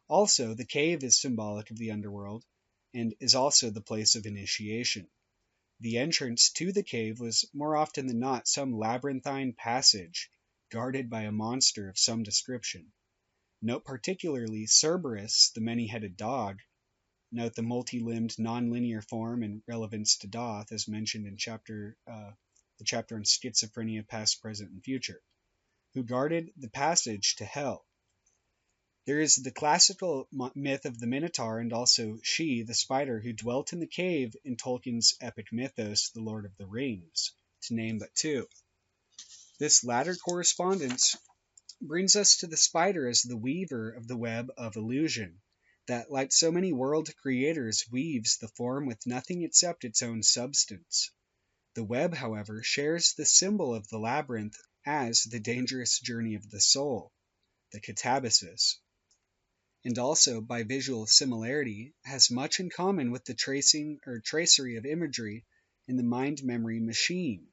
Also, the cave is symbolic of the underworld and is also the place of initiation. The entrance to the cave was more often than not some labyrinthine passage guarded by a monster of some description. Note particularly Cerberus, the many-headed dog. Note the multi-limbed non-linear form and relevance to Thoth as mentioned in the chapter on schizophrenia, past, present, and future, who guarded the passage to hell. There is the classical myth of the Minotaur and also She, the spider, who dwelt in the cave in Tolkien's epic mythos, The Lord of the Rings, to name but two. This latter correspondence brings us to the spider as the weaver of the web of illusion, that, like so many world creators, weaves the form with nothing except its own substance. The web, however, shares the symbol of the labyrinth as the dangerous journey of the soul, the catabasis, and also, by visual similarity, has much in common with the tracing or tracery of imagery in the mind-memory machine.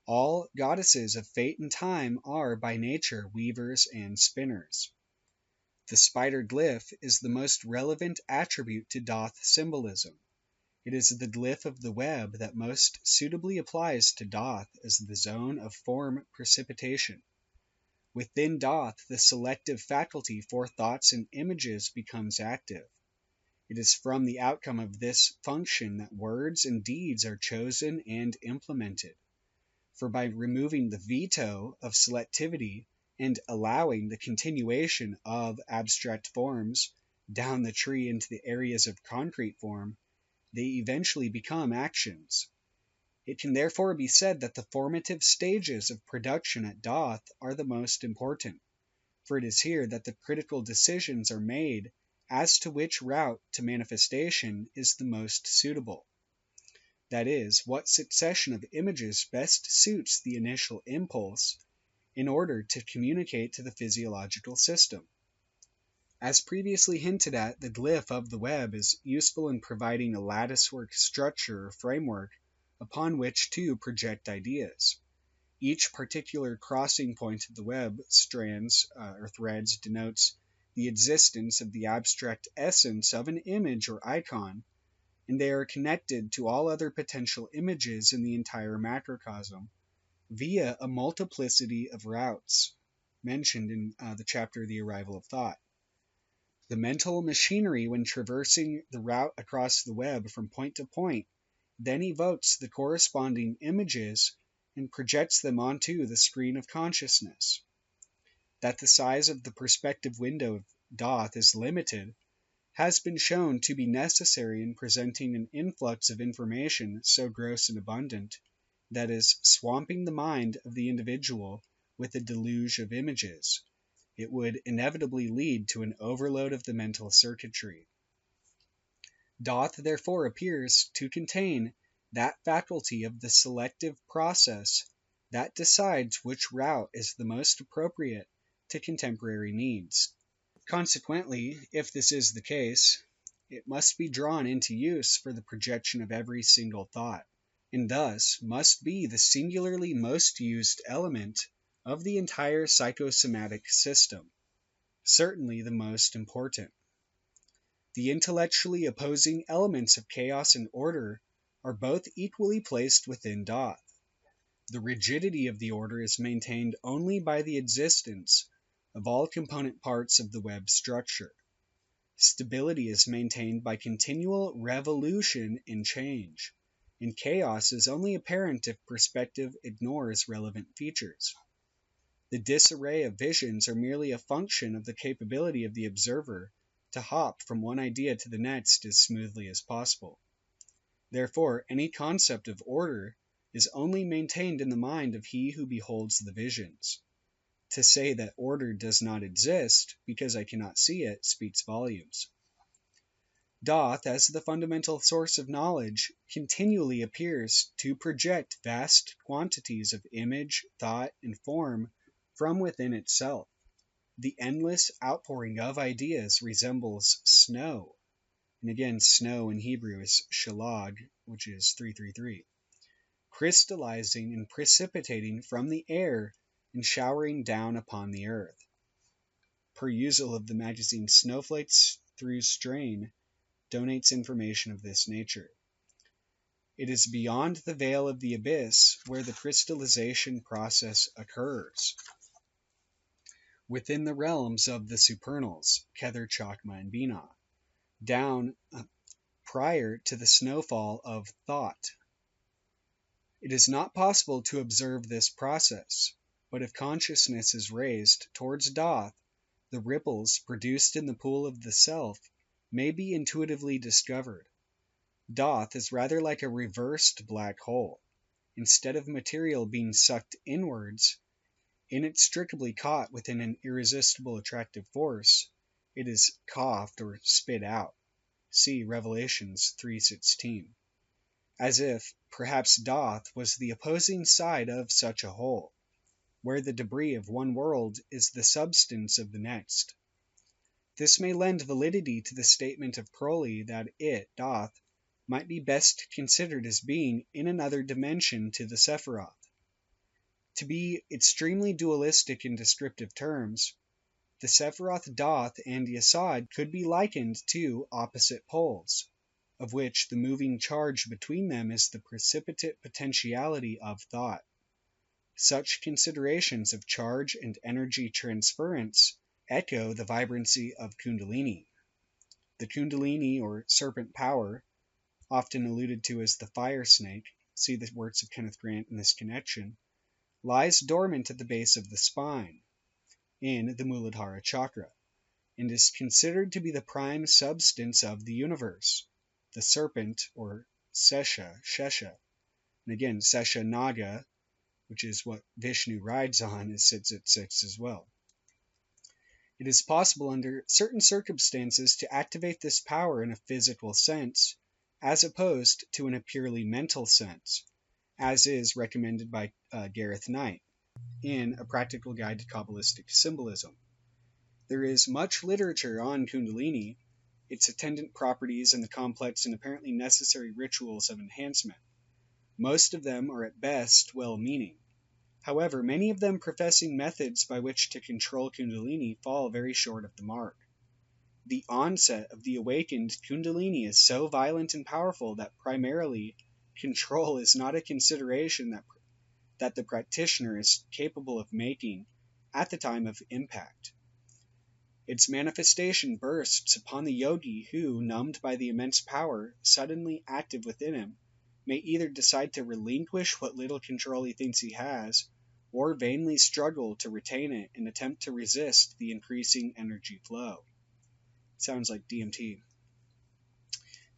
All goddesses of fate and time are, by nature, weavers and spinners. The spider glyph is the most relevant attribute to Thoth symbolism. It is the glyph of the web that most suitably applies to Thoth as the zone of form precipitation. Within Thoth, the selective faculty for thoughts and images becomes active. It is from the outcome of this function that words and deeds are chosen and implemented. For by removing the veto of selectivity and allowing the continuation of abstract forms down the tree into the areas of concrete form, they eventually become actions. It can therefore be said that the formative stages of production at Thoth are the most important, for it is here that the critical decisions are made as to which route to manifestation is the most suitable. That is, what succession of images best suits the initial impulse in order to communicate to the physiological system. As previously hinted at, the glyph of the web is useful in providing a latticework structure or framework upon which to project ideas. Each particular crossing point of the web strands or threads denotes the existence of the abstract essence of an image or icon, and they are connected to all other potential images in the entire macrocosm via a multiplicity of routes, mentioned in the chapter The Arrival of Thought. The mental machinery, when traversing the route across the web from point to point, then evokes the corresponding images and projects them onto the screen of consciousness. That the size of the perspective window of Thoth is limited has been shown to be necessary in presenting an influx of information so gross and abundant that is swamping the mind of the individual with a deluge of images. It would inevitably lead to an overload of the mental circuitry. Thoth therefore appears to contain that faculty of the selective process that decides which route is the most appropriate to contemporary needs. Consequently, if this is the case, it must be drawn into use for the projection of every single thought, and thus must be the singularly most used element of the entire psychosomatic system, certainly the most important. The intellectually opposing elements of chaos and order are both equally placed within Thoth. The rigidity of the order is maintained only by the existence of all component parts of the web structure. Stability is maintained by continual revolution and change, and chaos is only apparent if perspective ignores relevant features. The disarray of visions are merely a function of the capability of the observer to hop from one idea to the next as smoothly as possible. Therefore, any concept of order is only maintained in the mind of he who beholds the visions. To say that order does not exist because I cannot see it speaks volumes. Thoth, as the fundamental source of knowledge, continually appears to project vast quantities of image, thought, and form from within itself. The endless outpouring of ideas resembles snow, and again, snow in Hebrew is shalag, which is 333, crystallizing and precipitating from the air and showering down upon the earth. Perusal of the magazine Snowflakes Through Strain donates information of this nature. It is beyond the veil of the abyss where the crystallization process occurs. Within the realms of the supernals, Kether, Chakma, and Binah, down prior to the snowfall of thought. It is not possible to observe this process, but if consciousness is raised towards Thoth, the ripples produced in the pool of the self may be intuitively discovered. Thoth is rather like a reversed black hole. Instead of material being sucked inwards, inextricably caught within an irresistible attractive force, it is coughed or spit out. See Revelations 3:16. As if, perhaps, Thoth was the opposing side of such a whole, where the debris of one world is the substance of the next. This may lend validity to the statement of Crowley that it, Thoth, might be best considered as being in another dimension to the Sephiroth. To be extremely dualistic in descriptive terms, the Sephiroth Thoth and Yesod could be likened to opposite poles, of which the moving charge between them is the precipitate potentiality of thought. Such considerations of charge and energy transference echo the vibrancy of Kundalini. The Kundalini, or serpent power, often alluded to as the fire snake, see the works of Kenneth Grant in this connection, lies dormant at the base of the spine, in the Muladhara chakra, and is considered to be the prime substance of the universe. The serpent, or Shesha, and again, Sesha Naga, which is what Vishnu rides on, sits at 6 as well. It is possible under certain circumstances to activate this power in a physical sense, as opposed to in a purely mental sense, as is recommended by Gareth Knight in A Practical Guide to Kabbalistic Symbolism. There is much literature on Kundalini, its attendant properties, and the complex and apparently necessary rituals of enhancement. Most of them are at best well-meaning. However, many of them professing methods by which to control Kundalini fall very short of the mark. The onset of the awakened Kundalini is so violent and powerful that primarily control is not a consideration that the practitioner is capable of making at the time of impact. Its manifestation bursts upon the yogi who, numbed by the immense power suddenly active within him, may either decide to relinquish what little control he thinks he has, or vainly struggle to retain it and attempt to resist the increasing energy flow. Sounds like DMT.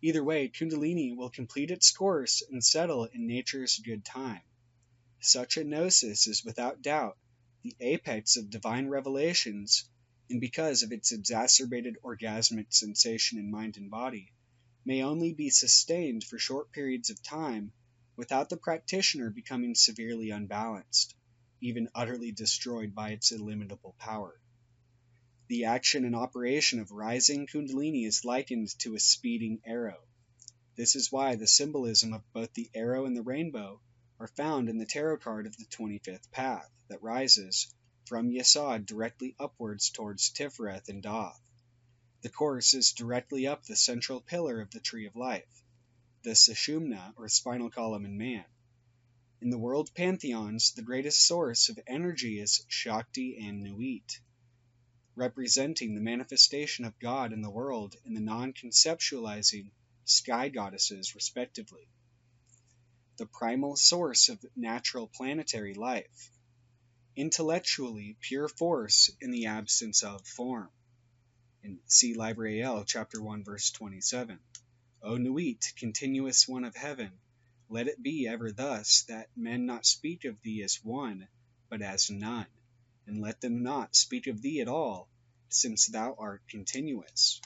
Either way, Kundalini will complete its course and settle in nature's good time. Such a gnosis is without doubt the apex of divine revelations, and because of its exacerbated orgasmic sensation in mind and body, may only be sustained for short periods of time without the practitioner becoming severely unbalanced, even utterly destroyed by its illimitable power. The action and operation of rising Kundalini is likened to a speeding arrow. This is why the symbolism of both the arrow and the rainbow are found in the tarot card of the 25th path that rises from Yesod directly upwards towards Tiferet and Doth. The course is directly up the central pillar of the Tree of Life, the Sushumna or spinal column in man. In the world pantheons, the greatest source of energy is Shakti and Nuit, representing the manifestation of God in the world and the non-conceptualizing sky goddesses, respectively. The primal source of natural planetary life. Intellectually pure force in the absence of form. In see Library L, chapter 1, verse 27. O Nuit, continuous one of heaven, let it be ever thus, that men not speak of thee as one, but as none, and let them not speak of thee at all, since thou art continuous.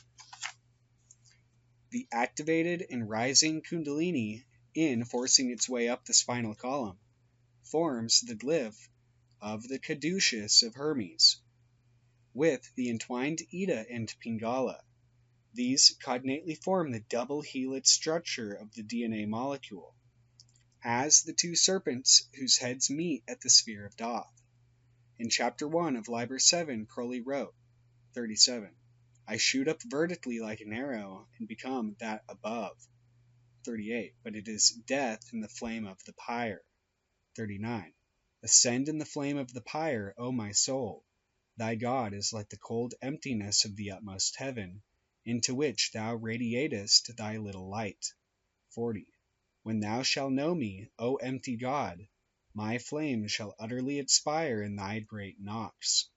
The activated and rising Kundalini, in forcing its way up the spinal column, forms the glyph of the caduceus of Hermes, with the entwined Ida and Pingala. These cognately form the double helix structure of the DNA molecule, as the two serpents whose heads meet at the sphere of Doth. In chapter 1 of Liber 7, Crowley wrote, 37, I shoot up vertically like an arrow and become that above. 38, but it is death in the flame of the pyre. 39, ascend in the flame of the pyre, O my soul. Thy God is like the cold emptiness of the utmost heaven, into which thou radiatest thy little light. 40. When thou shalt know me, O empty God, my flame shall utterly expire in thy great Nox.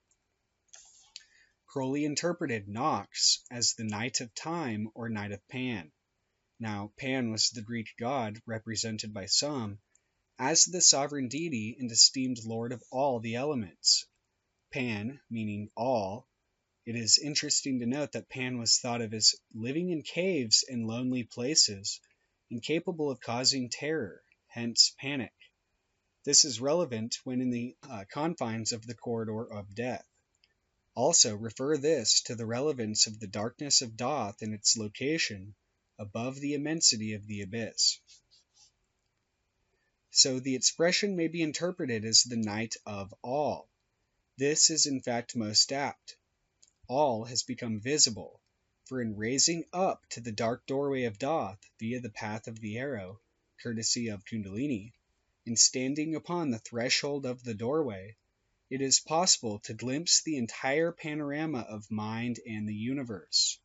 Crowley interpreted Nox as the night of time or night of Pan. Now, Pan was the Greek god represented by some as the sovereign deity and esteemed lord of all the elements. Pan, meaning all, it is interesting to note that Pan was thought of as living in caves and lonely places, incapable of causing terror, hence panic. This is relevant when in the confines of the corridor of death. Also, refer this to the relevance of the darkness of Doth and its location above the immensity of the abyss. So the expression may be interpreted as the night of all. This is in fact most apt. All has become visible, for in raising up to the dark doorway of Doth via the path of the arrow, courtesy of Kundalini, and standing upon the threshold of the doorway, it is possible to glimpse the entire panorama of mind and the universe.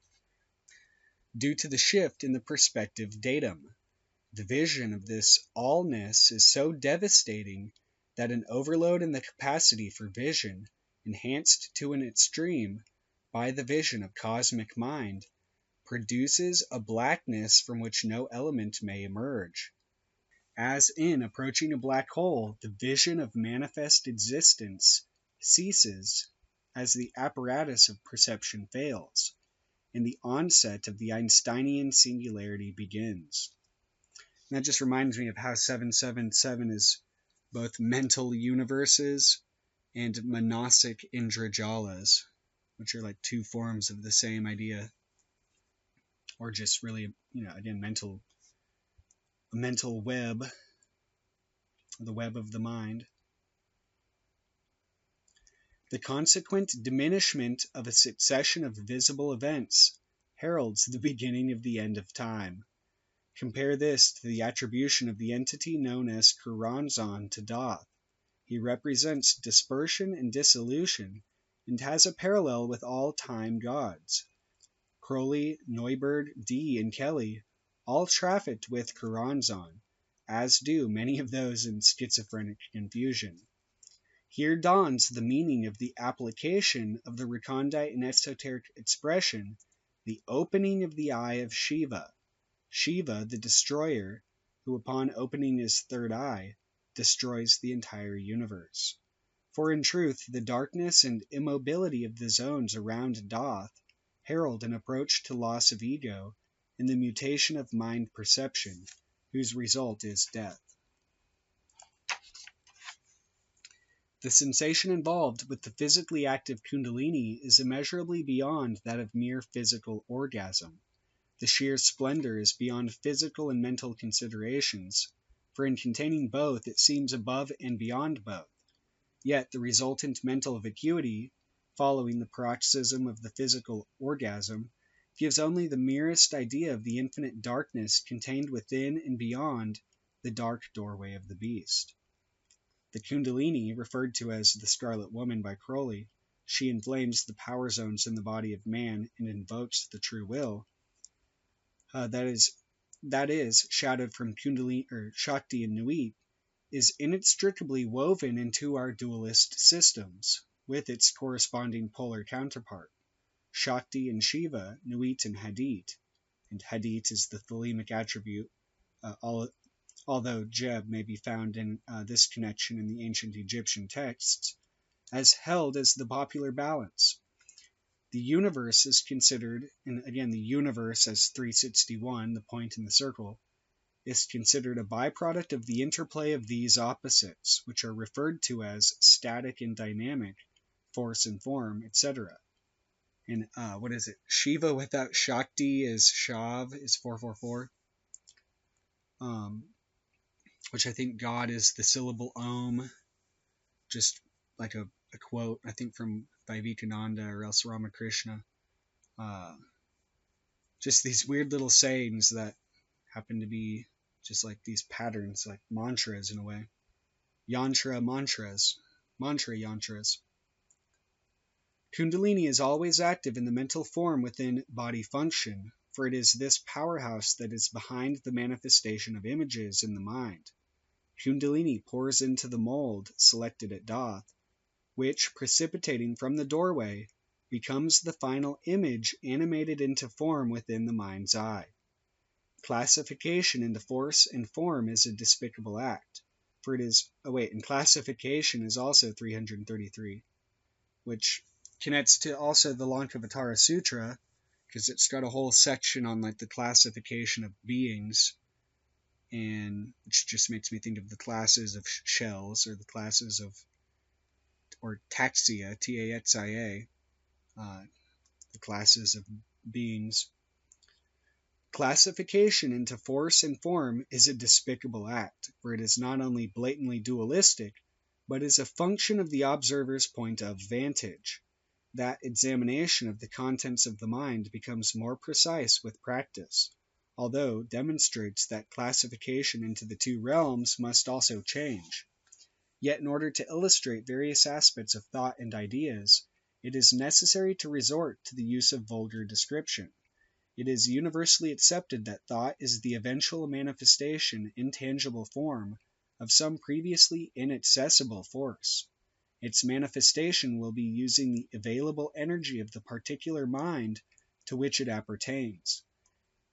Due to the shift in the perspective datum, the vision of this allness is so devastating that an overload in the capacity for vision, enhanced to an extreme by the vision of cosmic mind, produces a blackness from which no element may emerge. As in approaching a black hole, the vision of manifest existence ceases as the apparatus of perception fails, and the onset of the Einsteinian singularity begins. And that just reminds me of how 777 is both mental universes and manasic indrajalas, which are like two forms of the same idea, or just really, again, a mental web, the web of the mind. The consequent diminishment of a succession of visible events heralds the beginning of the end of time. Compare this to the attribution of the entity known as Kuranzan to Thoth. He represents dispersion and dissolution, and has a parallel with all time gods. Crowley, Neuberg, Dee, and Kelly all trafficked with Kuranzan, as do many of those in schizophrenic confusion. Here dawns the meaning of the application of the recondite and esoteric expression, the opening of the eye of Shiva. Shiva, the destroyer, who upon opening his third eye, destroys the entire universe. For in truth, the darkness and immobility of the zones around Thoth herald an approach to loss of ego and the mutation of mind perception, whose result is death. The sensation involved with the physically active Kundalini is immeasurably beyond that of mere physical orgasm. The sheer splendor is beyond physical and mental considerations, for in containing both it seems above and beyond both. Yet the resultant mental vacuity, following the paroxysm of the physical orgasm, gives only the merest idea of the infinite darkness contained within and beyond the dark doorway of the beast. The Kundalini, referred to as the Scarlet Woman by Crowley, she inflames the power zones in the body of man and invokes the true will. That is shadowed from Kundalini or Shakti and Nuit, is inextricably woven into our dualist systems, with its corresponding polar counterpart, Shakti and Shiva, Nuit and Hadit, and Hadit is the thelemic attribute, although Jeb may be found in this connection in the ancient Egyptian texts, as held as the popular balance. The universe is considered, and again the universe as 361, the point in the circle, is considered a byproduct of the interplay of these opposites, which are referred to as static and dynamic, force and form, etc. And what is it? Shiva without Shakti is Shav, is 444. Which I think God is the syllable Om, just like a quote, I think from Vivekananda or else Ramakrishna. Just these weird little sayings that happen to be just like these patterns, like mantras in a way. Yantra mantras. Mantra yantras. Kundalini is always active in the mental form within body function, for it is this powerhouse that is behind the manifestation of images in the mind. Kundalini pours into the mold selected at Thoth, which, precipitating from the doorway, becomes the final image animated into form within the mind's eye. Classification into force and form is a despicable act, for it is, and classification is also 333, which connects to also the Lankavatara Sutra, because it's got a whole section on like the classification of beings, and which just makes me think of the classes of shells, or the classes of, or taxia, Taxia, the classes of beings. Classification into force and form is a despicable act, for it is not only blatantly dualistic, but is a function of the observer's point of vantage. That examination of the contents of the mind becomes more precise with practice, although demonstrates that classification into the two realms must also change. Yet in order to illustrate various aspects of thought and ideas, it is necessary to resort to the use of vulgar description. It is universally accepted that thought is the eventual manifestation in tangible form of some previously inaccessible force. Its manifestation will be using the available energy of the particular mind to which it appertains.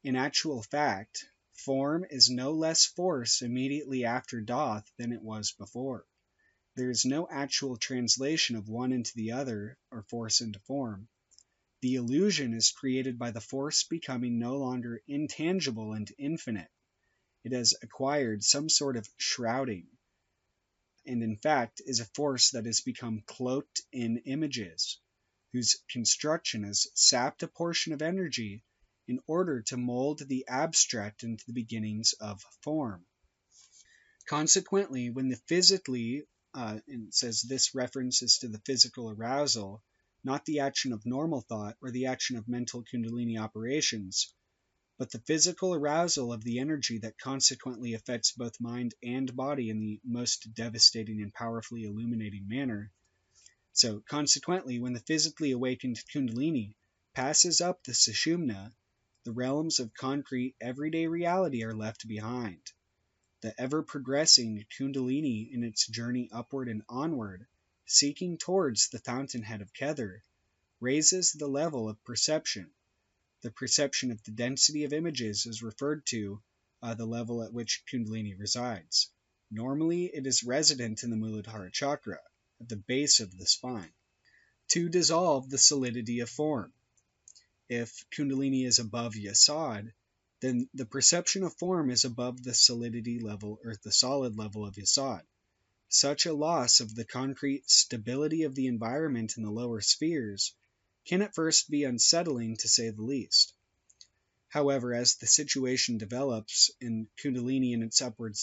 In actual fact, form is no less force immediately after Thoth than it was before. There is no actual translation of one into the other, or force into form. The illusion is created by the force becoming no longer intangible and infinite. It has acquired some sort of shrouding, and in fact is a force that has become cloaked in images, whose construction has sapped a portion of energy in order to mold the abstract into the beginnings of form. Consequently, when the physically and it says this reference is to the physical arousal, not the action of normal thought or the action of mental kundalini operations, but the physical arousal of the energy that consequently affects both mind and body in the most devastating and powerfully illuminating manner. So, consequently, when the physically awakened kundalini passes up the sushumna, the realms of concrete everyday reality are left behind. The ever-progressing kundalini in its journey upward and onward, seeking towards the fountainhead of Kether, raises the level of perception. The perception of the density of images is referred to the level at which kundalini resides. Normally, it is resident in the Muladhara chakra, at the base of the spine. To dissolve the solidity of form. If kundalini is above yasad, then the perception of form is above the solidity level or the solid level of yasad. Such a loss of the concrete stability of the environment in the lower spheres can at first be unsettling, to say the least. However, as the situation develops and kundalini in its upward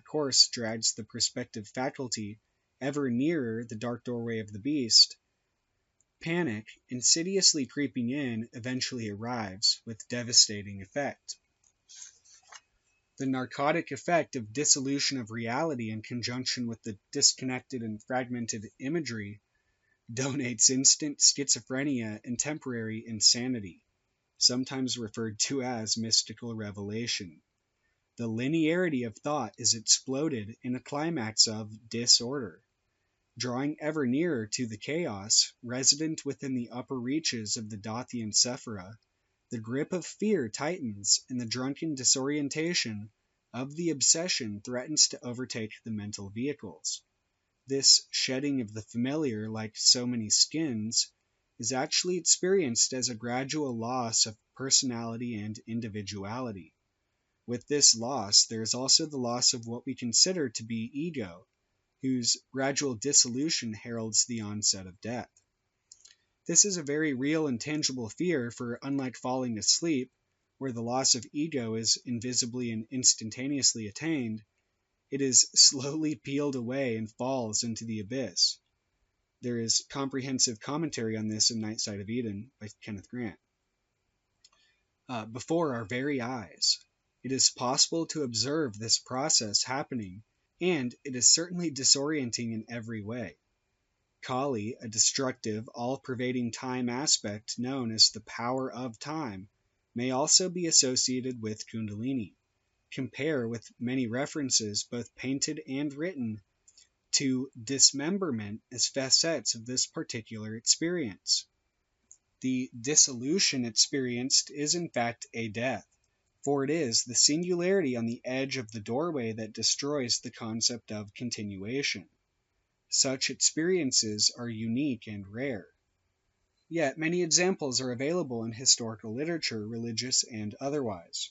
course drags the perspective faculty ever nearer the dark doorway of the beast, panic, insidiously creeping in, eventually arrives with devastating effect. The narcotic effect of dissolution of reality in conjunction with the disconnected and fragmented imagery donates instant schizophrenia and temporary insanity, sometimes referred to as mystical revelation. The linearity of thought is exploded in a climax of disorder, drawing ever nearer to the chaos resident within the upper reaches of the Dhathian Sephira. The grip of fear tightens, and the drunken disorientation of the obsession threatens to overtake the mental vehicles. This shedding of the familiar, like so many skins, is actually experienced as a gradual loss of personality and individuality. With this loss, there is also the loss of what we consider to be ego, whose gradual dissolution heralds the onset of death. This is a very real and tangible fear, for unlike falling asleep, where the loss of ego is invisibly and instantaneously attained, it is slowly peeled away and falls into the abyss. There is comprehensive commentary on this in Night Side of Eden by Kenneth Grant. Before our very eyes, it is possible to observe this process happening, and it is certainly disorienting in every way. Kali, a destructive, all-pervading time aspect known as the power of time, may also be associated with Kundalini. Compare with many references, both painted and written, to dismemberment as facets of this particular experience. The dissolution experienced is in fact a death, for it is the singularity on the edge of the doorway that destroys the concept of continuation. Such experiences are unique and rare. Yet many examples are available in historical literature, religious and otherwise.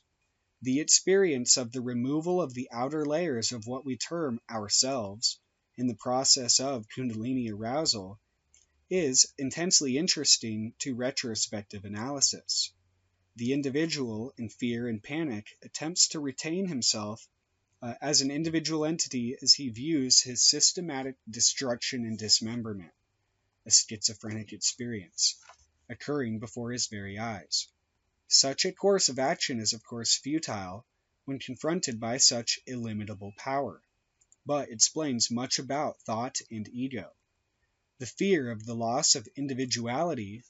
The experience of the removal of the outer layers of what we term ourselves in the process of Kundalini arousal is intensely interesting to retrospective analysis. The individual, in fear and panic, attempts to retain himself as an individual entity as he views his systematic destruction and dismemberment, a schizophrenic experience, occurring before his very eyes. Such a course of action is of course futile when confronted by such illimitable power, but explains much about thought and ego. The fear of the loss of individuality,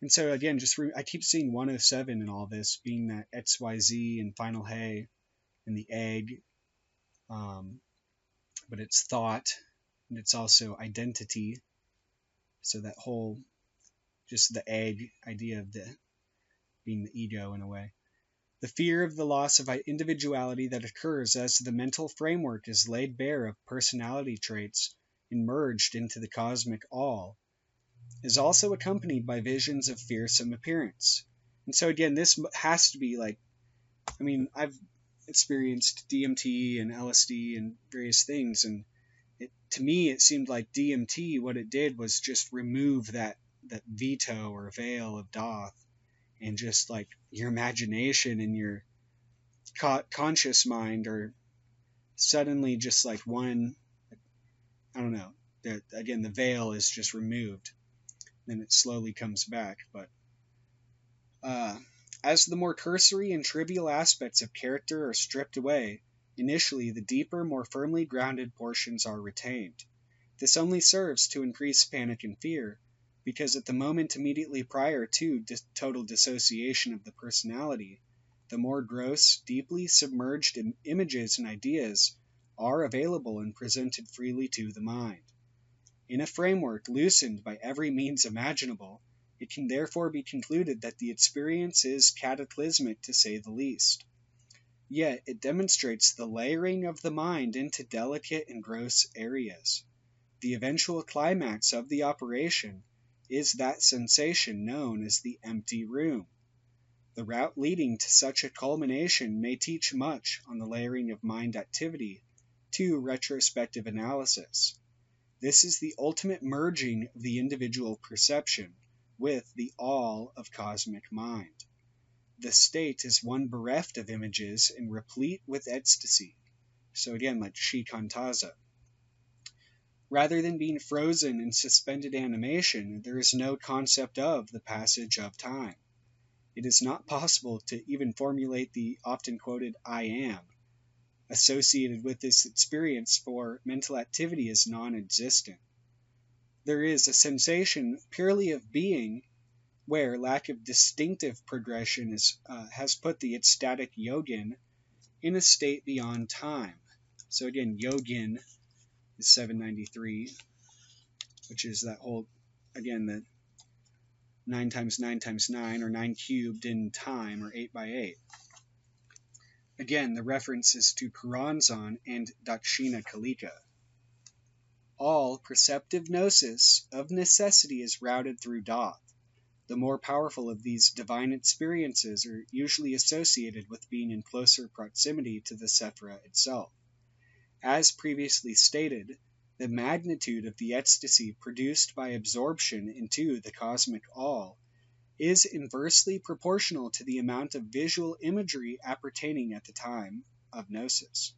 and so again, I keep seeing 107 in all this, being that XYZ and Final Hay and the egg, but it's thought, and it's also identity. So that whole, just the egg idea of being the ego in a way. The fear of the loss of individuality that occurs as the mental framework is laid bare of personality traits and merged into the cosmic all is also accompanied by visions of fearsome appearance. And so again, this has to be like, I've experienced DMT and LSD and various things, and to me it seemed like DMT, what it did was just remove that veto or veil of Doth, and just like your imagination and your conscious mind are suddenly just like one, I don't know. Again, the veil is just removed. Then it slowly comes back. But as the more cursory and trivial aspects of character are stripped away, initially the deeper, more firmly grounded portions are retained. This only serves to increase panic and fear, because at the moment immediately prior to total dissociation of the personality, the more gross, deeply submerged images and ideas are available and presented freely to the mind. In a framework loosened by every means imaginable, it can therefore be concluded that the experience is cataclysmic to say the least. Yet it demonstrates the layering of the mind into delicate and gross areas. The eventual climax of the operation is that sensation known as the empty room. The route leading to such a culmination may teach much on the layering of mind activity to retrospective analysis. This is the ultimate merging of the individual perception with the all of cosmic mind. The state is one bereft of images and replete with ecstasy. So again, like shikantaza. Rather than being frozen in suspended animation, there is no concept of the passage of time. It is not possible to even formulate the often quoted I am associated with this experience, for mental activity is non-existent. There is a sensation purely of being, where lack of distinctive progression has put the ecstatic yogin in a state beyond time. So again, yogin is 793, which is that whole, again, the 9 times 9 times 9, or 9 cubed in time, or 8 by 8. Again, the reference is to Puranzan and Dakshina Kalika. All perceptive gnosis of necessity is routed through Doth. The more powerful of these divine experiences are usually associated with being in closer proximity to the Sephira itself. As previously stated, the magnitude of the ecstasy produced by absorption into the cosmic all is inversely proportional to the amount of visual imagery appertaining at the time of gnosis.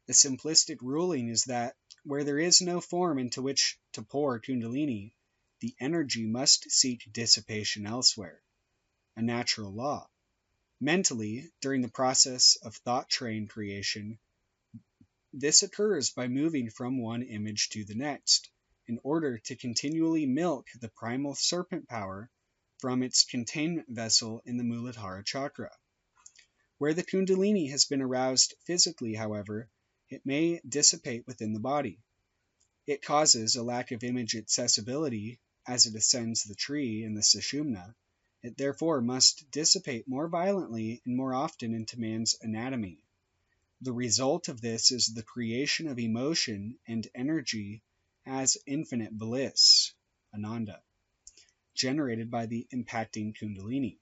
The simplistic ruling is that where there is no form into which to pour Kundalini, the energy must seek dissipation elsewhere, a natural law. Mentally, during the process of thought train creation, this occurs by moving from one image to the next, in order to continually milk the primal serpent power from its containment vessel in the Muladhara chakra. Where the Kundalini has been aroused physically, however, it may dissipate within the body. It causes a lack of image accessibility as it ascends the tree in the Sushumna. It therefore must dissipate more violently and more often into man's anatomy. The result of this is the creation of emotion and energy as infinite bliss, Ananda, generated by the impacting Kundalini.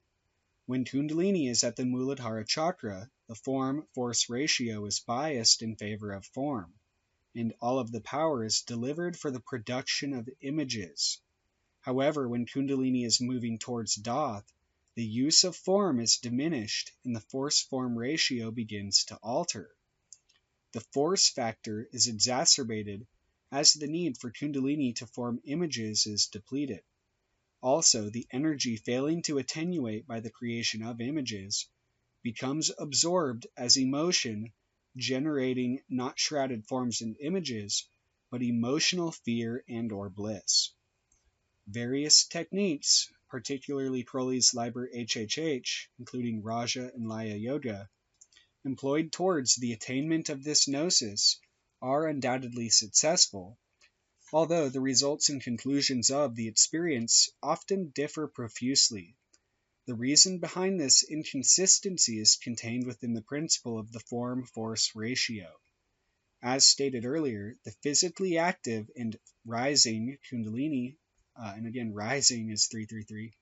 When Kundalini is at the Muladhara chakra, the form-force ratio is biased in favor of form, and all of the power is delivered for the production of images. However, when Kundalini is moving towards Doth, the use of form is diminished and the force-form ratio begins to alter. The force factor is exacerbated as the need for Kundalini to form images is depleted. Also, the energy failing to attenuate by the creation of images becomes absorbed as emotion, generating not shrouded forms and images, but emotional fear and or bliss. Various techniques, particularly Crowley's Liber HHH, including Raja and Laya Yoga, employed towards the attainment of this gnosis are undoubtedly successful, although the results and conclusions of the experience often differ profusely. The reason behind this inconsistency is contained within the principle of the form-force ratio. As stated earlier, the physically active and rising Kundalini, and again rising is 333,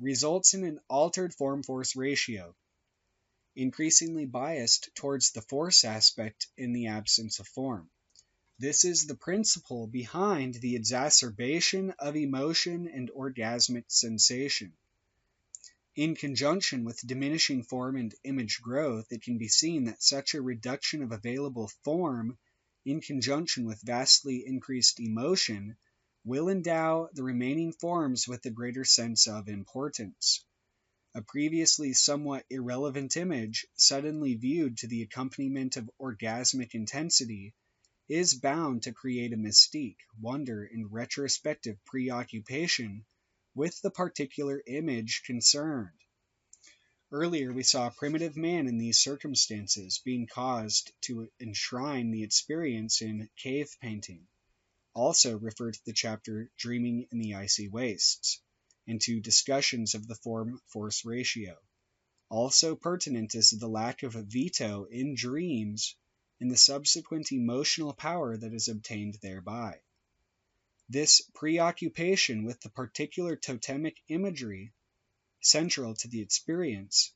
results in an altered form-force ratio, increasingly biased towards the force aspect in the absence of form. This is the principle behind the exacerbation of emotion and orgasmic sensation. In conjunction with diminishing form and image growth, it can be seen that such a reduction of available form in conjunction with vastly increased emotion, will endow the remaining forms with a greater sense of importance. A previously somewhat irrelevant image, suddenly viewed to the accompaniment of orgasmic intensity, is bound to create a mystique, wonder, and retrospective preoccupation with the particular image concerned. Earlier, we saw primitive man in these circumstances being caused to enshrine the experience in cave painting. Also refer to the chapter Dreaming in the Icy Wastes, and to discussions of the form-force ratio. Also pertinent is the lack of veto in dreams and the subsequent emotional power that is obtained thereby. This preoccupation with the particular totemic imagery, central to the experience,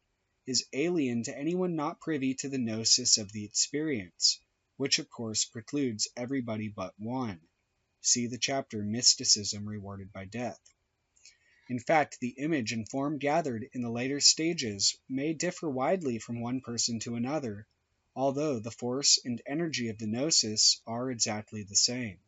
is alien to anyone not privy to the gnosis of the experience, which of course precludes everybody but one. See the chapter Mysticism Rewarded by Death. In fact, the image and form gathered in the later stages may differ widely from one person to another, although the force and energy of the gnosis are exactly the same.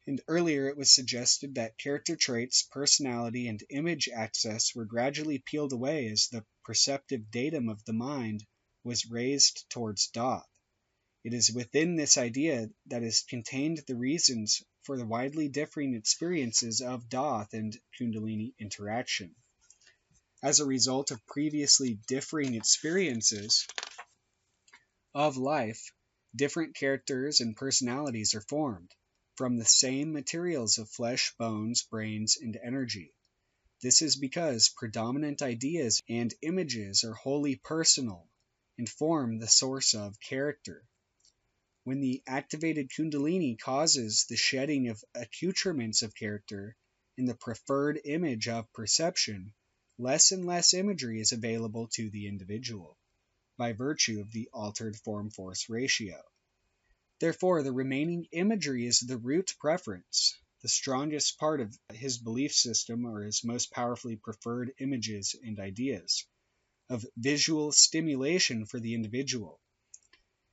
And earlier it was suggested that character traits, personality, and image access were gradually peeled away as the perceptive datum of the mind was raised towards Thoth. It is within this idea that is contained the reasons for the widely differing experiences of Thoth and Kundalini interaction. As a result of previously differing experiences of life, different characters and personalities are formed from the same materials of flesh, bones, brains, and energy. This is because predominant ideas and images are wholly personal and form the source of character. When the activated Kundalini causes the shedding of accoutrements of character in the preferred image of perception, less and less imagery is available to the individual, by virtue of the altered form-force ratio. Therefore, the remaining imagery is the root preference, the strongest part of his belief system or his most powerfully preferred images and ideas, of visual stimulation for the individual.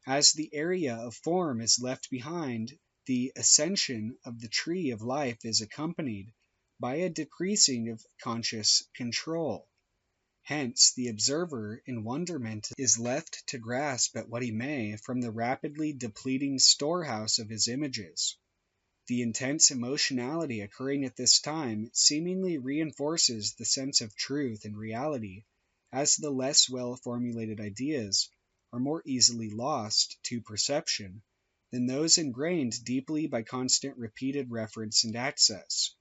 As the area of form is left behind, the ascension of the tree of life is accompanied by a decreasing of conscious control. Hence, the observer in wonderment is left to grasp at what he may from the rapidly depleting storehouse of his images. The intense emotionality occurring at this time seemingly reinforces the sense of truth and reality, as the less well-formulated ideas are more easily lost to perception than those ingrained deeply by constant repeated reference and access.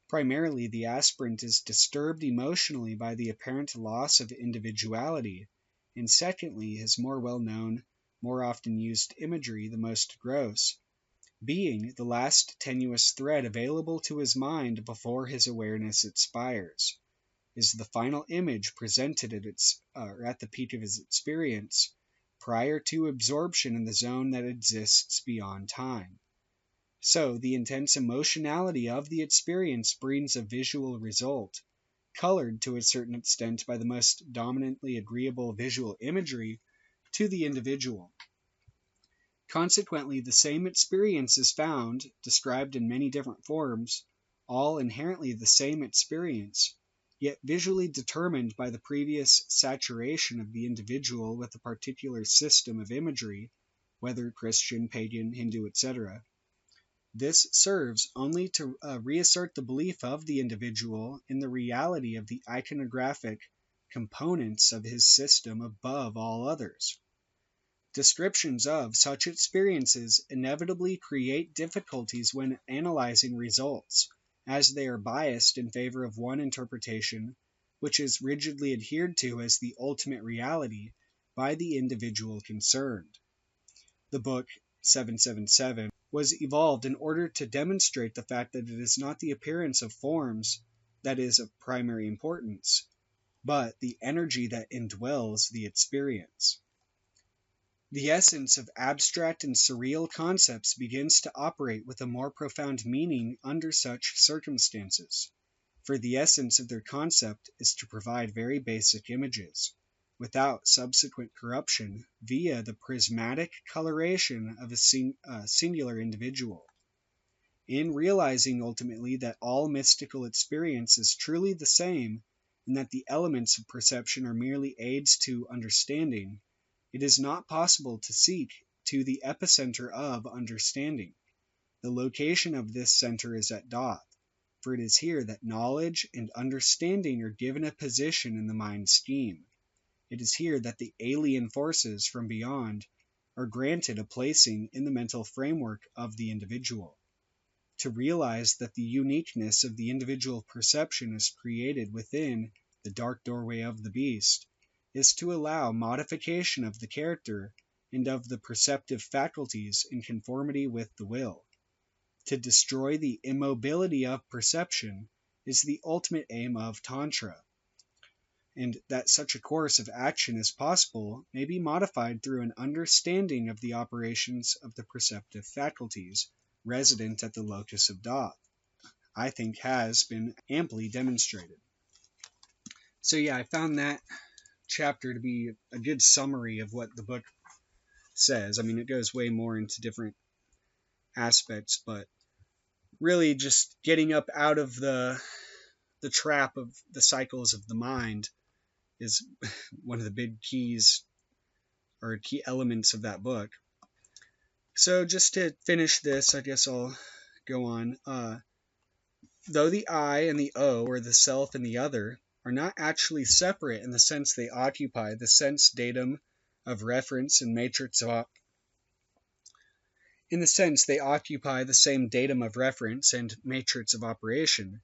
Primarily, the aspirant is disturbed emotionally by the apparent loss of individuality, and secondly, his more well-known, more often used imagery, the most gross, being the last tenuous thread available to his mind before his awareness expires, is the final image presented at the peak of his experience, prior to absorption in the zone that exists beyond time. So, the intense emotionality of the experience brings a visual result, colored to a certain extent by the most dominantly agreeable visual imagery to the individual. Consequently, the same experience is found, described in many different forms, all inherently the same experience, yet visually determined by the previous saturation of the individual with a particular system of imagery, whether Christian, pagan, Hindu, etc. This serves only to reassert the belief of the individual in the reality of the iconographic components of his system above all others. Descriptions of such experiences inevitably create difficulties when analyzing results, as they are biased in favor of one interpretation, which is rigidly adhered to as the ultimate reality by the individual concerned. The book 777 was evolved in order to demonstrate the fact that it is not the appearance of forms that is of primary importance, but the energy that indwells the experience. The essence of abstract and surreal concepts begins to operate with a more profound meaning under such circumstances, for the essence of their concept is to provide very basic images, without subsequent corruption via the prismatic coloration of a singular individual. In realizing ultimately that all mystical experience is truly the same, and that the elements of perception are merely aids to understanding, it is not possible to seek to the epicenter of understanding. The location of this center is at Thoth, for it is here that knowledge and understanding are given a position in the mind scheme. It is here that the alien forces from beyond are granted a placing in the mental framework of the individual. To realize that the uniqueness of the individual perception is created within the dark doorway of the beast is to allow modification of the character and of the perceptive faculties in conformity with the will. To destroy the immobility of perception is the ultimate aim of Tantra, and that such a course of action as possible may be modified through an understanding of the operations of the perceptive faculties resident at the locus of Thoth, I think has been amply demonstrated. So yeah, I found that chapter to be a good summary of what the book says. I mean, it goes way more into different aspects, but really just getting up out of the trap of the cycles of the mind is one of the big keys or key elements of that book. So just to finish this, I guess I'll go on. Though the I and the O, or the self and the other, are not actually separate in the sense they occupy the sense datum of reference and matrix of in the sense they occupy the same datum of reference and matrix of operation,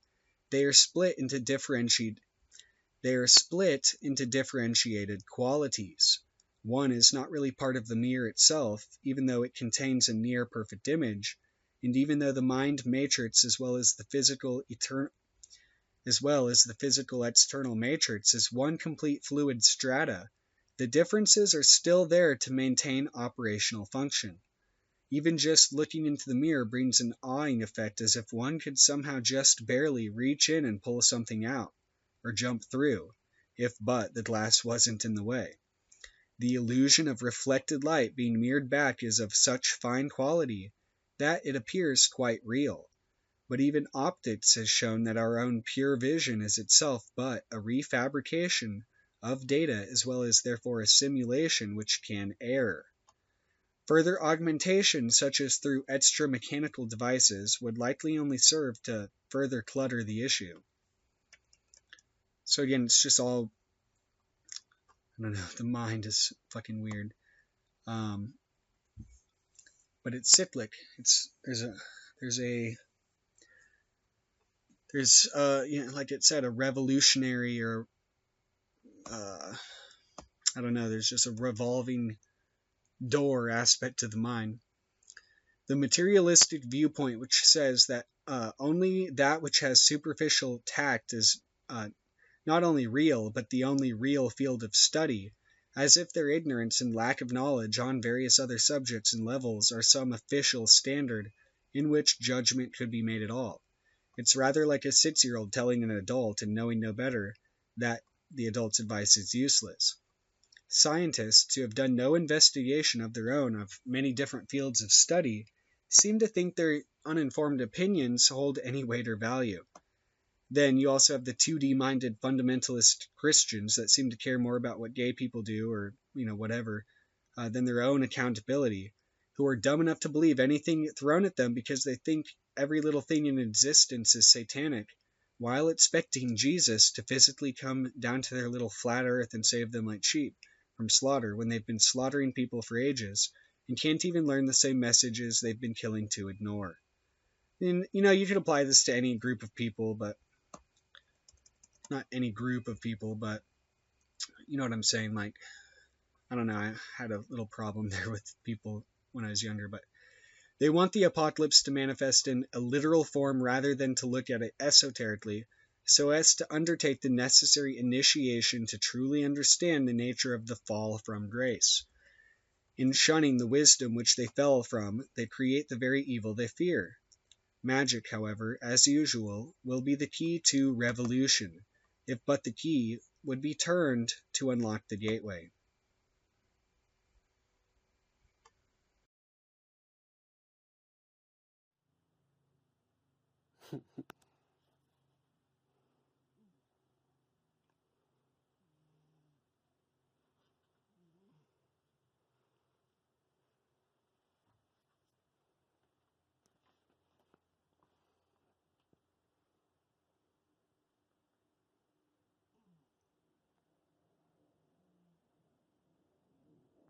they are split into differentiated qualities. One is not really part of the mirror itself, even though it contains a near perfect image, and even though the mind matrix as well as the physical external matrix is one complete fluid strata, the differences are still there to maintain operational function. Even just looking into the mirror brings an awing effect, as if one could somehow just barely reach in and pull something out, or jump through, if but the glass wasn't in the way. The illusion of reflected light being mirrored back is of such fine quality that it appears quite real. But even optics has shown that our own pure vision is itself but a refabrication of data, as well as therefore a simulation which can err. Further augmentation, such as through extra-mechanical devices, would likely only serve to further clutter the issue. So again, it's just all, I don't know, the mind is fucking weird. But it's cyclic. There's like it said, a revolutionary, or I don't know, there's just a revolving door aspect to the mind. The materialistic viewpoint, which says that only that which has superficial tact is not only real, but the only real field of study, as if their ignorance and lack of knowledge on various other subjects and levels are some official standard in which judgment could be made at all. It's rather like a 6-year-old telling an adult, and knowing no better, that the adult's advice is useless. Scientists who have done no investigation of their own of many different fields of study seem to think their uninformed opinions hold any weight or value. Then you also have the 2D-minded fundamentalist Christians that seem to care more about what gay people do, or whatever, than their own accountability, who are dumb enough to believe anything thrown at them because they think every little thing in existence is satanic, while expecting Jesus to physically come down to their little flat earth and save them like sheep from slaughter, when they've been slaughtering people for ages and can't even learn the same messages they've been killing to ignore. And you could apply this to any group of people, but not any group of people, but you know what I'm saying. Like, I don't know, I had a little problem there with people when I was younger, but they want the apocalypse to manifest in a literal form rather than to look at it esoterically, so as to undertake the necessary initiation to truly understand the nature of the fall from grace. In shunning the wisdom which they fell from, they create the very evil they fear. Magic, however, as usual, will be the key to revolution. if but the key would be turned to unlock the gateway.